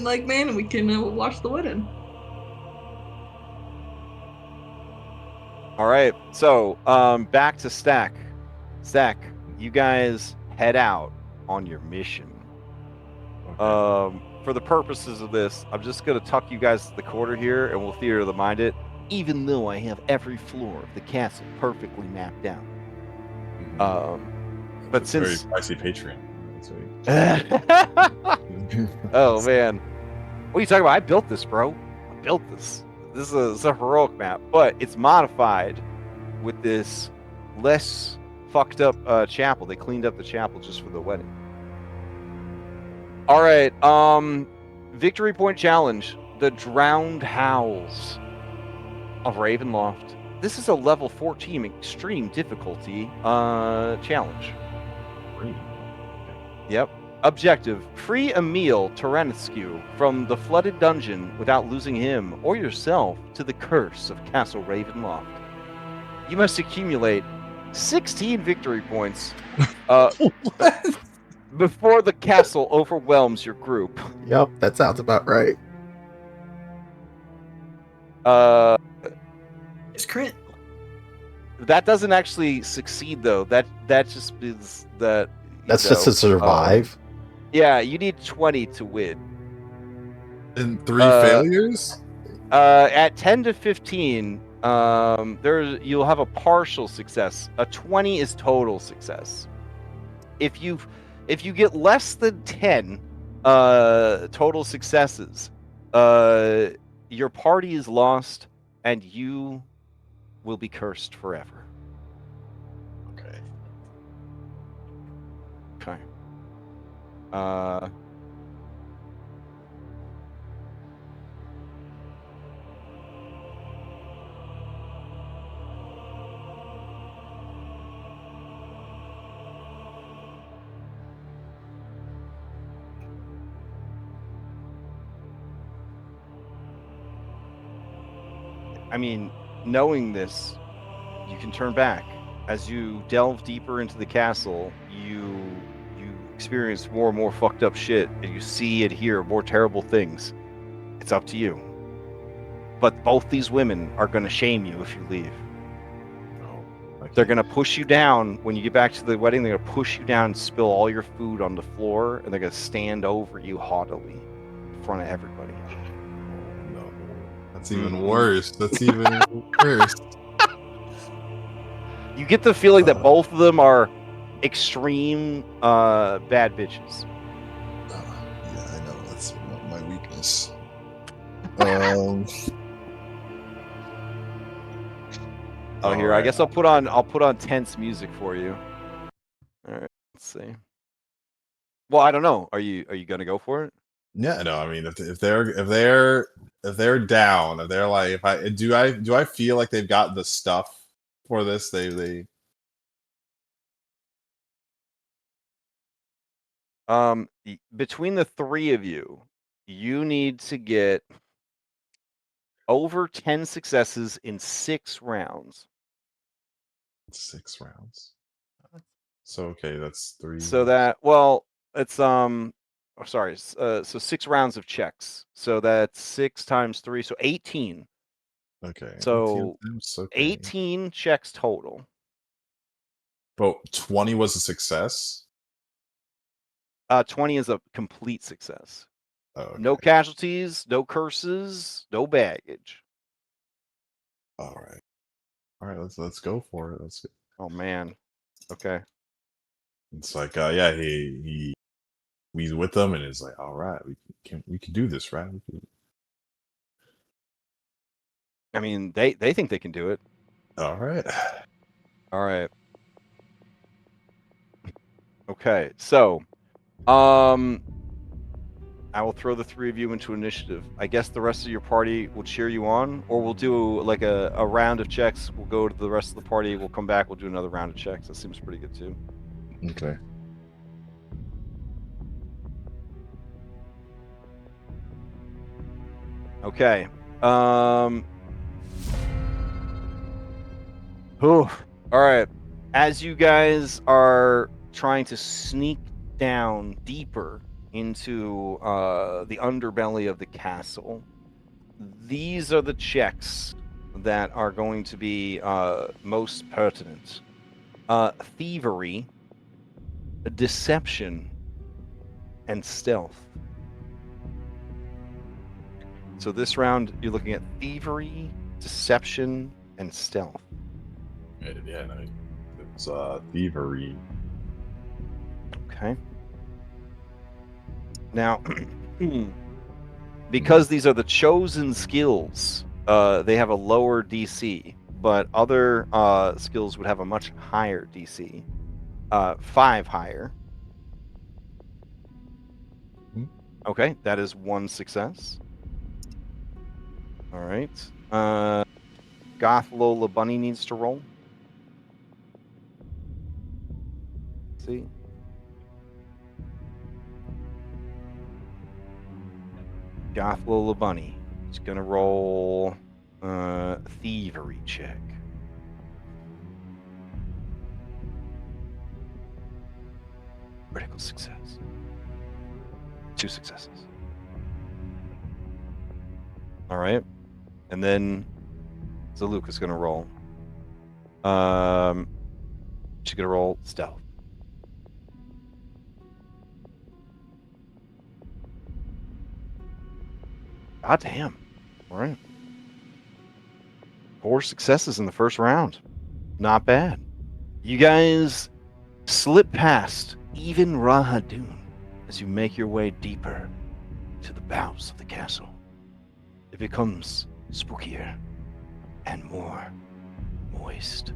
leg man, and we can watch the wedding. All right. So, back to Stack. Stack, you guys head out on your mission. Okay. For the purposes of this, I'm just gonna tuck you guys to the corner here, and we'll theater of the mind it. Even though I have every floor of the castle perfectly mapped out. But It's very since spicy Patreon. That's very... oh man, what are you talking about? I built this, bro. I built this. This is a heroic map, but it's modified with this less fucked up chapel. They cleaned up the chapel just for the wedding. All right, victory point challenge: the Drowned Howls of Ravenloft. This is a level 14 extreme difficulty challenge. Yep. Objective: free Emil Taranescu from the flooded dungeon without losing him or yourself to the curse of Castle Ravenloft. You must accumulate 16 victory points before the castle overwhelms your group. Yep, that sounds about right. It's crit. That doesn't actually succeed though. That just is that. That's just to survive. Yeah, you need 20 to win. And 3 failures? At 10 to 15, you'll have a partial success. A 20 is total success. If you get less than 10 total successes, your party is lost and you will be cursed forever. Okay. Okay. I mean, knowing this, you can turn back. As you delve deeper into the castle, you experience more and more fucked up shit, and you see and hear more terrible things. It's up to you. But both these women are going to shame you if you leave. They're going to push you down when you get back to the wedding. They're going to push you down and spill all your food on the floor, and they're going to stand over you haughtily in front of everybody. Oh, no. That's even worse. That's even worse. You get the feeling that both of them are extreme bad bitches. Yeah, I know. That's my weakness. Oh, here, I guess I'll put on tense music for you. All right, let's see. Well, I don't know. Are you gonna go for it? Yeah, no. I mean, if they're down, if they're like, do I feel like they've got the stuff for this? They between the three of you, you need to get over 10 successes in 6 rounds. 6 rounds. So okay, that's 3. So that it's so 6 rounds of checks. So that's 6 times 3, so 18. Okay. So 18 attempts, okay. 18 checks total. But 20 was a success. 20 is a complete success. Oh, okay. No casualties, no curses, no baggage. All right. Let's go for it. Let's. Oh man. Okay. It's like, yeah, he's with them, and it's like, all right, we can do this, right? I mean, they think they can do it. All right. All right. Okay. So, I will throw the 3 of you into initiative. I guess the rest of your party will cheer you on, or we'll do like a round of checks. We'll go to the rest of the party. We'll come back. We'll do another round of checks. That seems pretty good too. Okay. Okay. All right. As you guys are trying to sneak down deeper into the underbelly of the castle, these are the checks that are going to be most pertinent. Thievery, deception, and stealth. So this round, you're looking at thievery, deception, and stealth. Yeah, no, it's thievery. Okay. Now, because these are the chosen skills, they have a lower DC. but other skills would have a much higher DC. 5 higher. Mhm. Okay, that is 1 success. All right. Goth Lola Bunny needs to roll. See. Goth Lola Bunny is gonna roll thievery check. Critical success. 2 successes. All right, and then Zaluk is gonna roll. She's gonna roll stealth. God damn. All right. 4 successes in the first round. Not bad. You guys slip past even Rahadun as you make your way deeper to the bowels of the castle. It becomes spookier and more moist.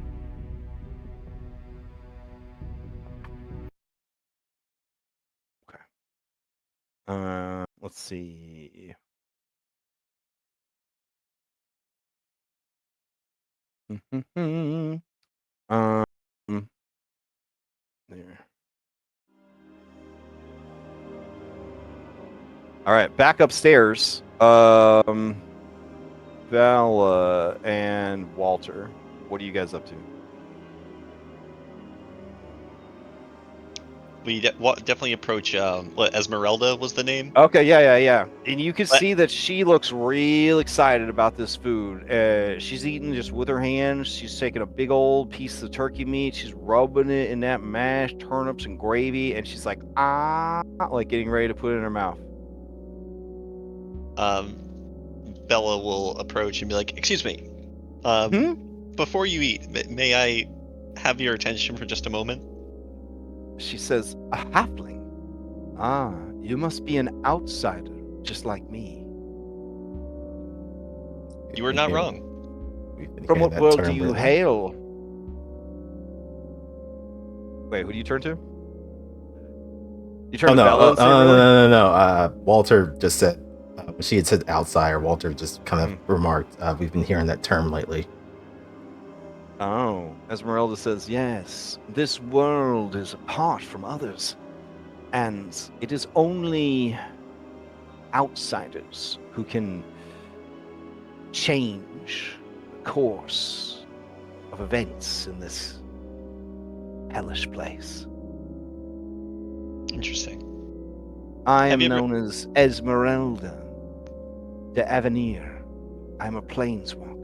Okay. Let's see. There. All right, back upstairs. Vala and Walter, what are you guys up to? We definitely approach. What Esmeralda was the name? Okay, yeah. And you can What? see that she looks real excited about this food. She's eating just with her hands. She's taking a big old piece of turkey meat. She's rubbing it in that mashed turnips and gravy, and she's like, like getting ready to put it in her mouth. Bella will approach and be like, "Excuse me, before you eat, may I have your attention for just a moment?" She says, a halfling? Ah, you must be an outsider, just like me. You are not wrong. From what world do you hail? Wait, who do you turn to? You turn to Bella and say, really? No. Walter just said, she had said outsider. Walter just kind of remarked, we've been hearing that term lately. Oh, Esmeralda says, yes, this world is apart from others, and it is only outsiders who can change the course of events in this hellish place. Interesting. I am known as Esmeralda de Avenir. I'm a planeswalker.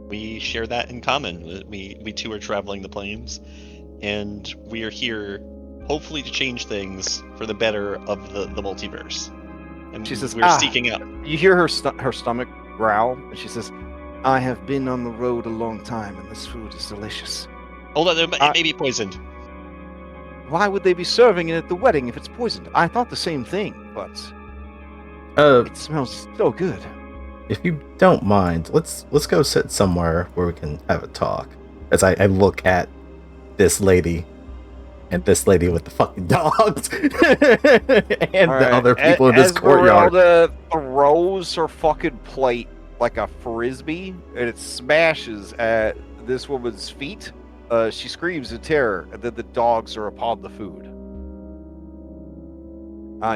We share that in common. We too are traveling the plains, and we are here, hopefully, to change things for the better of the multiverse. And She says, we're seeking out. You hear her stomach growl, and she says, I have been on the road a long time, and this food is delicious. Hold on, it may be poisoned. Why would they be serving it at the wedding if it's poisoned? I thought the same thing, but it smells so good. If you don't mind, let's go sit somewhere where we can have a talk. As I look at this lady, and this lady with the fucking dogs, and the other people in this courtyard. Esmeralda throws her fucking plate like a frisbee, and it smashes at this woman's feet. She screams in terror, and then the dogs are upon the food.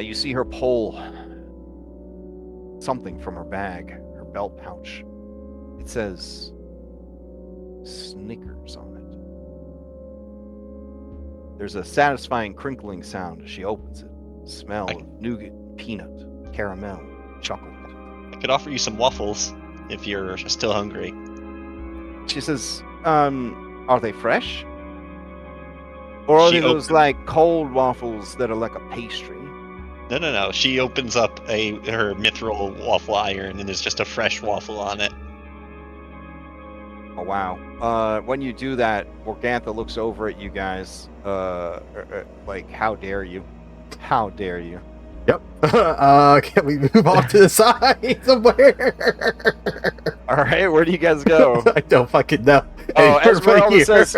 You see her pull something from her bag, her belt pouch. It says Snickers on it. There's a satisfying crinkling sound as she opens it. Smell of nougat, peanut, caramel, chocolate. I could offer you some waffles if you're still hungry. She says, are they fresh? Or are they those like cold waffles that are like a pastry? No. She opens up her mithril waffle iron, and there's just a fresh waffle on it. Oh wow! When you do that, Morgantha looks over at you guys, like, "How dare you? How dare you?" Yep. Can we move off to the side somewhere? All right, where do you guys go? I don't fucking know. Oh, Anywhere but Esmeralda here. says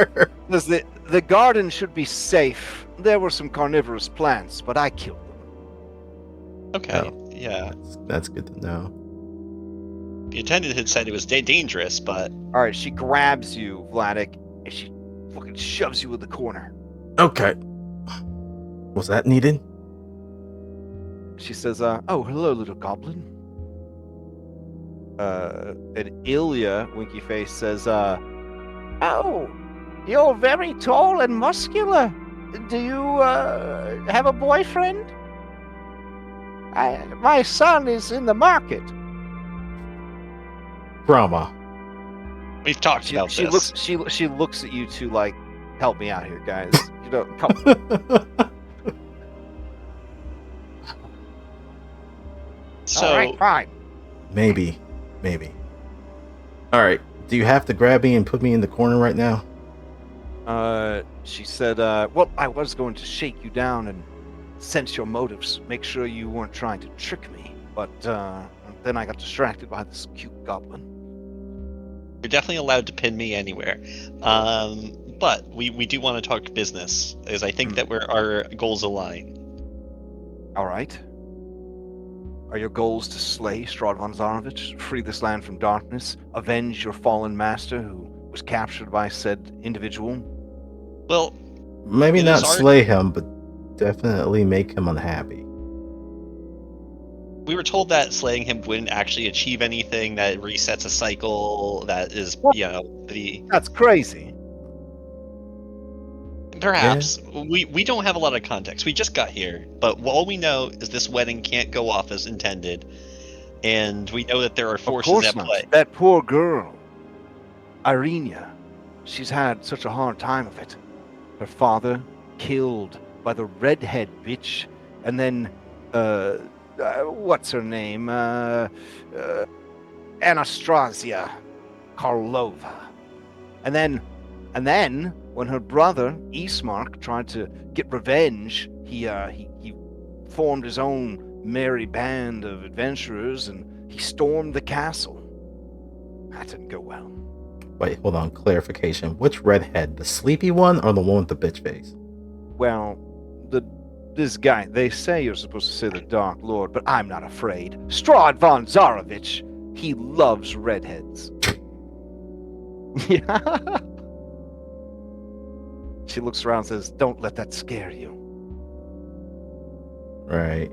the garden should be safe. There were some carnivorous plants, but I killed them. Okay, Oh. yeah. That's good to know. The attendant had said it was dangerous, but All right, she grabs you, Vladik, and she fucking shoves you in the corner. Okay. Was that needed? She says, "Oh, hello, little goblin." And Ilya, Winky Face, says, "Oh, you're very tall and muscular. Do you have a boyfriend? My son is in the market." Brahma. we've talked about She this. she looks at you two like, "Help me out here, guys. You know, come." So All right, fine. Maybe. Alright. Do you have to grab me and put me in the corner right now? She said, "Well, I was going to shake you down and sense your motives, make sure you weren't trying to trick me, but then I got distracted by this cute goblin." you're definitely allowed to pin me anywhere. But we do want to talk business, as I think that our goals align. All right. Are your goals to slay Strahd von Zarovich, free this land from darkness, avenge your fallen master who was captured by said individual? Well, Maybe It not is our- slay him, but definitely make him unhappy. we were told that slaying him wouldn't actually achieve anything, that it resets a cycle, that is, the... That's crazy. Perhaps. We don't have a lot of context. We just got here, but all we know is this wedding can't go off as intended, and we know that there are Of forces course at not. play. That poor girl, Irenia, she's had such a hard time of it. Her father killed by the redhead bitch, and then, what's her name? Anastasia Karlova. And then, when her brother, Ismark, tried to get revenge, he formed his own merry band of adventurers, and he stormed the castle. That didn't go well. Wait, hold on. Clarification. Which redhead? The sleepy one or the one with the bitch face? Well, this guy, they say you're supposed to say the Dark Lord, but I'm not afraid. Strahd von Zarovich, he loves redheads. Yeah. She looks around and says, "Don't let that scare you." Right.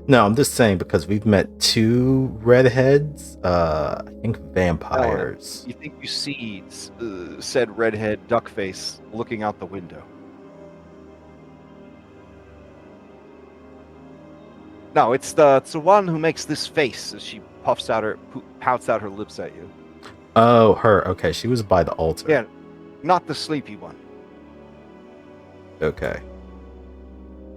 No, I'm just saying because we've met two redheads. I think vampires. You think you see said redhead duckface looking out the window? No, it's the one who makes this face as she pouts out her lips at you. Oh, her. Okay, she was by the altar. Yeah, not the sleepy one. Okay.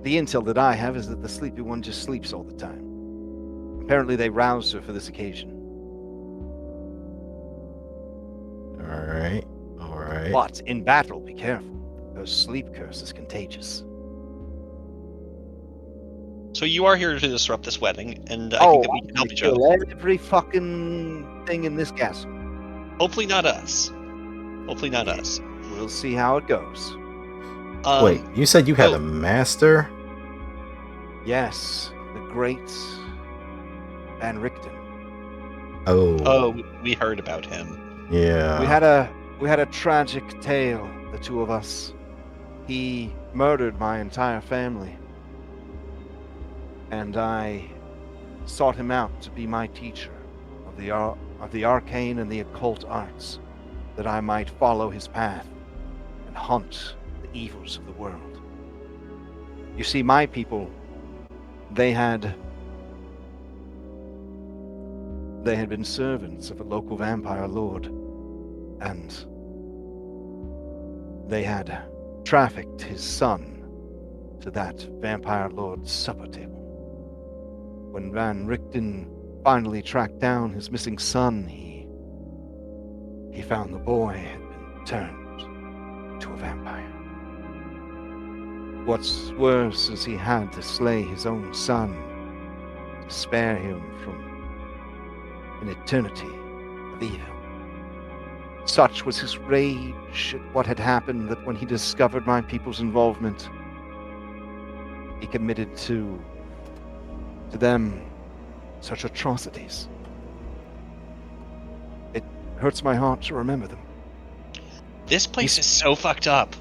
The intel that I have is that the sleepy one just sleeps all the time. Apparently, they roused her for this occasion. All right. But in battle, be careful. Her sleep curse is contagious. So you are here to disrupt this wedding, and I think that we can help each other. Kill every fucking thing in this castle. Hopefully not us. Hopefully not us. We'll see how it goes. Wait, you said you had a master? Yes, the great Van Richten. Oh, we heard about him. yeah. We had a tragic tale, the two of us. He murdered my entire family, and I sought him out to be my teacher of the arcane and the occult arts, that I might follow his path and hunt the evils of the world. You see, my people, they had been servants of a local vampire lord, and they had trafficked his son to that vampire lord's supper table. When Van Richten finally tracked down his missing son, he found the boy had been turned to a vampire. What's worse is he had to slay his own son to spare him from an eternity of evil. Such was his rage at what had happened that when he discovered my people's involvement, he committed to them such atrocities. It hurts my heart to remember them. This place is so fucked up.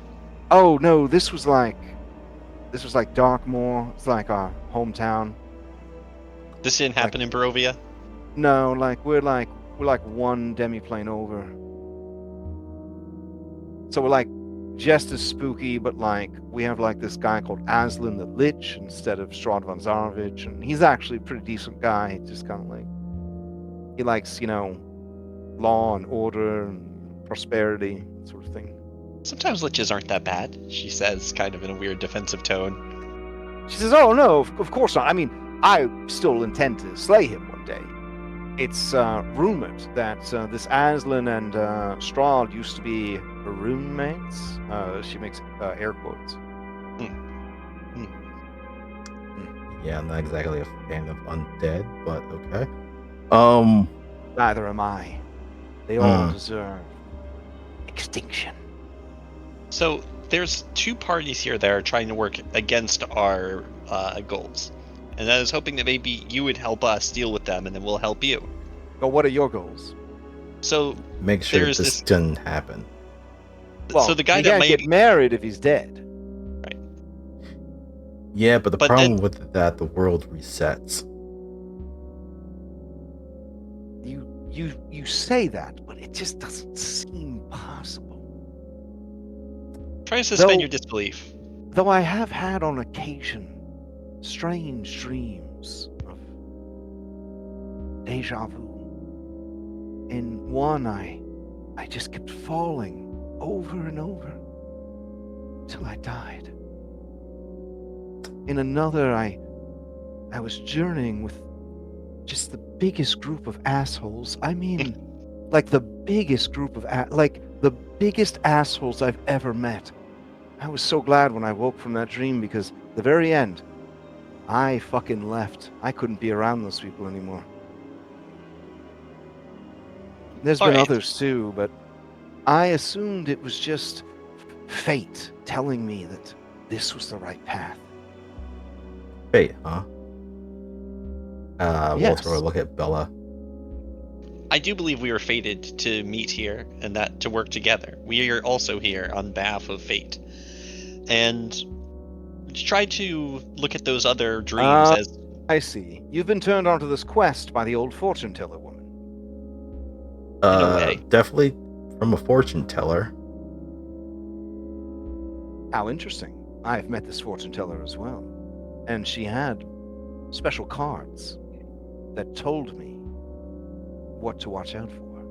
Oh no, this was like Darkmoor. It's like our hometown. This didn't happen in Barovia. No, we're like one demiplane over. So we're like just as spooky, but like we have like this guy called Aslan the Lich instead of Strahd von Zarovich, and he's actually a pretty decent guy. He just kind of like he likes, law and order and prosperity, sort of thing. Sometimes liches aren't that bad, she says, kind of in a weird defensive tone. She says, "Oh no, of course not. I mean, I still intend to slay him one day. It's rumored that this Aslan and Strahd used to be roommates." She makes air quotes. Yeah, I'm not exactly a fan of undead, but okay. Neither am I. They all deserve extinction. So there's two parties here that are trying to work against our goals. And I was hoping that maybe you would help us deal with them, and then we'll help you. But what are your goals? So Make sure there's this doesn't happen. Well, so the guy he that can't might get married if he's dead. Yeah, but the But problem then- with that, the world resets. You say that, but it just doesn't seem possible. try to suspend Though- your disbelief. Though I have had on occasion strange dreams of deja vu. In one, I just kept falling over and over till I died. In another, I was journeying with just the biggest group of assholes. I mean, like the biggest group of the biggest assholes I've ever met. I was so glad when I woke from that dream because the very end, I fucking left. I couldn't be around those people anymore. There's been Alright. others too, but I assumed it was just fate telling me that this was the right path. Fate, huh? Yes. Walter will look at Bella. I do believe we were fated to meet here and that to work together. We are also here on behalf of fate. And try to look at those other dreams as I see. You've been turned onto this quest by the old fortune teller woman. a way. Definitely from a fortune teller. How interesting. I've met this fortune teller as well. And she had special cards that told me what to watch out for.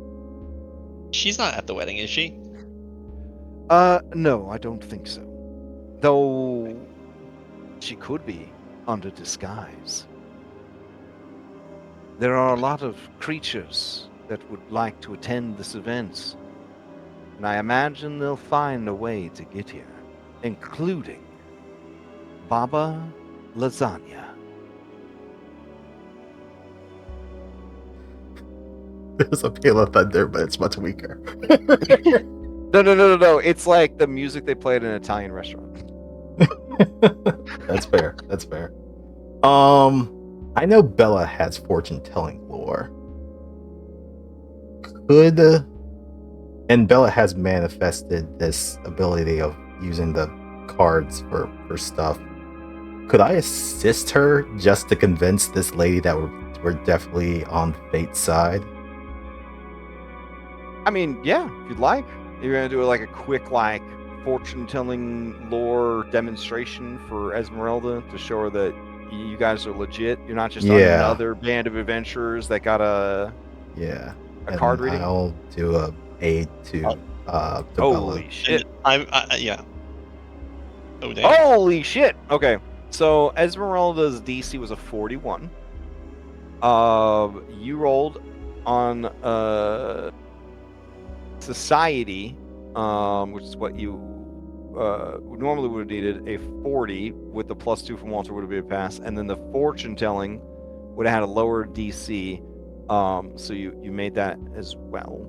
she's not at the wedding, is she? No, I don't think so. Though she could be under disguise. There are a lot of creatures that would like to attend this event, and I imagine they'll find a way to get here, including Baba Lasagna. There's a Peal of Thunder, but it's much weaker. No. It's like the music they play at an Italian restaurant. That's fair. That's fair. I know Bella has fortune telling lore. And Bella has manifested this ability of using the cards for stuff. Could I assist her just to convince this lady that we're definitely on fate's side? I mean, yeah, if you'd like. You're gonna do like a quick fortune-telling lore demonstration for Esmeralda to show her that you guys are legit. You're not just another band of adventurers that got a card reading. I'll do a aid to Bella. Holy shit! Yeah. Oh damn. Holy shit! Okay, so Esmeralda's DC was a 41. You rolled on society, which is what you normally would have needed a 40 with the +2 from Walter would have been a pass, and then the fortune telling would have had a lower DC. So you made that as well.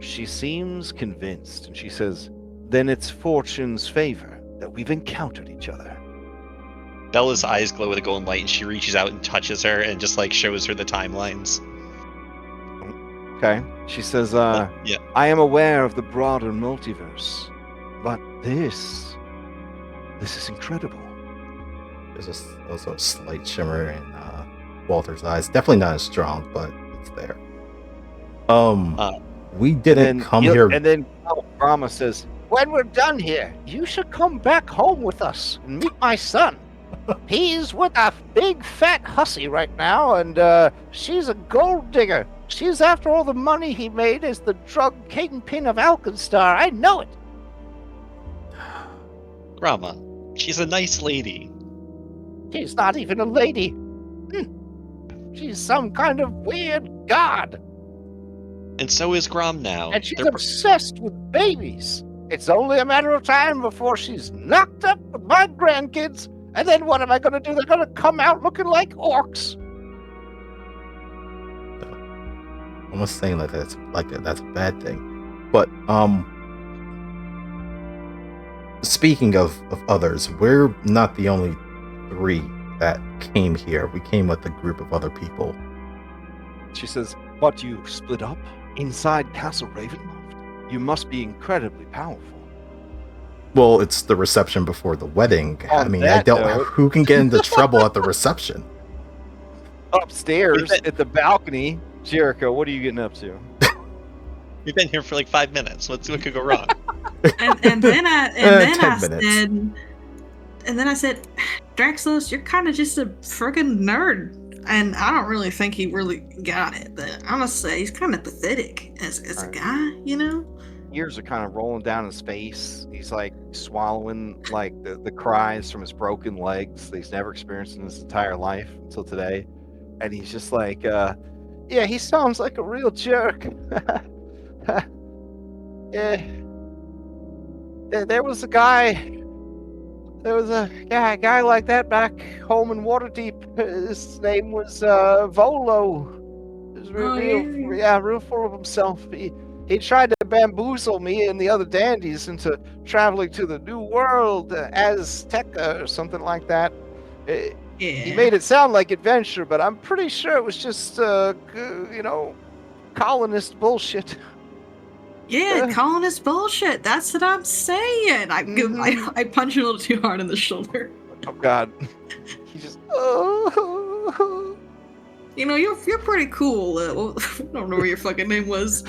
She seems convinced, and she says, "Then it's fortune's favor that we've encountered each other." Bella's eyes glow with a golden light, and she reaches out and touches her and just like shows her the timelines. Okay. She says, Yeah. "I am aware of the broader multiverse, but this is incredible." There's also a slight shimmer in Walter's eyes. Definitely not as strong, but it's there. We didn't come here. And then Brahma says, "When we're done here, you should come back home with us and meet my son. He's with a big fat hussy right now, and she's a gold digger. She's after all the money he made as the drug kingpin of Alkenstar. I know it." Grandma, she's a nice lady. "She's not even a lady. She's some kind of weird god. And so is Grom now. And she's They're- obsessed with babies. It's only a matter of time before she's knocked up with my grandkids. And then what am I going to do? They're going to come out looking like orcs." I'm not saying that that's a bad thing, but speaking of others, we're not the only 3 that came here. We came with a group of other people. She says, "But you split up inside Castle Ravenloft? You must be incredibly powerful." Well, it's the reception before the wedding. I On mean, that note- who can get into trouble at the reception? Upstairs at the balcony, Jericho, what are you getting up to? We've been here for like 5 minutes. What could go wrong? And then I 10 minutes. said, "Draxos, you're kind of just a friggin' nerd." And I don't really think he really got it, but I must say he's kind of pathetic as a guy, you know? Ears are kind of rolling down his face. He's like swallowing like the cries from his broken legs that he's never experienced in his entire life until today. And he's just like, yeah, he sounds like a real jerk. Yeah. There was a guy like that back home in Waterdeep. His name was Volo. He was real full of himself. He tried to bamboozle me and the other dandies into traveling to the New World, Azteca or something like that. He made it sound like adventure, but I'm pretty sure it was just, colonist bullshit. Yeah, colonist bullshit. That's what I'm saying. I punch you a little too hard in the shoulder. Oh God. He just. You know, you're pretty cool. I don't know what your fucking name was.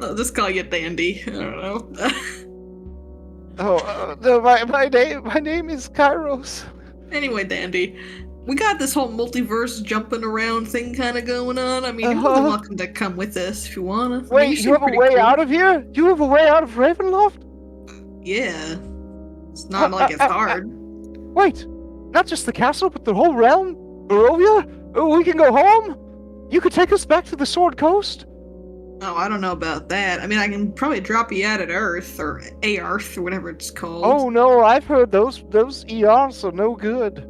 I'll just call you Dandy. I don't know. No, my name is Kairos. Anyway, Dandy, we got this whole multiverse jumping around thing kind of going on. I mean, you're more than welcome to come with us if you wanna. Wait, you have a way out of here? You have a way out of Ravenloft? Yeah. It's not like it's hard. Wait, not just the castle, but the whole realm? Barovia? We can go home? You could take us back to the Sword Coast? Oh, I don't know about that. I mean, I can probably drop you out at Earth, or Aarth, or whatever it's called. Oh no, I've heard those ERs are no good.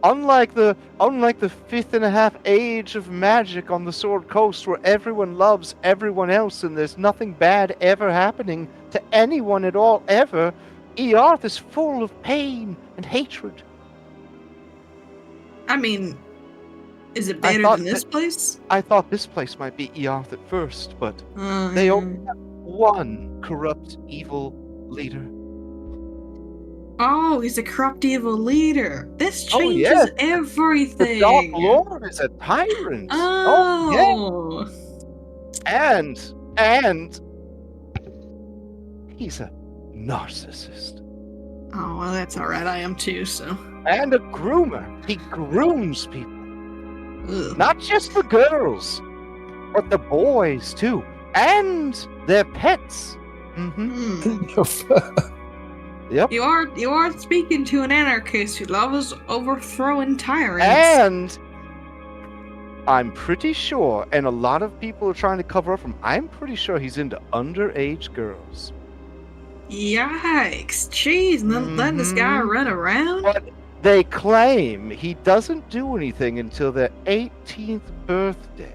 Unlike the 5th and a half age of magic on the Sword Coast, where everyone loves everyone else and there's nothing bad ever happening to anyone at all ever, Earth is full of pain and hatred. I mean, is it better than this place? I thought this place might be Earth at first, but they only have one corrupt evil leader. Oh, he's a corrupt evil leader. This changes everything. The Dark Lord is a tyrant. Oh. Yeah. And he's a narcissist. Oh, well, that's all right. I am too, so. And a groomer. He grooms people. Ugh. Not just the girls, but the boys too. And their pets. Yep. You are speaking to an anarchist who loves overthrowing tyrants. I'm pretty sure, and a lot of people are trying to cover up from, I'm pretty sure he's into underage girls. Yikes! Jeez, letting this guy Mhm. run around? But they claim he doesn't do anything until their 18th birthday.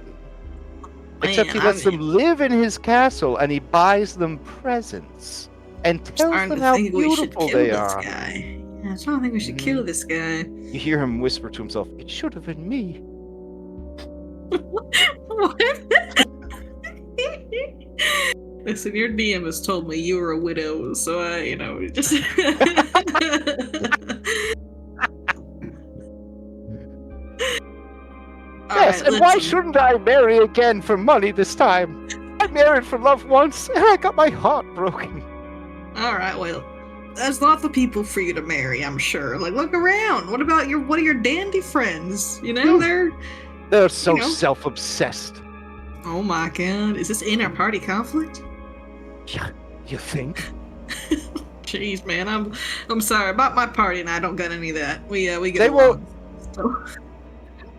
Except he Man, lets them live in his castle and he buys them presents and tells starting them to how think we should beautiful kill they this are. guy. Yeah, I don't think we should kill this guy. You hear him whisper to himself, "It should have been me." What? Listen, your DM has told me you were a widow, so I, just. Yes, and why shouldn't I marry again for money this time? I married for love once, and I got my heart broken. All right, well, there's lots of people for you to marry, I'm sure. Like, look around. What about one of your dandy friends? They're so know. self-obsessed. Oh my god, is this inter-party conflict? Yeah, you think? Jeez, man, I'm sorry about my party, and I don't got any of that. We get They along. So.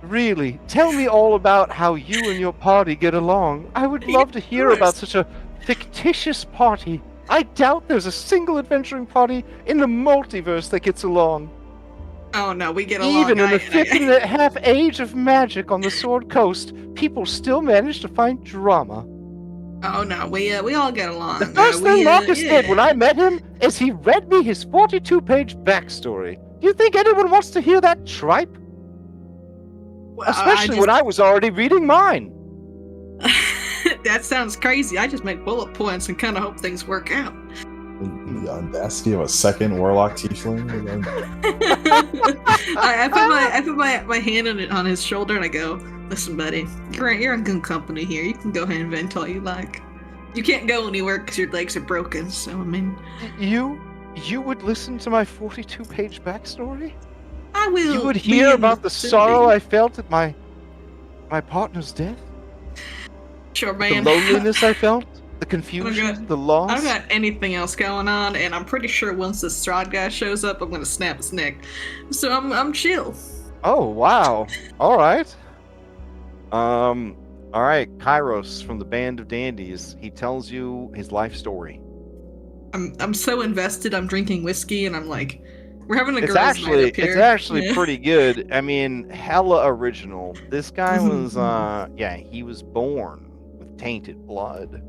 Really? Tell me all about how you and your party get along. I would love to hear about such a fictitious party. I doubt there's a single adventuring party in the multiverse that gets along. Oh no, we get along. Even in the thick and a half age of magic on the Sword Coast, people still manage to find drama. Oh no, we all get along. The first thing Marcus did when I met him is he read me his 42-page backstory. Do you think anyone wants to hear that tripe? Well, Especially when I was already reading mine. That sounds crazy. I just make bullet points and kind of hope things work out. The audacity of a second warlock tiefling. I put my hand on his shoulder and I go, "Listen, buddy, you're in good company here. You can go ahead and vent all you like. You can't go anywhere because your legs are broken. So I mean, you would listen to my 42-page backstory? I will. You would hear about the sorrow I felt at my partner's death? Sure, man. The loneliness I felt? The confusion? The loss? I don't got anything else going on, and I'm pretty sure once the Strahd guy shows up, I'm gonna snap his neck. So I'm chill. Oh, wow. All right. All right. Kairos from the Band of Dandies. He tells you his life story. I'm so invested. I'm drinking whiskey, and I'm like, we're having a It's girls' night up here. It's actually pretty good. I mean, hella original. This guy was, he was born with tainted blood,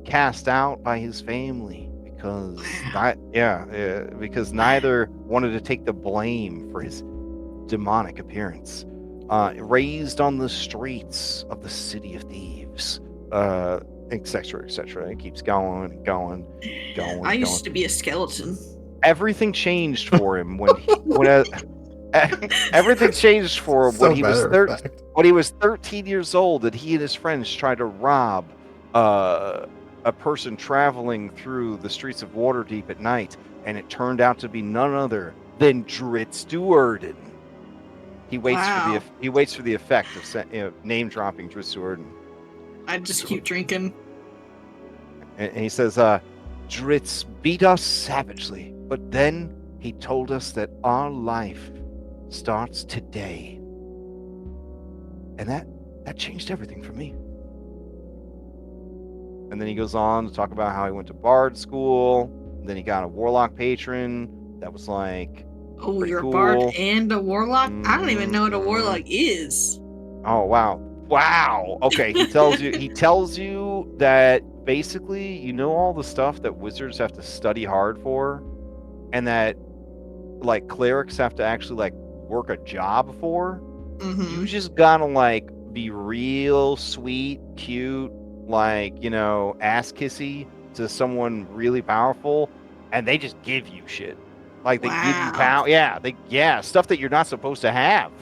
cast out by his family because, because neither wanted to take the blame for his demonic appearance. Raised on the streets of the city of thieves, etc., etc. It keeps going and going. I used to be a skeleton. Everything changed for him everything changed for him when he was 13 years old, and he and his friends tried to rob a person traveling through the streets of Waterdeep at night, and it turned out to be none other than Dritz Duerden. He waits for the effect of name dropping Dritz Duerden. I just keep drinking. And he says, Dritz beat us savagely, but then he told us that our life starts today. And that changed everything for me. And then he goes on to talk about how he went to Bard school, and then he got a Warlock patron that was like, oh, you're cool. a Bard and a Warlock? I don't even know what a Warlock is. Oh, wow. Okay, he tells you that basically, you know, all the stuff that wizards have to study hard for, and that like clerics have to actually like work a job for. You just gotta like be real sweet, cute, like, you know, ass kissy to someone really powerful, and they just give you shit. Like they give you power. Stuff that you're not supposed to have.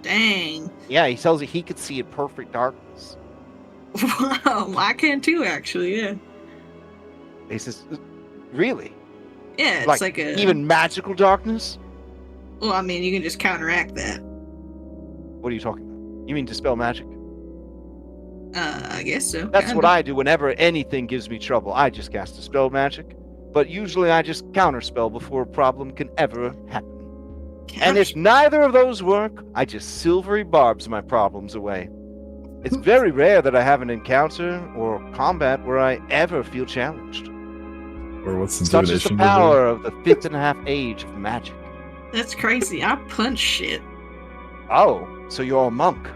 Dang. Yeah, he tells you he could see in perfect darkness. Wow, I can too, actually, yeah. He says, really? Yeah, it's like a... Even magical darkness? Well, I mean, you can just counteract that. What are you talking about? You mean dispel magic? I guess so. That's what I do whenever anything gives me trouble. I just cast dispel magic. But usually I just counterspell before a problem can ever happen. And if neither of those work, I just silvery barbs my problems away. It's very rare that I have an encounter or combat where I ever feel challenged. Or what's the Such is the divination power of the 5th age of magic. That's crazy. I punch shit. Oh, so you're a monk.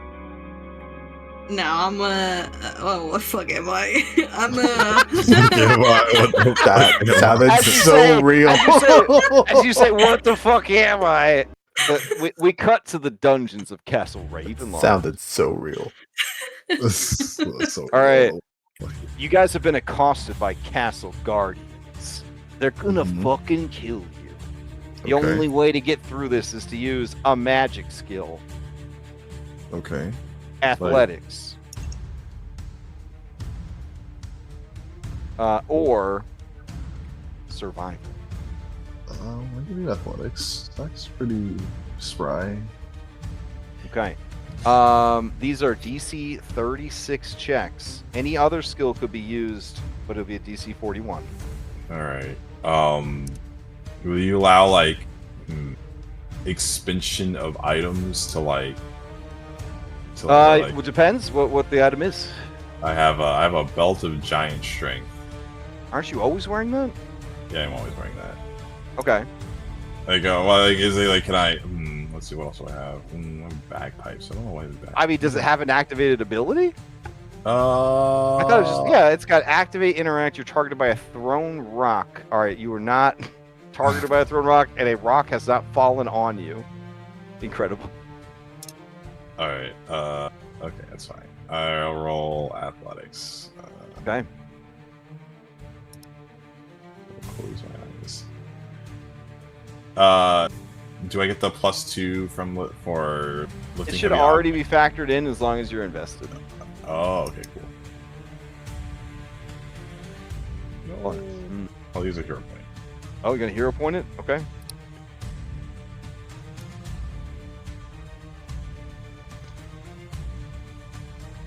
No, I'm oh, what the fuck am I? I'm That sounded As you so say- real. As you say, what the fuck am I? We cut to the dungeons of Castle Ravenloft. Sounded so real. So All right. You guys have been accosted by castle guardians. They're gonna Mhm. fucking kill you. The Okay. only way to get through this is to use a magic skill. Okay. Athletics. Or survival. I can do athletics. That's pretty spry. Okay. These are DC 36 checks. Any other skill could be used, but it'll be a DC 41. All right. Will you allow like expansion of items to like? It depends what the item is. I have a belt of giant strength. Aren't you always wearing that? Yeah, I'm always wearing that. Okay. Like, well, like, is it like? Can I? Let's see. What else do I have? Bagpipes. I don't know why it's bagpipes. I mean, does it have an activated ability? I I thought it was just, yeah, it's got activate, interact, you're targeted by a thrown rock. Alright, you were not targeted by a thrown rock, and a rock has not fallen on you. Incredible. All right. Okay, that's fine. I'll roll athletics. Okay. Close my eyes. Do I get the +2 for lifting? It should heavy already be factored in as long as you're invested. Oh, okay, cool. Mm. I'll use a hero point. Oh, you're gonna hero point it? Okay.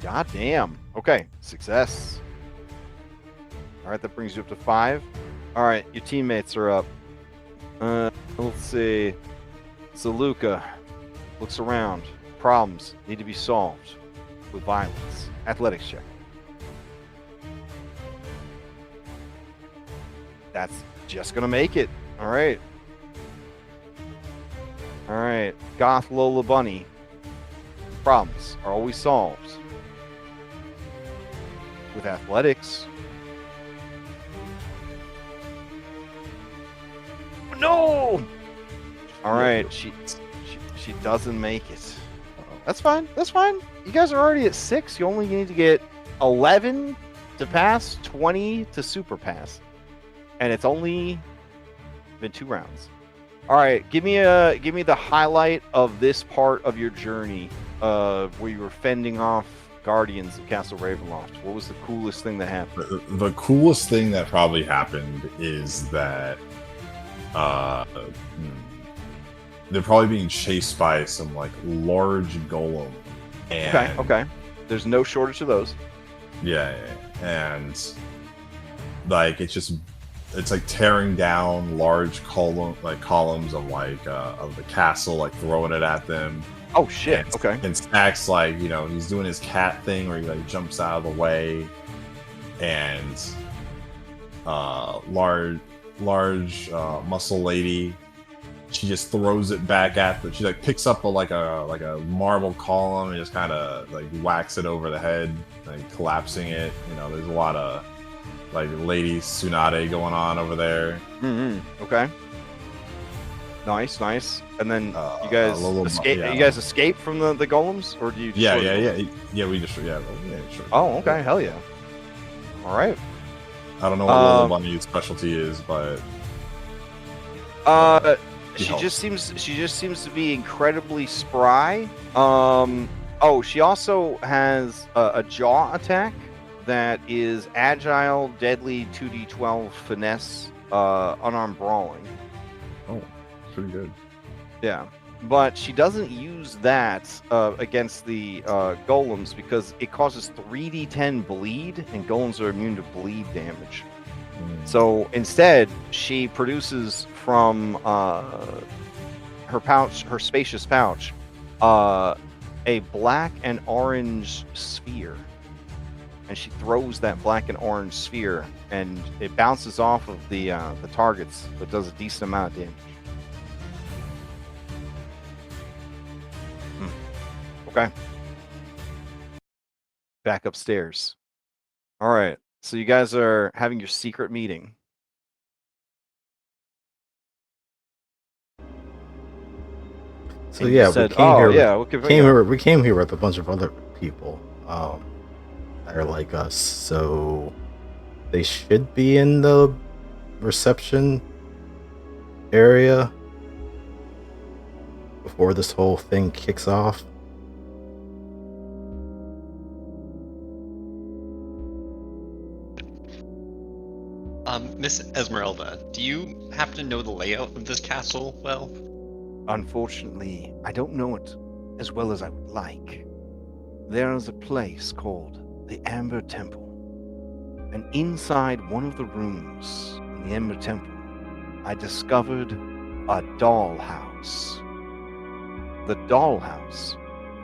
God damn. Okay, success. Alright, that brings you up to 5. Alright, your teammates are up. Let's see. So Luca looks around. Problems need to be solved with violence. Athletics check. That's just gonna make it. Alright. Alright. Goth Lola Bunny. Problems are always solved with athletics. No! Alright, she doesn't make it. That's fine. That's fine. You guys are already at 6. You only need to get 11 to pass, 20 to super pass. And it's only been 2 rounds. All right, give me the highlight of this part of your journey, where you were fending off guardians of Castle Ravenloft. What was the coolest thing that happened? The coolest thing that probably happened is that they're probably being chased by some like large golem. And, Okay. There's no shortage of those. Yeah, and like it's like tearing down large columns of of the castle, like throwing it at them. Oh shit! And, Okay. And Stack's like, he's doing his cat thing where he like jumps out of the way, and large muscle lady, she just throws it back at them. She like picks up a marble column and just kind of like whacks it over the head, like collapsing it. There's a lot of like Lady Tsunade going on over there. Mm-hmm. Okay. Nice. And then you guys escape. yeah. You guys escape from the golems, or do you? Just We just sure. Oh, okay. Hell yeah. All right. I don't know what Lola Bunny's specialty is, but she just seems to be incredibly spry. She also has a jaw attack that is agile, deadly, 2d12 finesse, unarmed brawling. Oh, pretty good. Yeah, but she doesn't use that against the golems because it causes 3d10 bleed, and golems are immune to bleed damage. So instead, she produces from her her pouch, her spacious pouch, a black and orange sphere. And she throws that black and orange sphere, and it bounces off of the targets, but does a decent amount of damage. Okay. Back upstairs. All right. So you guys are having your secret meeting. So And yeah, you said, we came here. yeah, We came here with a bunch of other people that are like us. So they should be in the reception area before this whole thing kicks off. Miss Esmeralda, do you happen to know the layout of this castle well? Unfortunately, I don't know it as well as I would like. There is a place called the Amber Temple. And inside one of the rooms in the Amber Temple, I discovered a dollhouse. The dollhouse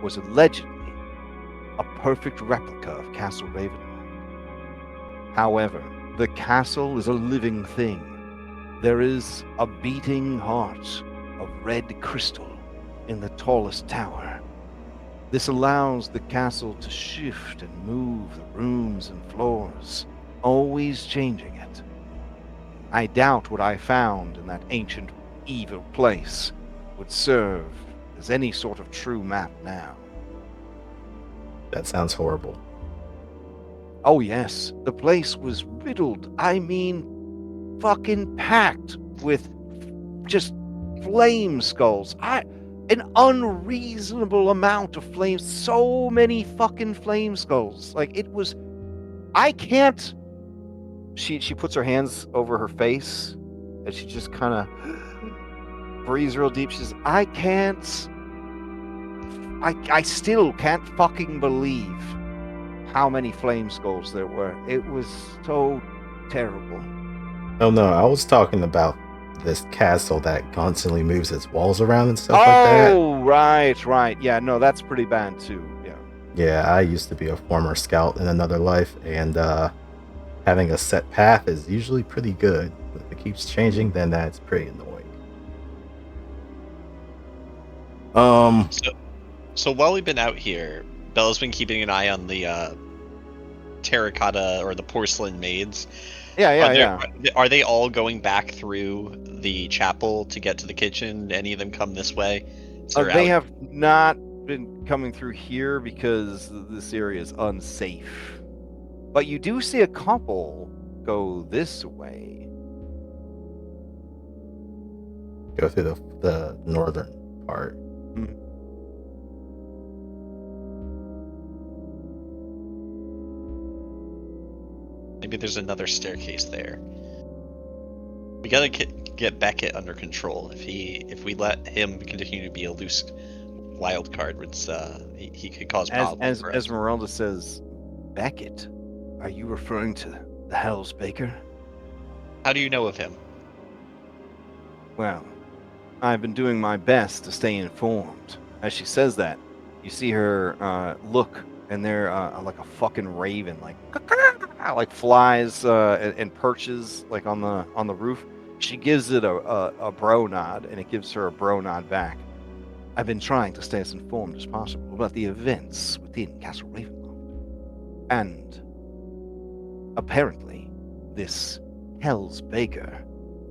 was allegedly a perfect replica of Castle Ravenloft. However, the castle is a living thing. There is a beating heart of red crystal in the tallest tower. This allows the castle to shift and move the rooms and floors, always changing it. I doubt what I found in that ancient evil place would serve as any sort of true map now. That sounds horrible. Oh yes, the place was riddled, I mean fucking packed with just flame skulls. An unreasonable amount of flames. So many fucking flame skulls. Like, it was... I can't... She puts her hands over her face, and she just kind of breathes real deep. She says, I can't... I still can't fucking believe how many flame skulls there were. It was so terrible. Oh no, I was talking about this castle that constantly moves its walls around and stuff like that. Oh, right. Yeah, no, that's pretty bad too. Yeah. Yeah, I used to be a former scout in another life, and having a set path is usually pretty good. But if it keeps changing, then that's pretty annoying. So while we've been out here, Bella's been keeping an eye on the terracotta or the porcelain maids. Yeah. Are they all going back through the chapel to get to the kitchen? Any of them come this way? They have not been coming through here because this area is unsafe. But you do see a couple go this way. Go through the northern part. Maybe there's another staircase there. We gotta get Beckett under control. If we let him continue to be a loose wild card, he could cause problems. As for us. Esmeralda says, Beckett, are you referring to the Hell's Baker? How do you know of him? Well, I've been doing my best to stay informed. As she says that, you see her look, and they're like a fucking raven, like flies and perches like on the roof. She gives it a bro nod, and it gives her a bro nod back. I've been trying to stay as informed as possible about the events within Castle Ravenloft. And apparently, this Hell's Baker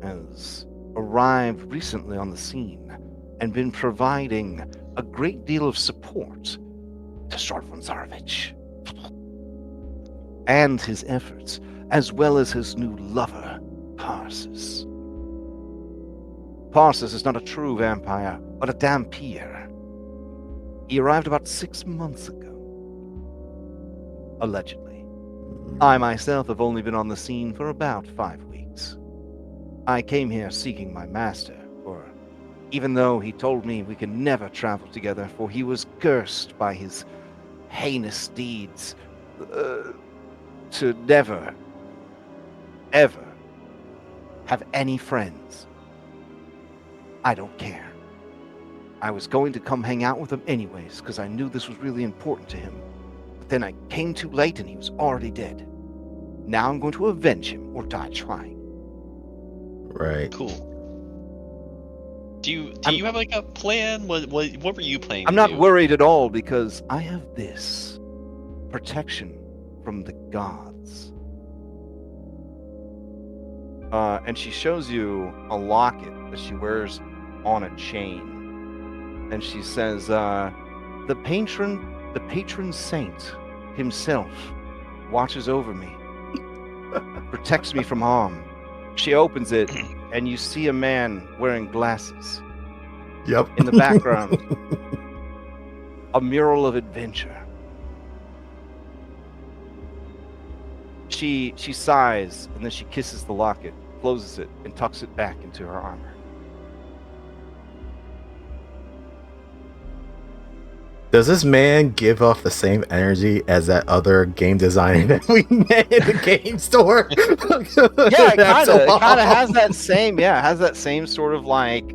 has arrived recently on the scene and been providing a great deal of support to Stradvan Zarovich and his efforts, as well as his new lover, Parsis. Parsis is not a true vampire, but a Dhampir. He arrived about 6 months ago. Allegedly. I myself have only been on the scene for about 5 weeks. I came here seeking my master, for even though he told me we can never travel together, for he was cursed by his heinous deeds, to never, ever have any friends. I don't care. I was going to come hang out with him anyways, because I knew this was really important to him. But then I came too late and he was already dead. Now I'm going to avenge him or die trying. Right. Cool. Do you have like a plan? What were you planning? I'm to not do? worried at all because I have this protection from the gods. And she shows you a locket that she wears on a chain. And she says, the patron saint himself watches over me, protects me from harm. She opens it, and you see a man wearing glasses. Yep. In the background, a mural of adventure. She sighs, and then she kisses the locket, closes it, and tucks it back into her armor. Does this man give off the same energy as that other game designer that we met in the game store? Yeah, it That's kind of so has that same, has that same sort of like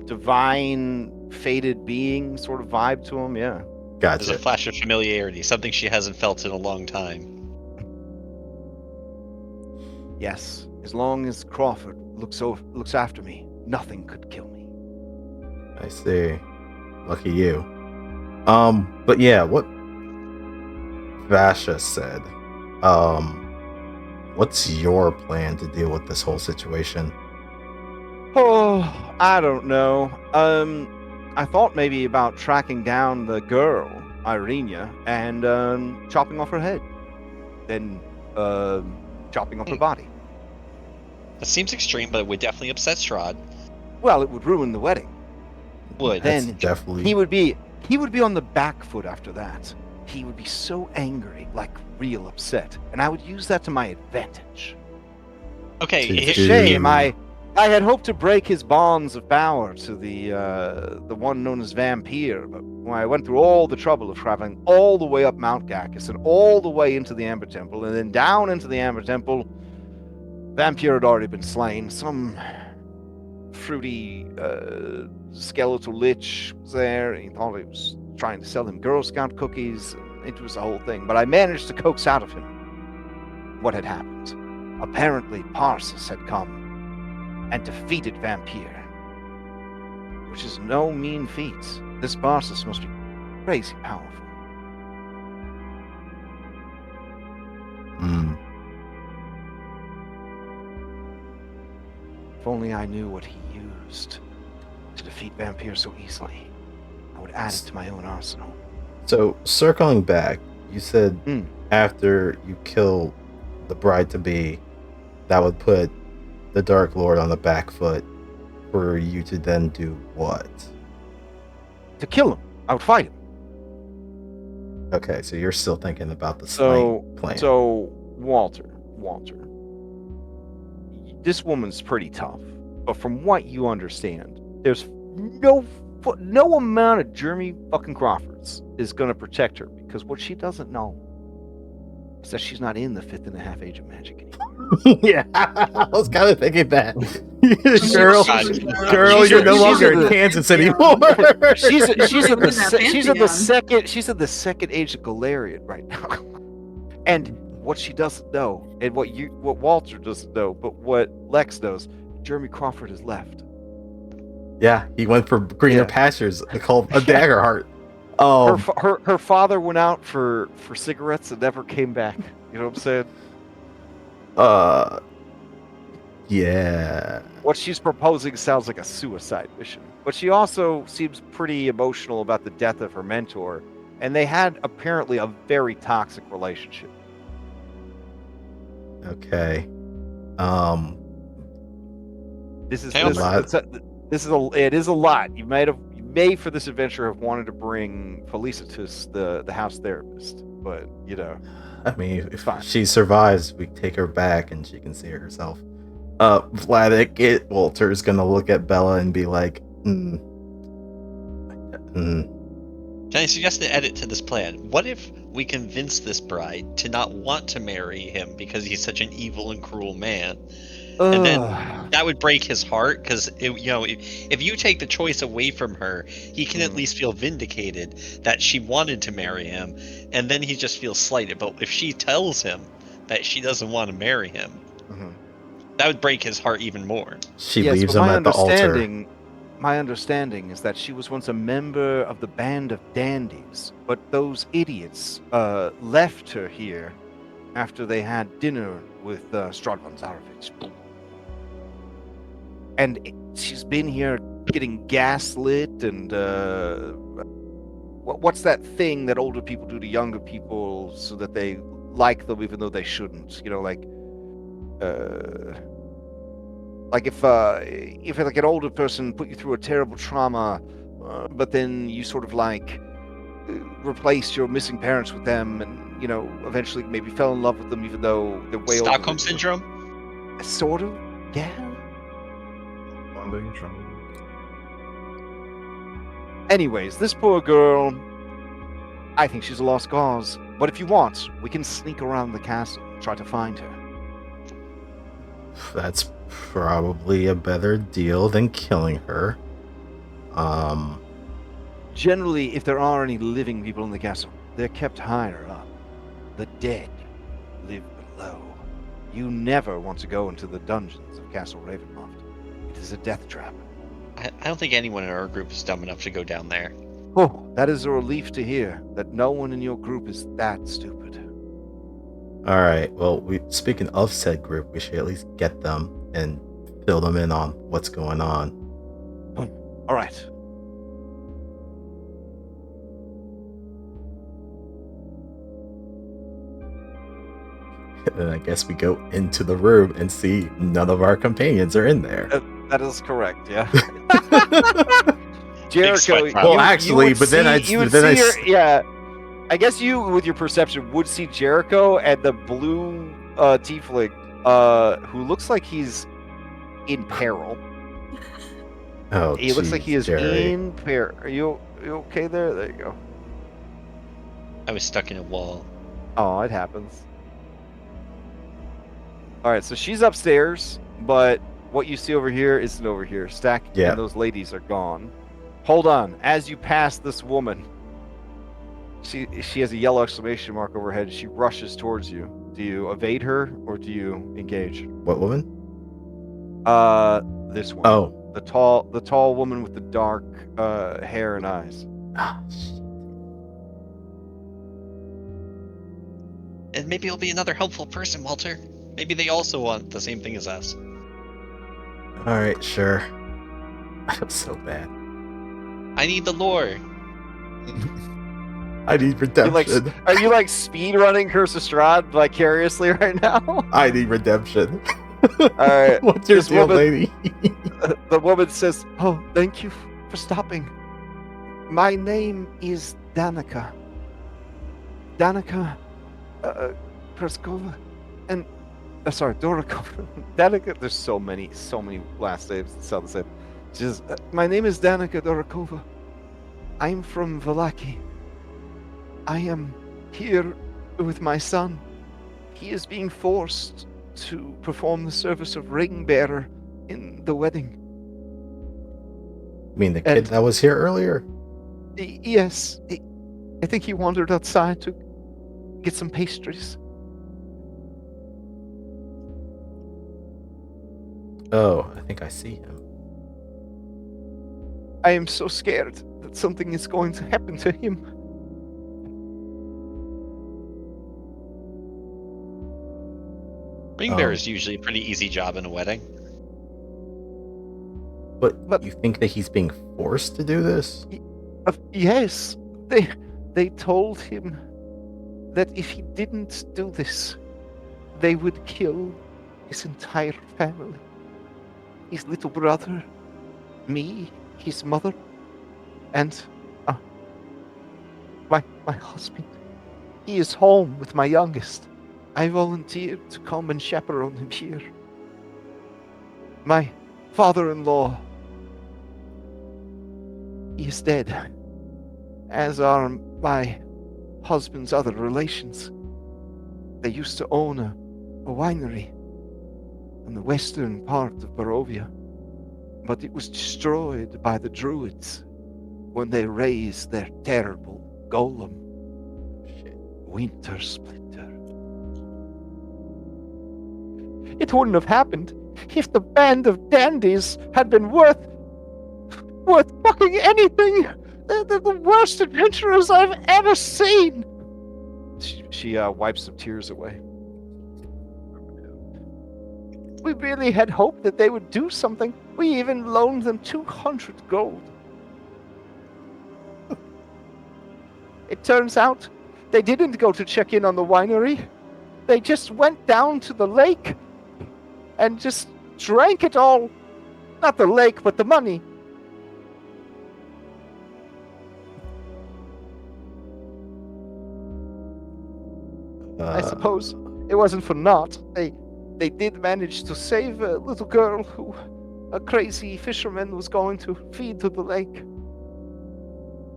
divine fated being sort of vibe to him. Yeah. There's a Gotcha. flash of familiarity, something she hasn't felt in a long time. Yes. As long as Crawford looks after me, nothing could kill me. I see. Lucky you. But yeah, what Vasha said. What's your plan to deal with this whole situation? Oh, I don't know. I thought maybe about tracking down the girl, Irenia, and chopping off her head. Then chopping off her body. That seems extreme, but it would definitely upset Strahd. Well, it would ruin the wedding. Would. That's Then definitely He would be on the back foot after that. He would be so angry, like real upset, and I would use that to my advantage. Okay, Dude. It's a shame. I had hoped to break his bonds of power to the one known as Vampire, but when I went through all the trouble of traveling all the way up Mount Gacchus and all the way into the Amber Temple, and then down into the Amber Temple, Vampire had already been slain. Some fruity skeletal lich was there, and he thought he was trying to sell him Girl Scout cookies. It was a whole thing, but I managed to coax out of him what had happened. Apparently, Parsis had come and defeated Vampire, which is no mean feat. This Parsis must be crazy powerful. Hmm. If only I knew what he used to defeat Vampire so easily, I would add it to my own arsenal. So circling back, you said Hmm. after you kill the bride-to-be, that would put the Dark Lord on the back foot for you to then do what? To kill him, I would fight him. Okay, so you're still thinking about the So, slaying plan. so Walter, this woman's pretty tough, but from what you understand, there's no amount of Jeremy fucking Crawfords is gonna protect her, because what she doesn't know is that she's not in the 5th and a half age of magic anymore. Yeah, I was kind of thinking that. God. girl, She's you're a- no she's longer a- in Kansas anymore. She's at She's the second age of Galarian right now. And what she doesn't know, and what Walter doesn't know, but what Lex knows, Jeremy Crawford has left. Yeah, he went for greener Yeah. pastures called a dagger heart. Her father went out for cigarettes and never came back. You know what I'm saying? Yeah. What she's proposing sounds like a suicide mission, but she also seems pretty emotional about the death of her mentor, and they had apparently a very toxic relationship. Okay. This is Sounds it is a lot. You may for this adventure have wanted to bring Felicitas, the house therapist, but you know. I mean, if Fine. she survives, we take her back and she can see her herself. Walter's gonna look at Bella and be like, Can I suggest an edit to this plan? What if we convince this bride to not want to marry him because he's such an evil and cruel man? And then that would break his heart because if you take the choice away from her, he can at least feel vindicated that she wanted to marry him, and then he just feels slighted. But if she tells him that she doesn't want to marry him, that would break his heart even more. She Yes, leaves but him at the altar. my understanding is that she was once a member of the band of dandies, but those idiots left her here after they had dinner with Stradvan Zarovich. And she's been here getting gaslit and what's that thing that older people do to younger people so that they like them even though they shouldn't? You know, like if like an older person put you through a terrible trauma, but then you sort of like replaced your missing parents with them, and eventually maybe fell in love with them even though they're way older. Stockholm syndrome. Sort of, yeah. Anyways, this poor girl, I think she's a lost cause. But if you want, we can sneak around the castle and try to find her. That's probably a better deal than killing her. Generally, if there are any living people in the castle, they're kept higher up. The dead live below. You never want to go into the dungeons of Castle Ravenloft. It is a death trap. I don't think anyone in our group is dumb enough to go down there. Oh, that is a relief to hear, that no one in your group is that stupid. Alright, well, speaking of said group, we should at least get them and fill them in on what's going on. Alright. And I guess we go into the room and see none of our companions are in there. That is correct, yeah. Jericho, well, actually, but then I guess you, with your perception, would see Jericho and the blue tiefling, who looks like he's in peril. Oh, he looks like he is Jerry. in peril. Are you okay there? There you go. I was stuck in a wall. Oh, it happens. All right, so she's upstairs, but what you see over here isn't over here. Stack and those ladies are gone. Hold on. As you pass this woman, she has a yellow exclamation mark over her head. She rushes towards you. Do you evade her or do you engage? What woman? This one. Oh, the tall woman with the dark hair and eyes. And maybe it'll be another helpful person, Walter. Maybe they also want the same thing as us. Alright, sure. I'm so bad. I need the lore. I need redemption. Are you like speed running Curse of Strahd vicariously right now? I need redemption. Alright. What's your deal, lady? The woman says, "Oh, thank you for stopping. My name is Danica. Danica Preskova. And Dorakova. Danica, there's so many last names that sound the same. She says, my name is Danica Dorakova. I'm from Vallaki. I am here with my son. He is being forced to perform the service of ring bearer in the wedding." You mean the kid that was here earlier? Yes. I think he wandered outside to get some pastries. Oh, I think I see him. I am so scared that something is going to happen to him. Ring bearer is usually a pretty easy job in a wedding. But you think that he's being forced to do this? Yes. They told him that if he didn't do this, they would kill his entire family. His little brother, me, his mother, and my husband. He is home with my youngest. I volunteered to come and chaperone him here. My father-in-law, he is dead, as are my husband's other relations. They used to own a winery. in the western part of Barovia, but it was destroyed by the druids when they raised their terrible golem, Winter Splitter. It wouldn't have happened if the band of dandies had been worth fucking anything. They're the worst adventurers I've ever seen. She wipes some tears away. We really had hoped that they would do something. We even loaned them 200 gold. It turns out they didn't go to check in on the winery. They just went down to the lake and just drank it all. Not the lake, but the money. I suppose it wasn't for naught. They did manage to save a little girl who a crazy fisherman was going to feed to the lake.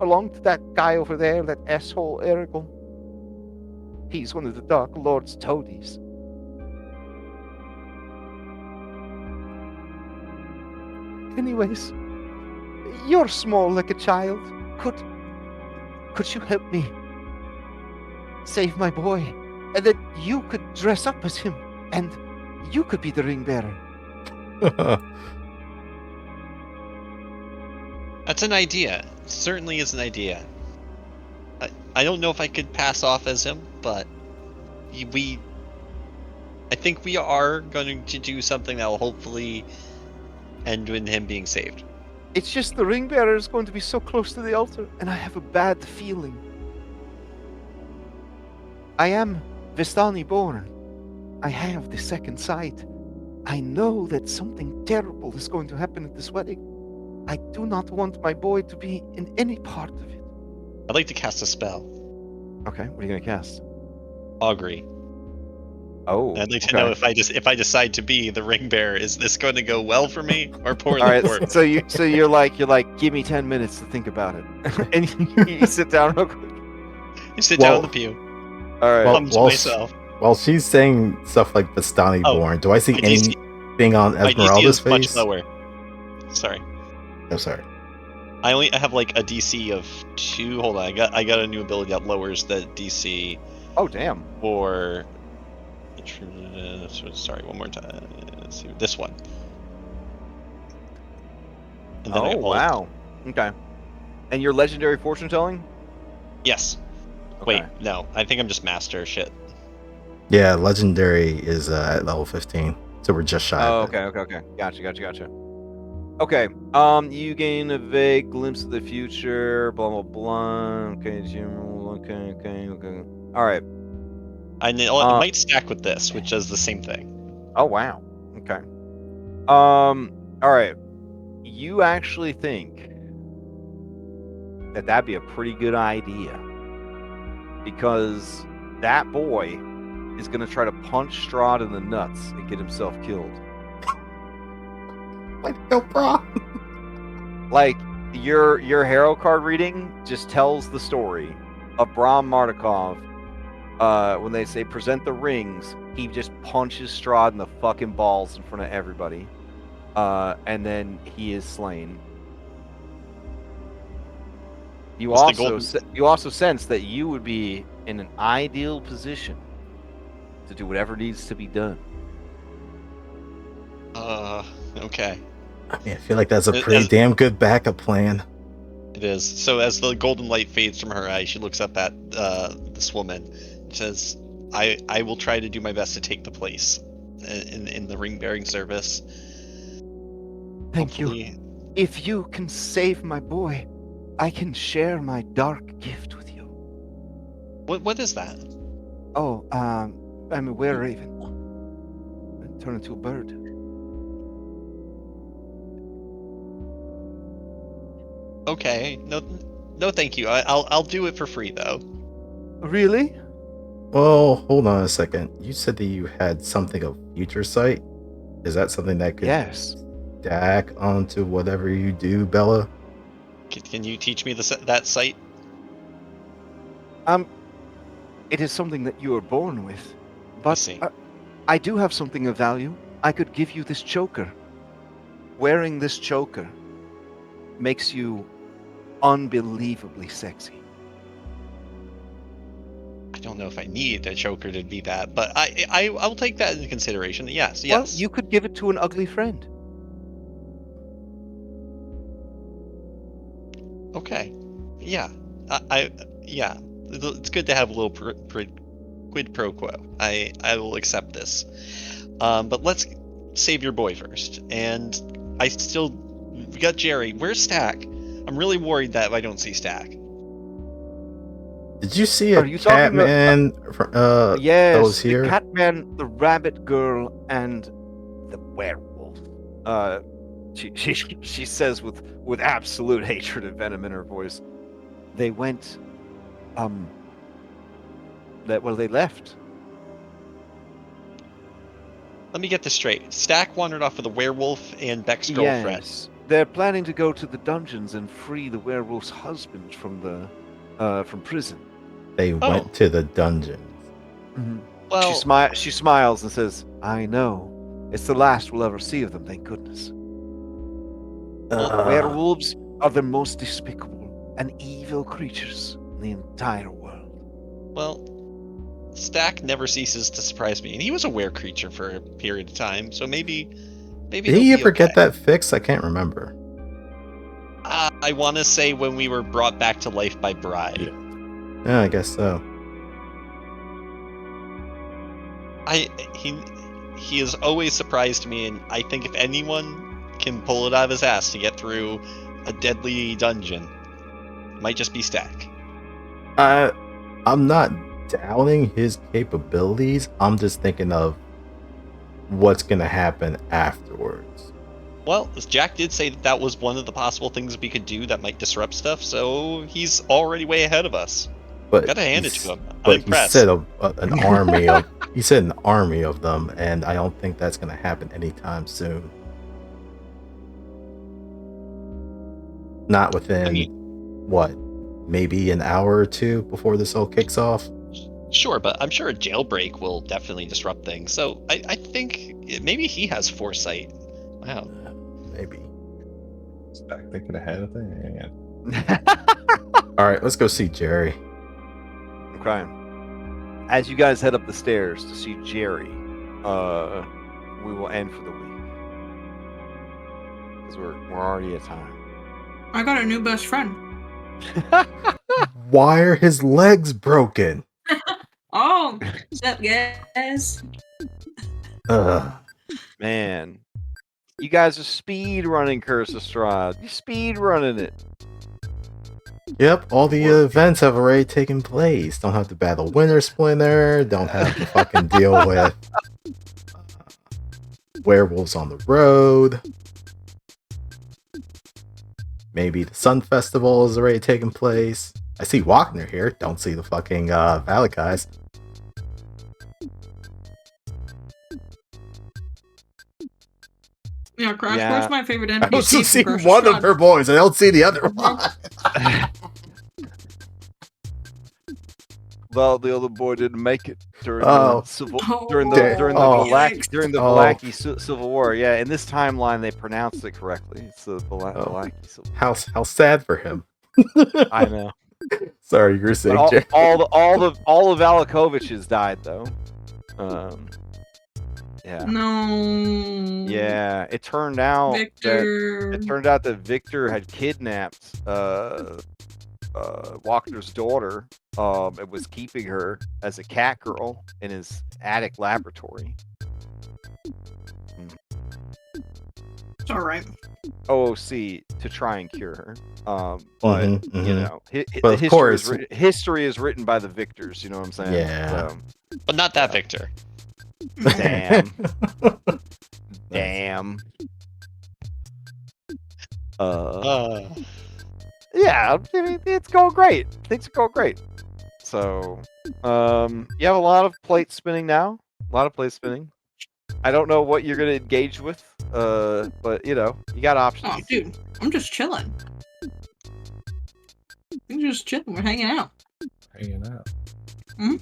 Along to that guy over there, that asshole Erigel. He's one of the Dark Lord's toadies. Anyways, you're small like a child. Could you help me save my boy? And then you could dress up as him, and you could be the ring bearer. That's an idea. Certainly is an idea. I don't know if I could pass off as him, but I think we are going to do something that will hopefully end with him being saved. It's just the ring bearer is going to be so close to the altar, and I have a bad feeling. I am Vistani born. I have the second sight. I know that something terrible is going to happen at this wedding. I do not want my boy to be in any part of it. I'd like to cast a spell. Okay, what are you going to cast? Augury. Oh, I'd like to know if I decide to be the ring bearer, is this going to go well for me or poorly All right, for me? so you're like, give me 10 minutes to think about it, and you sit down real quick. You sit down on the pew. All right. Hum to myself. While she's saying stuff like Vistani born, do I see anything on My DC Esmeralda's is much face? lower. Sorry. Oh, sorry. I have like a DC of 2. Hold on, I got a new ability that lowers the DC Oh, damn. for. Sorry, one more time. Let's see this one. And then Oh, wow. Okay. And your legendary fortune telling? Yes. Okay. Wait, no. I think I'm just master shit. Yeah, legendary is at level 15, so we're just shy. Oh, of it. okay. Gotcha. Okay. You gain a vague glimpse of the future. Blah blah blah. Okay. Okay. All right. It might stack with this, which does the same thing. Oh wow. Okay. All right. You actually think that that'd be a pretty good idea, because that boy is gonna try to punch Strahd in the nuts and get himself killed. Like, no bro. Like your hero card reading just tells the story of Bram Mardukov. When they say present the rings, he just punches Strahd in the fucking balls in front of everybody, and then he is slain. You also sense that you would be in an ideal position to do whatever needs to be done. Okay. I mean, I feel like that's a pretty damn good backup plan. It is. So as the golden light fades from her eyes, she looks up at this woman and says, I will try to do my best to take the place in the ring bearing service. Thank you. If you can save my boy, I can share my dark gift with you. What is that? Oh, I'm a were-raven. I turn into a bird. Okay. No, thank you. I'll do it for free though. Really? Well, hold on a second. You said that you had something of future sight. Is that something that could stack onto whatever you do, Bella? Can you teach me that sight? It is something that you are born with, but I do have something of value. I could give you this choker. Wearing this choker makes you unbelievably sexy. I don't know if I need a choker to be that, but I'll take that into consideration. Yes, Well, yes. you could give it to an ugly friend. Okay. Yeah. Yeah. It's good to have a little quid pro quo. I will accept this. But let's save your boy first. And we got Jerry. Where's Stack? I'm really worried that I don't see Stack. Did you see Are a you talking Catman that Yes, was here? the Catman, the Rabbit Girl, and the werewolf. She says with absolute hatred and venom in her voice. They went, they left. Let me get this straight. Stack wandered off with the werewolf and Beck's girlfriend. Yes, they're planning to go to the dungeons and free the werewolf's husband from prison. They went to the dungeons. Mm-hmm. Well, She smiles and says, "I know. It's the last we'll ever see of them. Thank goodness." Werewolves are the most despicable and evil creatures in the entire world. well, Stack never ceases to surprise me, and he was a were creature for a period of time, so maybe Did he he'll be ever get okay. that fixed? I can't remember. I want to say when we were brought back to life by Bride. Yeah, I guess so. He has always surprised me, and I think if anyone can pull it out of his ass to get through a deadly dungeon, it might just be Stack. I'm not doubting his capabilities. I'm just thinking of what's gonna happen afterwards. Well, Jack did say that was one of the possible things we could do that might disrupt stuff, so he's already way ahead of us. But Gotta hand it to him. I'm But impressed. he said an army of he said an army of them, and I don't think that's gonna happen anytime soon. Not within what, maybe an hour or two before this all kicks off. Sure, but I'm sure a jailbreak will definitely disrupt things. So I think maybe he has foresight. Wow. Maybe. Stack thinking ahead of things. All right, let's go see Jerry. Okay. As you guys head up the stairs to see Jerry, we will end for the week because we're already at time. I got a new best friend. Why are his legs broken? Oh, what's up, guys? Man, you guys are speed running Curse of Strahd. You speed running it. Yep, all the events have already taken place. Don't have to battle Winter Splinter. Don't have to fucking deal with werewolves on the road. Maybe the Sun Festival has already taken place. I see Wagner here. Don't see the fucking Valak guys. Yeah, Crash. Yeah. Where's my favorite I NPC? also from see Crash one of Strahd? her boys. I don't see the other one. Well, the other boy didn't make it during Oh. the civil Oh, during the yikes. Valaki Civil War. Yeah, in this timeline they pronounced it correctly. It's the Valaki Civil War. How sad for him. I know. Sorry, you were saying, But Jerry. all the Valakoviches died though. Yeah. No. Yeah, it turned out Victor. that Victor had kidnapped Wagner's daughter. It was keeping her as a cat girl in his attic laboratory. It's all right. OOC to try and cure her. But you know, But of course, history is written by the victors. You know what I'm saying? Yeah. So, But not that Victor. damn. Damn. Yeah, I mean, it's going great. Things are going great. So, you have a lot of plate spinning now. A lot of plate spinning. I don't know what you're gonna engage with, but you know, you got options. Oh, dude, I'm just chilling. I'm just chilling. We're hanging out. Hanging out.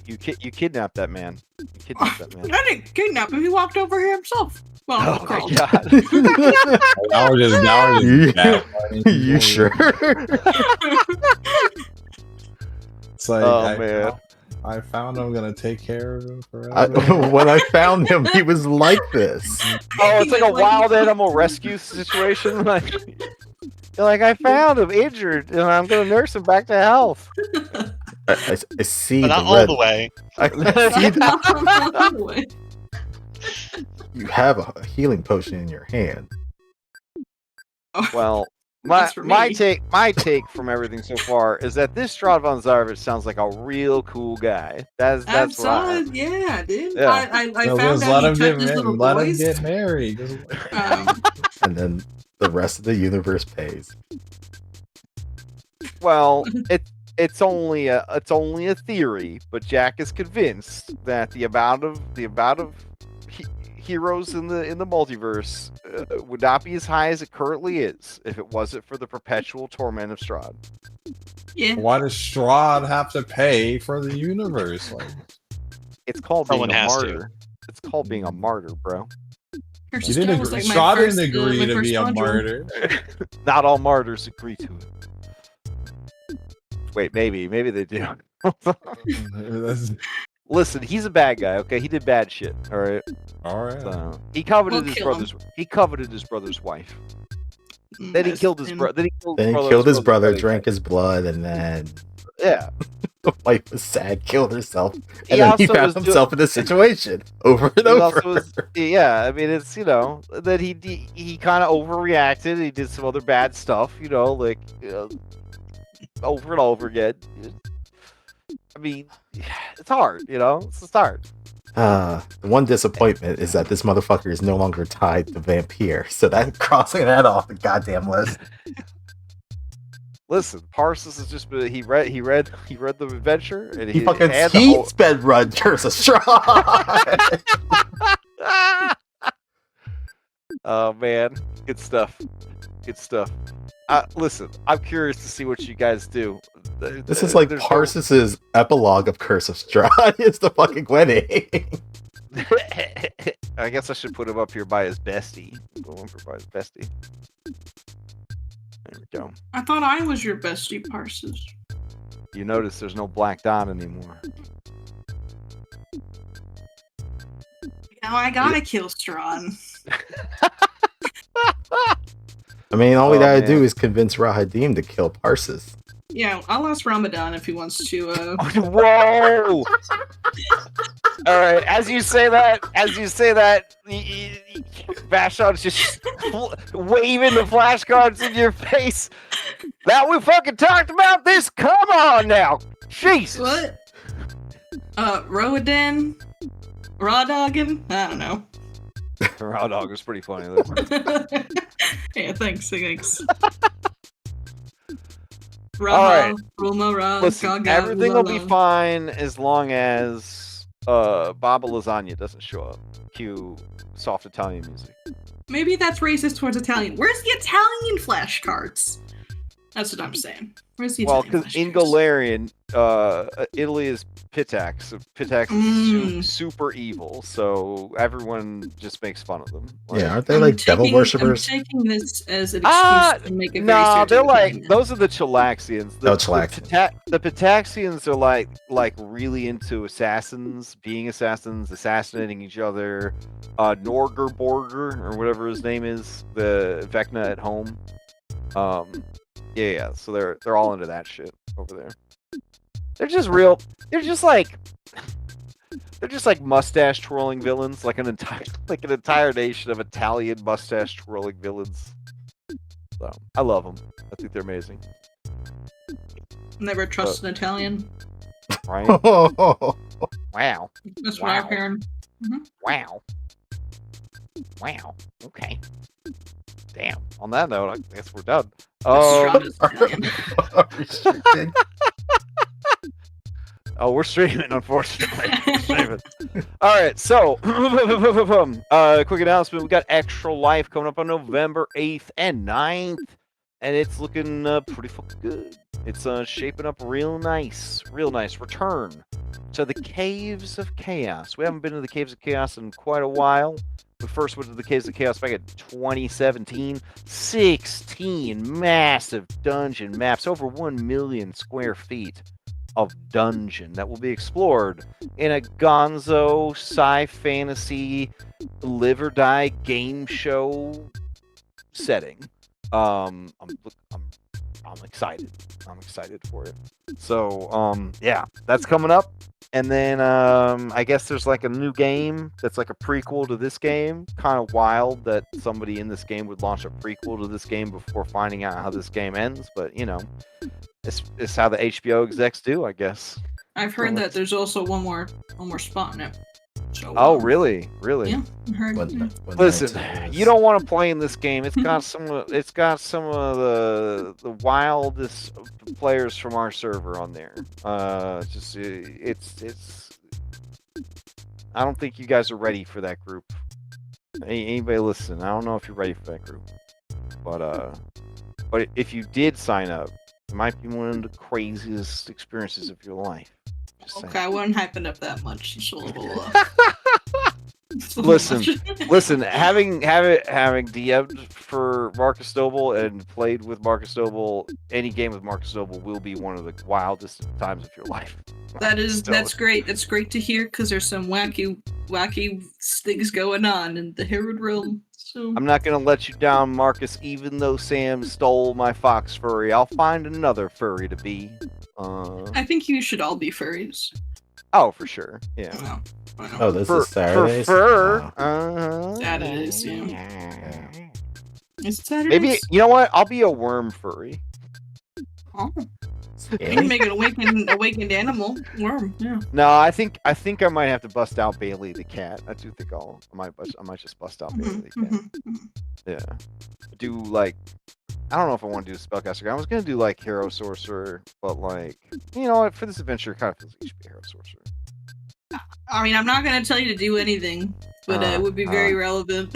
You kidnapped that man. You kidnapped that man. I didn't kidnap him. He walked over here himself. Well, Oh my crawled. god. Now we're just bad money. You sure? It's like, Oh, man. I found him, gonna take care of him forever. When I found him, he was like this. Oh, it's like a wild animal rescue situation. Like, you're like, I found him injured, and I'm gonna nurse him back to health. I see But the not all red. the way. I see that Anyway. you have a healing potion in your hand. Well, my That's for my me. take from everything so far is that this Strahd von Zarvich sounds like a real cool guy. That's what I. Absolutely, yeah, dude. Yeah. I So found just out let he him touched his little let him boys. get married. Just- And then the rest of the universe pays. Well, it's only a theory, but Jack is convinced that the amount of heroes in the multiverse would not be as high as it currently is if it wasn't for the perpetual torment of Strahd. Yeah. Why does Strahd have to pay for the universe? Like, It's called Someone being a has to. martyr. It's called being a martyr, bro. Her you sister didn't was agree. like my Strahd first, didn't agree my to first be a module. martyr. Not all martyrs agree to it. Wait, maybe they do. That's- Listen, he's a bad guy. Okay, he did bad shit. All right. all right. So, he coveted We'll his kill him. brother's. He covered his brother's wife. Mm, Then he that's killed his him. brother. Then he Then he brother's killed his brother, brother, drank his blood, and then Yeah. the wife was sad, killed herself, He and then he also found was himself in this situation over and He over. also was, yeah, I mean, it's, that he kind of overreacted. He did some other bad stuff, like over and over again. I mean, it's hard, it's just hard. The one disappointment is that this motherfucker is no longer tied to Vampire, so that crossing that off the goddamn list. Listen, Parsis has just been he read the adventure and He fucking and the whole- sped run Curse of Strahd. Oh man, good stuff. Listen, I'm curious to see what you guys do. This is like There's Parsis's epilogue of Curse of Strahd. It's the fucking wedding. I guess I should put him up here by his bestie. Put him by his bestie. There we go. I thought I was your bestie, Parsons. You notice there's no Black Dawn anymore. Now I gotta kill Strawn. I mean, all we Oh, gotta man. do is convince Rahadim to kill Parsis. Yeah, I'll ask Ramadan if he wants to. Whoa! All right, as you say that, Vashon's just waving the flashcards in your face. That we fucking talked about this. Come on now, Jesus. What? Roadan? Rawdoggin? I don't know. Raw dog was pretty funny though. Yeah, thanks. All right. Roma, Listen, everything will be fine as long as Baba Lasagna doesn't show up. Cue soft Italian music. Maybe that's racist towards Italian. Where's the Italian flashcards? That's what I'm saying. Where's the Well, Italian because in flashcards? Galarian, Italy is Pitax. So Pitax is Mm. super evil, so everyone just makes fun of them. Yeah, aren't they like devil worshippers? I'm taking this as an excuse to make a very No, they're like stereotypical those are the Chilaxians. Oh, Chilaxians. The Pitaxians are like really into assassins, being assassins, assassinating each other. Norger Borger or whatever his name is, the Vecna at home. Yeah. So they're all into that shit over there. They're just like mustache twirling villains, like an entire nation of Italian mustache twirling villains. So I love them. I think they're amazing. Never trust an Italian. Right? Oh, Wow. That's what I'm Wow. hearing. Wow. Okay. Damn. On that note, I guess we're done. Strawn is Italian. restricted. Oh, we're streaming, unfortunately. We're streaming. All right, so quick announcement: we got Extra Life coming up on November 8th and 9th, and it's looking pretty fucking good. It's shaping up real nice. Return to the Caves of Chaos. We haven't been to the Caves of Chaos in quite a while. We first went to the Caves of Chaos back in 2017. 16 massive dungeon maps, over 1 million square feet of dungeon that will be explored in a gonzo sci-fantasy live or die game show setting. I'm excited. I'm excited for it. So yeah, that's coming up. And then I guess there's like a new game that's like a prequel to this game. Kind of wild that somebody in this game would launch a prequel to this game before finding out how this game ends. But you know, it's how the HBO execs do, I guess. I've heard that there's also one more spot in it. So, Oh, really? Really? Yeah, I heard. When Listen, night you don't want to play in this game. It's got some of the wildest players from our server on there. It's. I don't think you guys are ready for that group. Anybody listen? I don't know if you're ready for that group, but if you did sign up, it might be one of the craziest experiences of your life. Just Okay, saying. I wouldn't hype it up that much. It's a little, it's a little Listen, much. listen. Having DM'd for Marcus Noble and played with Marcus Noble, any game with Marcus Noble will be one of the wildest times of your life. That's great. That's great to hear because there's some wacky things going on in the Herod realm. So I'm not gonna let you down, Marcus. Even though Sam stole my fox furry, I'll find another furry to be. I think you should all be furries. Oh, for sure. Yeah. No, I know. Oh, this is Saturdays? For fur. Oh. Saturdays, yeah. It's Saturdays. Maybe you know what? I'll be a worm furry. Oh. You Scaly? can make an awakened animal worm. Yeah. No, I think I might have to bust out Bailey the cat. I do think I might just bust out Bailey the cat. Yeah. Do like I don't know if I want to do spellcaster. I was gonna do like hero sorcerer, but like you know what? For this adventure, it kind of feels like you should be a hero sorcerer. I mean, I'm not gonna tell you to do anything, but it would be very relevant.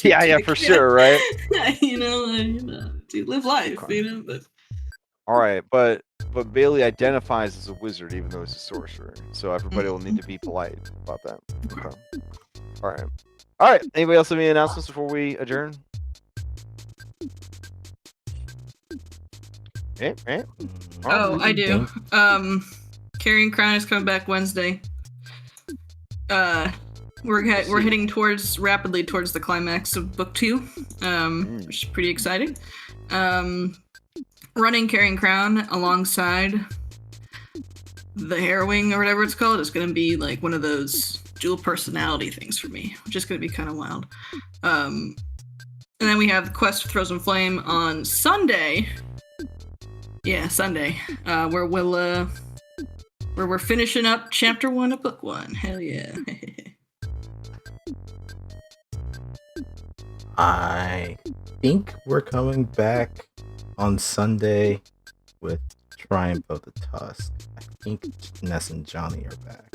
yeah, for sure, right? you know, to live life. Okay. You know, but All right, but Bailey identifies as a wizard even though he's a sorcerer, so everybody will need to be polite about that. Okay. All right. Anybody else have any announcements before we adjourn? Eh? Oh, I do. Carrying Crown is coming back Wednesday. We're heading rapidly towards the climax of book 2, which is pretty exciting. Running Carrying Crown alongside the Harrowing or whatever it's called is going to be like one of those dual personality things for me, which is going to be kind of wild. And then we have the Quest for Throws and Flame on Sunday. Yeah, Sunday. Where we're finishing up chapter 1 of book 1. Hell yeah. I think we're coming back on Sunday with Triumph of the Tusk. I think Ness and Johnny are back.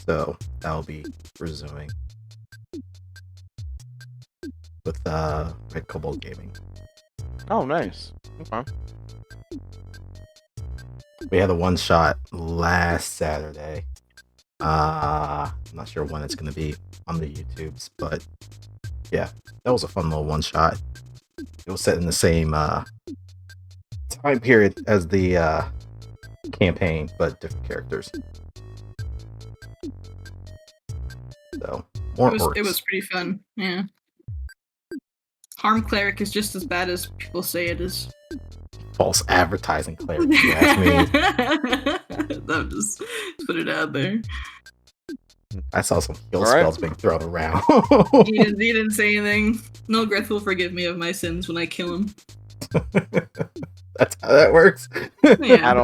So that'll be resuming with Red Cobalt Gaming. Oh, nice. Okay. We had a one shot last Saturday. I'm not sure when it's gonna be on the YouTubes, but yeah, that was a fun little one shot. It was set in the same time period as the campaign, but different characters. So more orcs. It was pretty fun. Yeah. Harm Cleric is just as bad as people say it is. False advertising cleric, if you ask me. I'll just put it out there. I saw some heal All right. spells being thrown around. He didn't say anything. Nilgreth will forgive me of my sins when I kill him. That's how that works. Yeah, I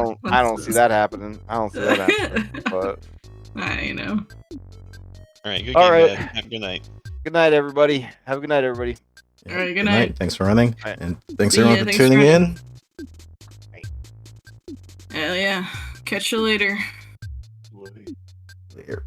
don't see that happening. I don't see that happening. But I know. All right, good All game, right. man. Have a good night. good night, everybody. Have a good night, everybody. All right, good night. Thanks for running, All right. and thanks See ya, everyone for thanks for tuning running. in. Hell yeah. Catch you later. Later.